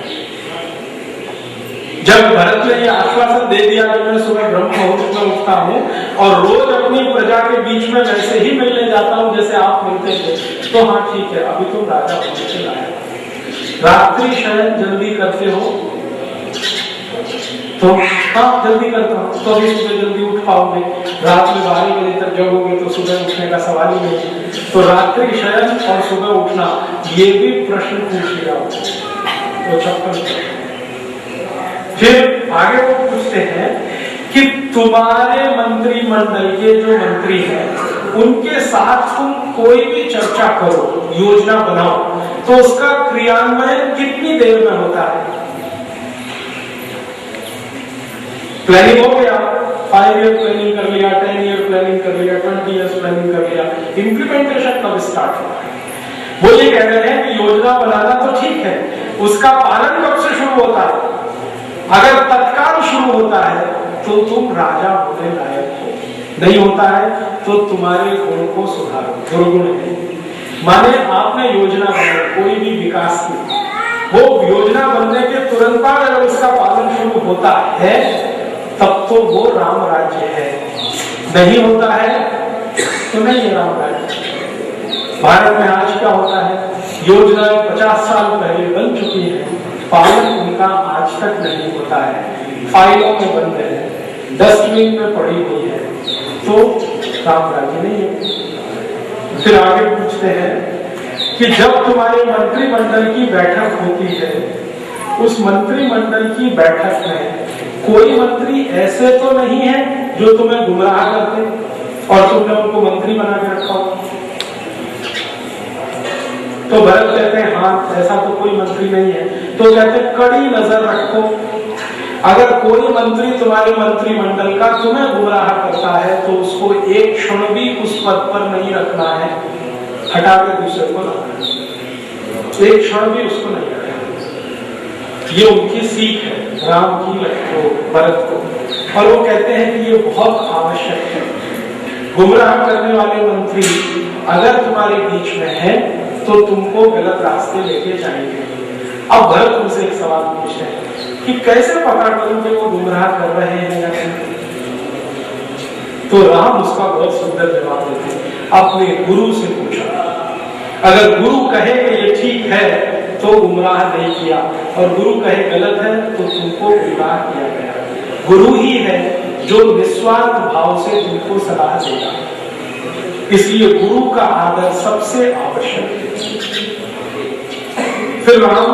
जब भरत ने यह आश्वासन दे दिया कि मैं सुबह ब्रह्म मुहूर्त में उठता हूँ और रोज अपनी प्रजा के बीच में वैसे ही मिलने जाता हूँ जैसे आप मिलते थे, तो हाँ ठीक है, अभी तुम राजा होने के लायक। रात्रि शयन जल्दी करते हो? तो हाँ जल्दी करता हूँ, तो अभी सुबह जल्दी उठ पाओगे? रात में 12 बजे तक जगोगे तो सुबह उठने का सवाल ही नहीं। तो रात्रि शयन और सुबह उठना ये भी प्रश्न पूछ लिया। तो 56। फिर आगे वो पूछते हैं कि तुम्हारे मंत्रिमंडल के जो मंत्री हैं उनके साथ तुम कोई भी चर्चा करो, योजना बनाओ, तो उसका क्रियान्वयन कितनी देर में होता है? प्लानिंग हो गया, 5 ईयर प्लानिंग कर लिया, 10 ईयर प्लानिंग कर लिया, 20 ईयर्स प्लानिंग कर लिया, इम्प्लीमेंटेशन कब स्टार्ट होता है? वो ये कह रहे हैं कि योजना बनाना तो ठीक है, उसका पालन कब से शुरू होता है? अगर तत्काल शुरू होता है तो तुम राजा होने लायक हो, नहीं होता है तो तुम्हारे गुण को सुधारो, दुर्गुण है। माने आपने योजना बनाई कोई भी विकास की, वो योजना बनने के तुरंत बाद अगर उसका पालन शुरू होता है तब तो वो राम राज्य है, नहीं होता है तो नहीं है राम राज्य। भारत में आज क्या होता है, योजनाएं 50 साल पहले बन चुकी है, पालन उनका आज तक नहीं होता है, फाइलों में बंद है, डस्टबिन में पड़ी हुई है, तो राम राज्य नहीं है। फिर आगे पूछते हैं कि जब तुम्हारे मंत्रिमंडल की बैठक होती है, उस मंत्रिमंडल की बैठक में कोई मंत्री ऐसे तो नहीं है जो तुम्हें गुमराह करते और तुमने उनको मंत्री बना के रखा हो? तो भरत कहते हैं हाँ ऐसा तो कोई मंत्री नहीं है। तो कहते हैं कड़ी नजर रखो, अगर कोई मंत्री तुम्हारे मंत्रिमंडल का तुम्हें गुमराह करता है तो उसको एक क्षण भी उस पद पर नहीं रखना है, हटा के दूसरे को रखना है, एक क्षण भी उसको नहीं रखना। ये उनकी सीख है राम की भरत को, और वो कहते हैं कि ये बहुत आवश्यक है। गुमराह करने वाले मंत्री अगर तुम्हारे बीच में है तो तुमको गलत रास्ते लेके जाएंगे। अब भरत उनसे एक सवाल पूछते हैं कि कैसे पता करूं कि वो गुमराह कर रहे हैं या नहीं? तो राम उसका बहुत सुंदर जवाब देते हैं, अपने गुरु से पूछा। अगर गुरु कहे कि ये ठीक है तो गुमराह नहीं किया, और गुरु कहे गलत है तो तुमको गुमराह किया गया। गुरु ही है जो निस्वार्थ भाव से तुमको सलाह देगा, इसलिए गुरु का आदर सबसे आवश्यक है। फिर राम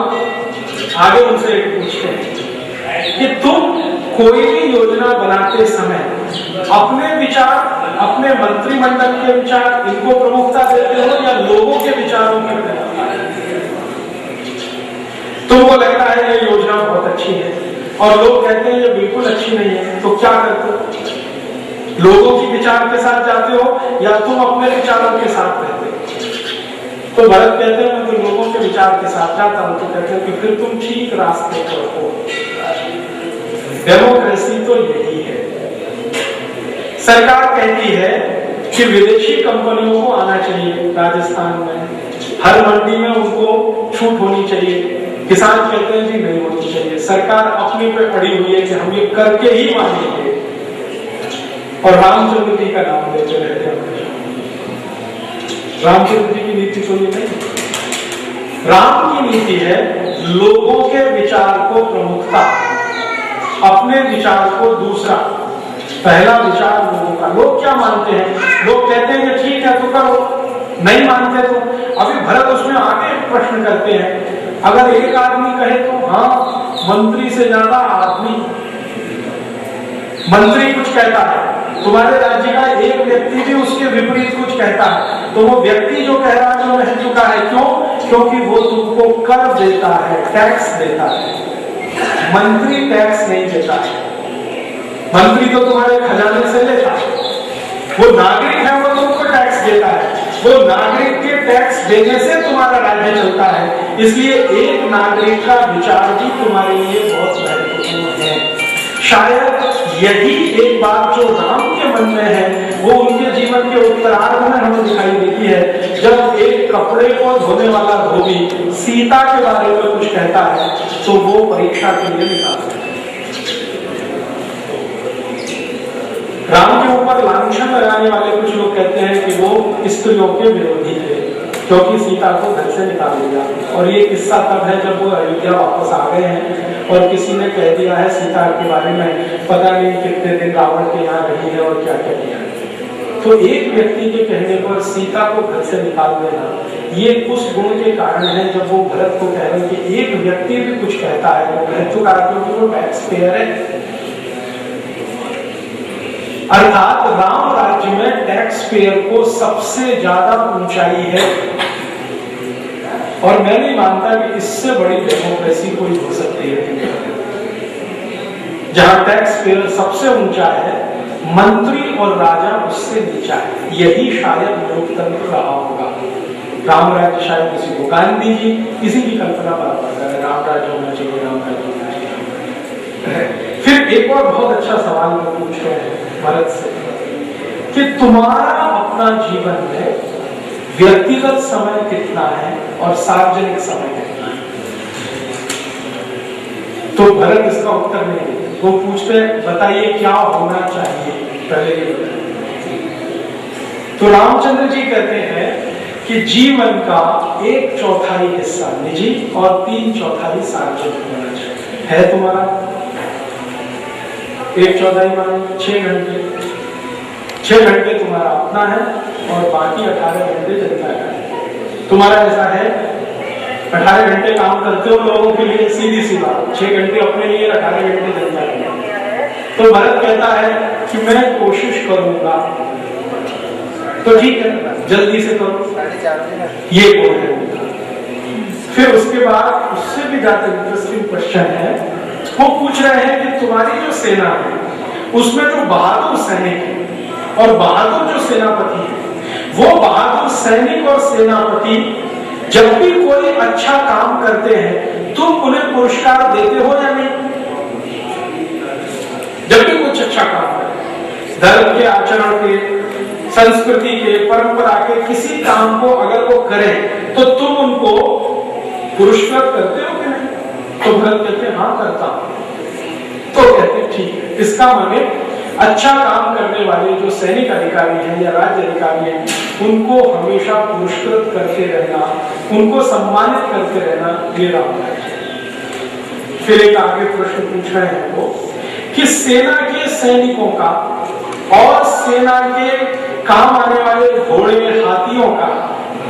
आगे उनसे एक पूछते हैं कि तुम कोई भी योजना बनाते समय अपने विचार, अपने मंत्रिमंडल के विचार, इनको प्रमुखता देते हो या लोगों के विचारों की प्रमुखता? तुमको लगता है ये योजना बहुत अच्छी है और लोग कहते हैं ये बिल्कुल अच्छी नहीं है, तो क्या करते हो? लोगों के विचार के साथ जाते हो या तुम अपने विचारों के साथ रहते हो? तो भरत कहते हैं मैं तो लोगों के विचार के साथ जाता हूं। तो कहते हैं कि फिर तुम ठीक रास्ते पर हो। डेमोक्रेसी तो यही है। सरकार कहती है कि विदेशी कंपनियों को आना चाहिए राजस्थान में, हर मंडी में उनको छूट होनी चाहिए। किसान कहते हैं जी नहीं होनी चाहिए। सरकार अपने पे अड़ी हुई है कि हम ये करके ही मानेंगे, और रामचंद्र जी का नाम लेते रहते हैं। रामचंद्र जी की नीति तो ये नहीं। राम की नीति है लोगों के विचार को प्रमुखता, अपने विचार को दूसरा, पहला विचार लोगों का। लोग क्या मानते हैं? लोग कहते हैं कि ठीक है तो करो, नहीं मानते तो। अभी भरत उसमें आगे प्रश्न करते हैं, अगर एक आदमी कहे तो हाँ, मंत्री से ज्यादा आदमी। मंत्री कुछ कहता है, तुम्हारे राज्य का एक व्यक्ति भी उसके विपरीत कुछ कहता है, तो वो व्यक्ति जो कह रहा है वो रह चुका है। क्यों? क्योंकि वो तुमको कर देता है, टैक्स देता है। मंत्री टैक्स नहीं देता है। मंत्री तो तुम्हारे खजाने से लेता है। वो नागरिक है, वो तुमको टैक्स देता है। वो नागरिक के टैक्स देने से तुम्हारा राज्य चलता है, इसलिए एक नागरिक का विचार भी तुम्हारे लिए बहुत महत्वपूर्ण है। शायद यही एक बात जो राम के मन में है वो उनके जीवन के उत्तरार्ध में हमें दिखाई देती है। जब एक कपड़े को धोने वाला धोबी सीता के बारे में कुछ कहता है तो वो परीक्षा के लिए निकालता है। राम के ऊपर लांछन लगाने वाले कुछ लोग कहते हैं कि वो स्त्रियों के विरोधी थे क्योंकि सीता को घर से निकाल दिया। और ये किस्सा तब है जब वो अयोध्या वापस आ गए हैं और किसी ने कह दिया है सीता के बारे में पता नहीं कितने दिन रावण के यहाँ रही है और क्या क्या किया है। तो एक व्यक्ति के कहने पर सीता को घर से निकाल देना ये उस गुण के कारण है। जब वो भरत को कह रहे हैं कि एक व्यक्ति भी कुछ कहता है वो भरत चुका क्योंकि वो टैक्स पेयर है। अर्थात राम राज्य में टैक्स पेयर को सबसे ज्यादा ऊंचाई है और मैं नहीं मानता कि इससे बड़ी डेमोक्रेसी कोई हो सकती है। जहां टैक्स पेयर सबसे ऊंचा है, मंत्री और राजा उससे नीचा है। यही शायद लोकतंत्र रहा होगा। राम राज्य शायद किसी को गांधी जी किसी की कल्पना बराबर कर राम राज्य होना चाहिए, राम राज्य होना चाहिए। फिर एक और बहुत अच्छा सवाल वो पूछ रहे हैं भरत से कि तुम्हारा अपना जीवन में व्यक्तिगत समय कितना है और सार्वजनिक समय कितना है। तो भरत इसका उत्तर नहीं देते। वो पूछते बताइए क्या होना चाहिए, पहले ये बताइए। तो रामचंद्र जी कहते हैं कि जीवन का 1/4 हिस्सा निजी और 3/4 सार्वजनिक होना चाहिए। है तुम्हारा 1/4 माने 6 घंटे, 6 घंटे तुम्हारा अपना है और बाकी 18 घंटे जनता का है। तुम्हारा ऐसा है 18 घंटे काम करते हो लोगों के लिए, सीधी सी बात, 6 घंटे अपने लिए, 18 घंटे जनता के लिए। तो भरत कहता है कि मैं कोशिश करूंगा, तो ठीक है जल्दी से करो, ये बोल रहे हैं। फिर उसके बाद उससे भी ज्यादा इंटरेस्टिंग क्वेश्चन है, वो पूछ रहे हैं कि तुम्हारी जो सेना है उसमें जो बहादुर सैनिक है और बहादुर जो सेनापति है, वो बहादुर सैनिक और सेनापति जब भी कोई अच्छा काम करते हैं तुम उन्हें पुरस्कार देते हो या नहीं। जब भी कुछ अच्छा काम करे, धर्म के, आचरण के, संस्कृति के, परंपरा के किसी काम को अगर वो करें तो तुम उनको पुरस्कृत करते हो कि नहीं। तो भरत कहते हैं हाँ करता हूं। तो कहते हैं ठीक है, इसका माने अच्छा काम करने वाले जो सैनिक अधिकारी हैं या राज्य अधिकारी हैं उनको हमेशा पुरस्कृत करते रहना, उनको सम्मानित करते रहना, ये राम राज्य है। फिर एक आगे प्रश्न पूछ रहे हैं वो कि सेना के सैनिकों का और सेना के काम आने वाले घोड़े, हाथियों का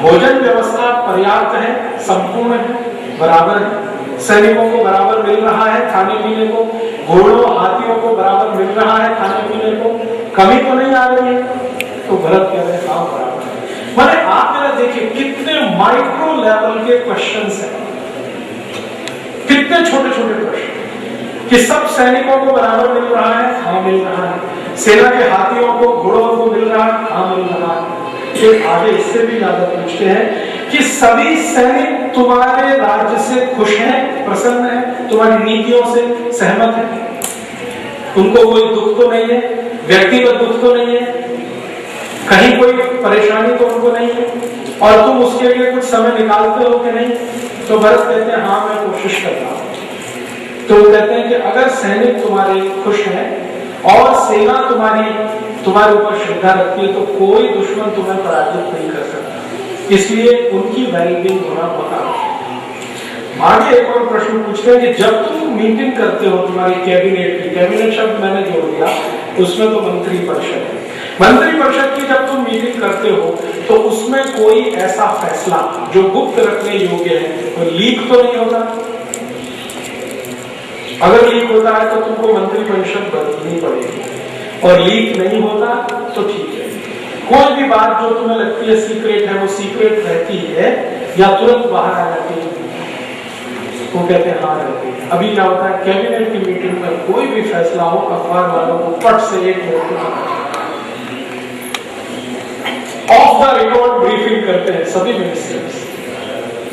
भोजन व्यवस्था पर्याप्त है, संपूर्ण है, बराबर है, सैनिकों को बराबर मिल रहा है खाने पीने को, घोड़ों हाथियों को बराबर मिल रहा है खाने पीने को, कमी तो नहीं आ रही है। तो भरत कह रहे हैं हाँ बराबर है। माने आप मेरा देखिए कितने माइक्रो लेवल के क्वेश्चंस हैं, कितने छोटे छोटे प्रश्न कि सब सैनिकों को बराबर मिल रहा है, हाँ मिल रहा है, सेना के हाथियों को, घोड़ों को मिल रहा है, हाँ मिल रहा है। फिर आगे इससे भी ज्यादा पूछते हैं कि सभी सैनिक तुम्हारे राज्य से खुश हैं, प्रसन्न हैं, तुम्हारी नीतियों से सहमत हैं, उनको कोई दुख तो नहीं है, व्यक्तिगत दुख तो नहीं है, कहीं कोई परेशानी तो उनको नहीं है, और तुम उसके लिए कुछ समय निकालते हो कि नहीं। तो भरत कहते हैं हाँ मैं कोशिश करता हूं। तो वो कहते हैं कि अगर सैनिक तुम्हारे खुश हैं और सेना तुम्हारे ऊपर श्रद्धा रखती है तो कोई दुश्मन तुम्हें पराजित नहीं कर सकता, इसलिए उनकी वेलबींग होना बहुत आवश्यक है। आगे एक और प्रश्न पूछते हैं कि जब तुम मीटिंग करते हो तुम्हारी कैबिनेट की, कैबिनेट शब्द मैंने जोड़ दिया, उसमें तो मंत्रिपरिषद है, मंत्रिपरिषद की जब तुम मीटिंग करते हो तो उसमें कोई ऐसा फैसला जो गुप्त रखने योग्य है, तो लीक तो नहीं होता। अगर लीक होता है तो तुमको मंत्रिपरिषद बदलनी पड़ेगी, और लीक नहीं होता तो ठीक है। कोई भी बात जो तुम्हें लगती है सीक्रेट है वो सीक्रेट रहती है या तुरंत बाहर आ जाती है, वो कहते हैं हाँ रहती है। अभी क्या होता है कैबिनेट की मीटिंग में कोई भी फैसला हो, अखबार वालों को पट से एक minute of the record briefing करते हैं सभी मिनिस्टर्स,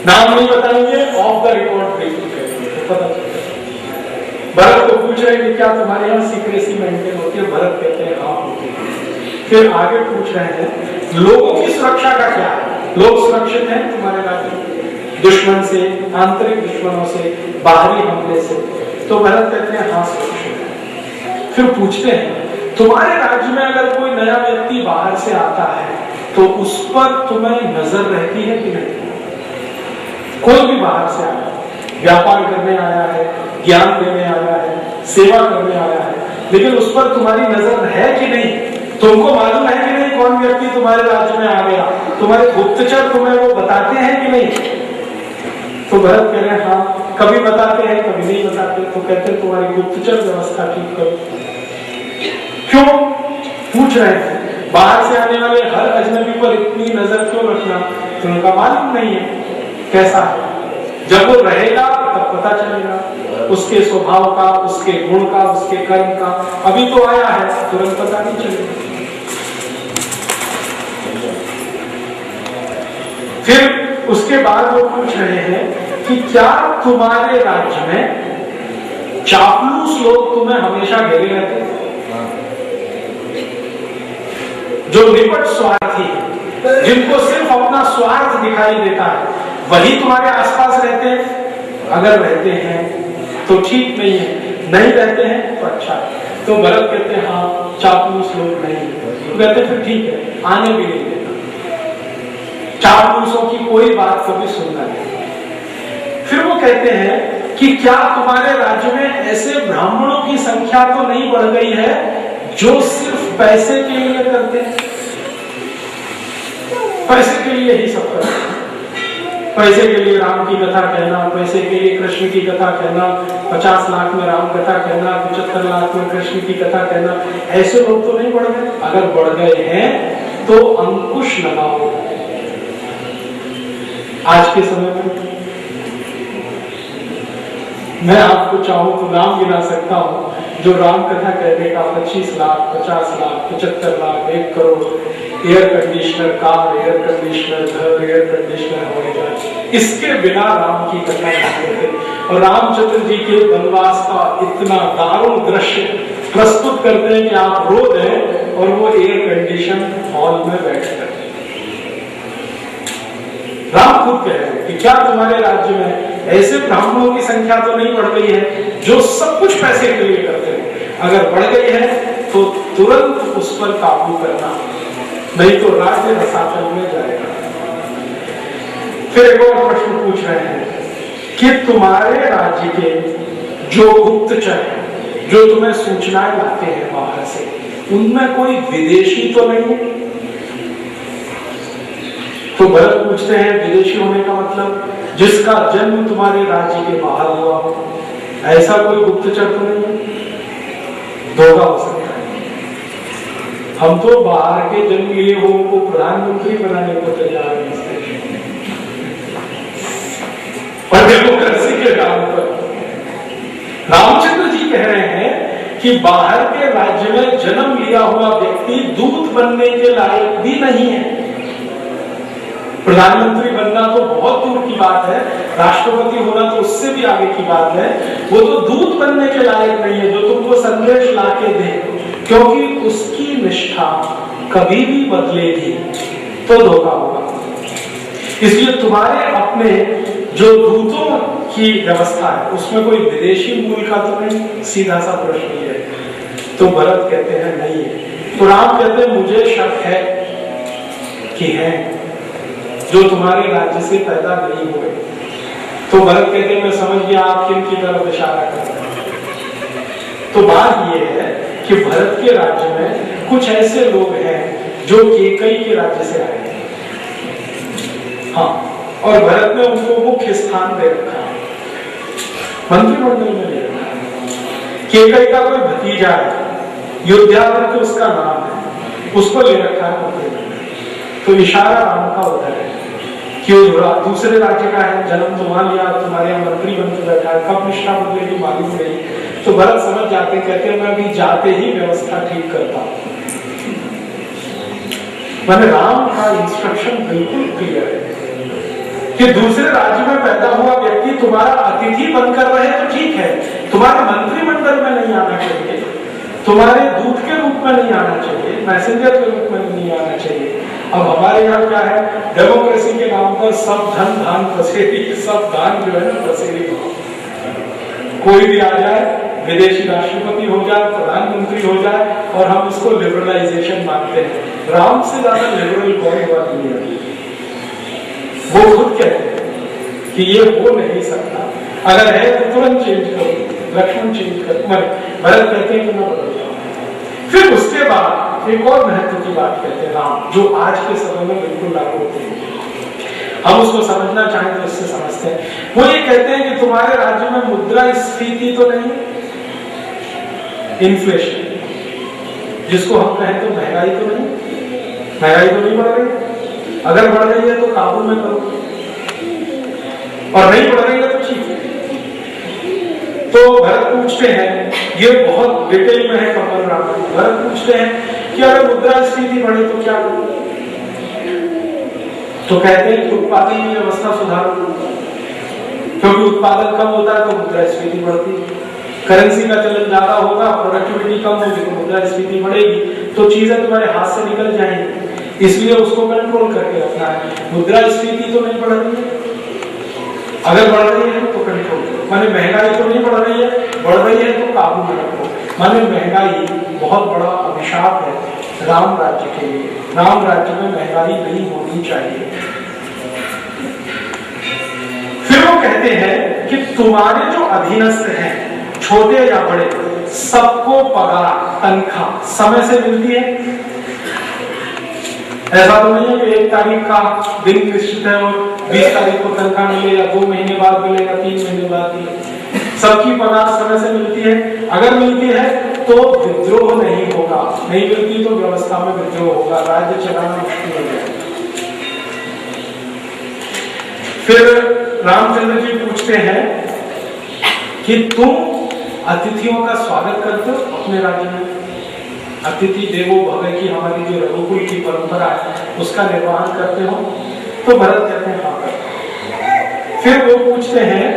नाम नहीं बताएंगे, ऑफ द रिकॉर्ड ब्रीफिंग करेंगे तो पता चलता है। भरत को पूछ रहे हैं कि क्या तुम्हारे यहाँ सीक्रेसी मेंटेन होती है? भरत कहते हैं हाँ होती है। फिर आगे पूछ रहे हैं लोगों की सुरक्षा का क्या है, लोग सुरक्षित हैं तुम्हारे राज्य में दुश्मन से, आंतरिक दुश्मनों से, बाहरी हमले से? तो भरत कहते हैं हाँ सुरक्षित है। फिर पूछते हैं तुम्हारे राज्य में अगर कोई नया व्यक्ति बाहर से आता है तो उस पर तुम्हें नजर रहती है कि नहीं? कोई भी बाहर से आया, व्यापार करने आया है, ज्ञान देने आया है, सेवा करने आया है, लेकिन उस पर तुम्हारी नजर है कि नहीं? तुमको मालूम है कि नहीं कौन व्यक्ति तुम्हारे राज्य में आ गया? तुम्हारे गुप्तचर तुम्हें वो बताते हैं कि नहीं? तो भरत कह रहे हैं हाँ, कभी बताते हैं कभी नहीं बताते। तो कहते हैं तुम्हारी गुप्तचर व्यवस्था ठीक करो। क्यों पूछ रहे हैं? बाहर से आने वाले हर अजनबी पर इतनी नजर क्यों रखना? तो उनका मालूम नहीं है कैसा है, जब वो रहेगा तब पता चलेगा उसके स्वभाव का, उसके गुण का, उसके कर्म का। अभी तो आया है, तुरंत पता नहीं चलेगा। फिर उसके बाद वो पूछ रहे हैं कि क्या तुम्हारे राज्य में चापलूस लोग तुम्हें हमेशा घेरे रहते हैं? जो निकट स्वार्थी है, जिनको सिर्फ अपना स्वार्थ दिखाई देता है, वही तुम्हारे आसपास रहते हैं? अगर रहते हैं तो ठीक नहीं है, नहीं रहते हैं तो अच्छा है। तो भरत कहते हैं हाँ चापलूस लोग नहीं है। तो कहते फिर ठीक है, आने भी नहीं देना, चापलूसों की कोई बात कभी सुनना नहीं। फिर वो कहते हैं कि क्या तुम्हारे राज्य में ऐसे ब्राह्मणों की संख्या तो नहीं बढ़ गई है जो सिर्फ पैसे के लिए करते हैं? पैसे के लिए ही सब करते हैं, पैसे के लिए राम की कथा कहना, पैसे के लिए कृष्ण की कथा कहना, 50 लाख में राम कथा कहना, 75 लाख में कृष्ण की कथा कहना। ऐसे लोग तो नहीं बढ़ गए। अगर बढ़ गए हैं तो अंकुश लगाओ। आज के समय में मैं आपको चाहूं तो नाम गिना सकता हूं जो राम कथा कहने का 25 lakh, 50 lakh, 75 lakh, 1 crore air conditioner car, air conditioner घर, एयर कंडीशनर हवाई जहाज, इसके बिना राम की कथा नहीं करते। और रामचंद्र जी के वनवास का इतना दारुण दृश्य प्रस्तुत करते हैं कि आप रो दें, और वो एयर कंडीशन हॉल में बैठकर। राम खुद कह रहे हैं कि क्या तुम्हारे राज्य में ऐसे ब्राह्मणों की संख्या तो नहीं बढ़ गई है जो सब कुछ पैसे के लिए करते हैं? अगर बढ़ गई है तो तुरंत उस पर काबू करना, नहीं तो राज्य रसातल में जाएगा। फिर एक और प्रश्न पूछ रहे हैं कि तुम्हारे राज्य के जो गुप्तचर हैं, जो तुम्हें सूचनाएं लाते हैं बाहर से, उनमें कोई विदेशी तो नहीं है? तो भरत पूछते हैं विदेशी होने का मतलब जिसका जन्म तुम्हारे राज्य के बाहर हुआ हो, ऐसा कोई गुप्तचर तो नहीं है? धोखा हो सकता है। हम तो बाहर के जन्म लिए हुओं को प्रधानमंत्री बनाने को तैयार हैं, पर डेमोक्रेसी के नाम पर। रामचंद्र जी कह रहे हैं कि बाहर के राज्य में जन्म लिया हुआ व्यक्ति दूत बनने के लायक भी नहीं है। प्रधानमंत्री बनना तो बहुत दूर की बात है, राष्ट्रपति होना तो उससे भी आगे की बात है। वो तो दूत बनने के लायक नहीं है जो तुमको संदेश लाके दे, क्योंकि उसकी निष्ठा कभी भी बदलेगी तो धोखा होगा। इसलिए तुम्हारे अपने जो दूतों की व्यवस्था है उसमें कोई विदेशी मूल का तो नहीं? सीधा सा प्रश्न है। तो भरत कहते हैं नहीं है। तो राम कहते हैं मुझे शक है कि है जो तुम्हारे राज्य से पैदा नहीं हुए। तो भरत कहते हैं मैं समझ गया आप किन की तरफ इशारा कर रहे हैं। तो बात यह है कि भरत के राज्य में कुछ ऐसे लोग हैं जो केकई के राज्य से आए हैं। हाँ, और भरत ने उनको मुख्य स्थान दे रखा है, मंत्रिमंडल में ले रखा है। केकई का कोई भतीजा है, युद्धावृत उसका नाम है, उसको ले रखा है मंत्रिमंडल। तो इशारा राम का उधर है कि दूसरे राज्य का है, जन्म तुम्हारा लिया, तुम्हारे यहाँ मंत्री बन के बैठा है, कब निष्ठा बदलेगी मालूम नहीं। तो भरत समझ जाते, कहते हैं मैं भी जाते ही व्यवस्था ठीक करता हूं। मैंने राम का इंस्ट्रक्शन बिल्कुल क्लियर है कि दूसरे राज्य में पैदा हुआ व्यक्ति तुम्हारा अतिथि बनकर रहे तो ठीक है, तुम्हारे मंत्रिमंडल में नहीं आना चाहिए, तुम्हारे दूत के रूप में नहीं आना चाहिए, मैसेंजर के रूप में नहीं आना चाहिए। अब हमारे यहाँ क्या है, डेमोक्रेसी के नाम पर सब धन धान पसेरी, सब दान जो है ना पसेरी हो, कोई भी आ जाए, विदेशी राष्ट्रपति हो जाए, प्रधानमंत्री हो जाए, और हम इसको लिबरलाइजेशन मानते हैं। राम से ज्यादा लिबरल कौन हुआ दुनिया में? वो खुद कहते हैं कि ये हो नहीं सकता, अगर है तो तुरंत चेंज करो, लक्ष्मण चेंज करो, भरत कहते हैं कि मैं बदल जाऊं। फिर उसके बाद एक और महत्व की बात कहते हैं राम, जो आज के समय में बिल्कुल लागू होती है, हम उसको समझना चाहें तो इससे समझते हैं। वो ये कहते हैं कि तुम्हारे राज्य में मुद्रास्फीति तो नहीं, इन्फ्लेशन जिसको हम कहें तो महंगाई तो नहीं, महंगाई तो नहीं बढ़ रही, अगर बढ़ रही है तो काबू में करो, और नहीं बढ़ रही है तो ठीक है। तो भरत पूछते हैं, ये बहुत डिटेल में है कमल राम, भरत पूछते हैं कि अगर मुद्रास्फीति बढ़े तो क्या करो? तो कहते हैं कि उत्पादन की व्यवस्था सुधारो, क्योंकि उत्पादन कम होता है तो मुद्रास्फीति बढ़ती है, करेंसी का चलन ज्यादा होगा, प्रोडक्टिविटी कम होगी तो मुद्रास्फीति बढ़ेगी, तो चीजें तुम्हारे हाथ से निकल जाएंगी, इसलिए उसको कंट्रोल करके रखना है। मुद्रास्फीति तो नहीं बढ़ रही है, अगर बढ़ रही है तो कंट्रोल करो, माने महंगाई तो नहीं बढ़ रही है, बढ़ रही है तो काबू में रखो। माने महंगाई बहुत बड़ा अभिशाप है राम राज्य के लिए, राम राज्य में महंगाई नहीं होनी चाहिए। फिर वो कहते हैं कि तुम्हारे जो अधीनस्थ हैं, छोटे या बड़े, सबको पगार तनख्वाह समय से मिलती है। ऐसा तो नहीं है कि 1 तारीख का दिन निश्चित है और 20 तारीख को तनख्वाह मिले, या 2 महीने बाद मिले, या 3 महीने बाद मिले। सबकी पगार समय से मिलती है। अगर मिलती है तो विद्रोह नहीं होगा, नहीं मिलती तो व्यवस्था में विद्रोह होगा, राज्य चलाना मुश्किल हो जाएगा। फिर रामचंद्र जी पूछते हैं कि तुम अतिथियों का स्वागत करते हो अपने राज्य में? अतिथि देवो भव की हमारी जो रघुकुल की परंपरा है उसका निर्वहन करते हो? तो भरत कहते हैं हाँ करते हैं। फिर वो पूछते हैं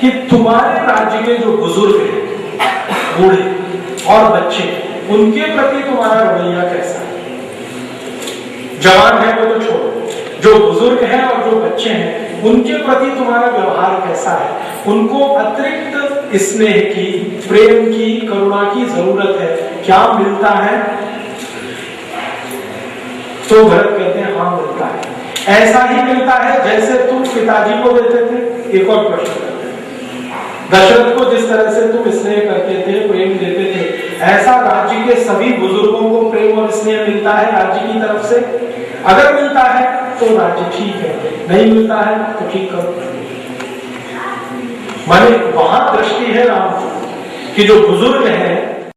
कि तुम्हारे राज्य के जो बुजुर्ग हैं, बूढ़े और बच्चे, उनके प्रति तुम्हारा रवैया कैसा है? जवान है वो तो छोड़ो, जो बुजुर्ग हैं और जो बच्चे हैं उनके प्रति तुम्हारा व्यवहार कैसा है? उनको अतिरिक्त स्नेह की, प्रेम की, करुणा की जरूरत है, क्या मिलता है? तो भरत कहते हैं हाँ मिलता है, ऐसा ही मिलता है जैसे तुम पिताजी को देते थे। एक और प्रश्न करते हैं, दशरथ को जिस तरह से तुम स्नेह करते थे, प्रेम देते थे, ऐसा राज्य के सभी बुजुर्गों को प्रेम और स्नेह मिलता है राज्य की तरफ से? अगर मिलता है तो राज्य ठीक है, नहीं मिलता है तो ठीक करो। माने वहां दृष्टि है राम की कि जो बुजुर्ग हैं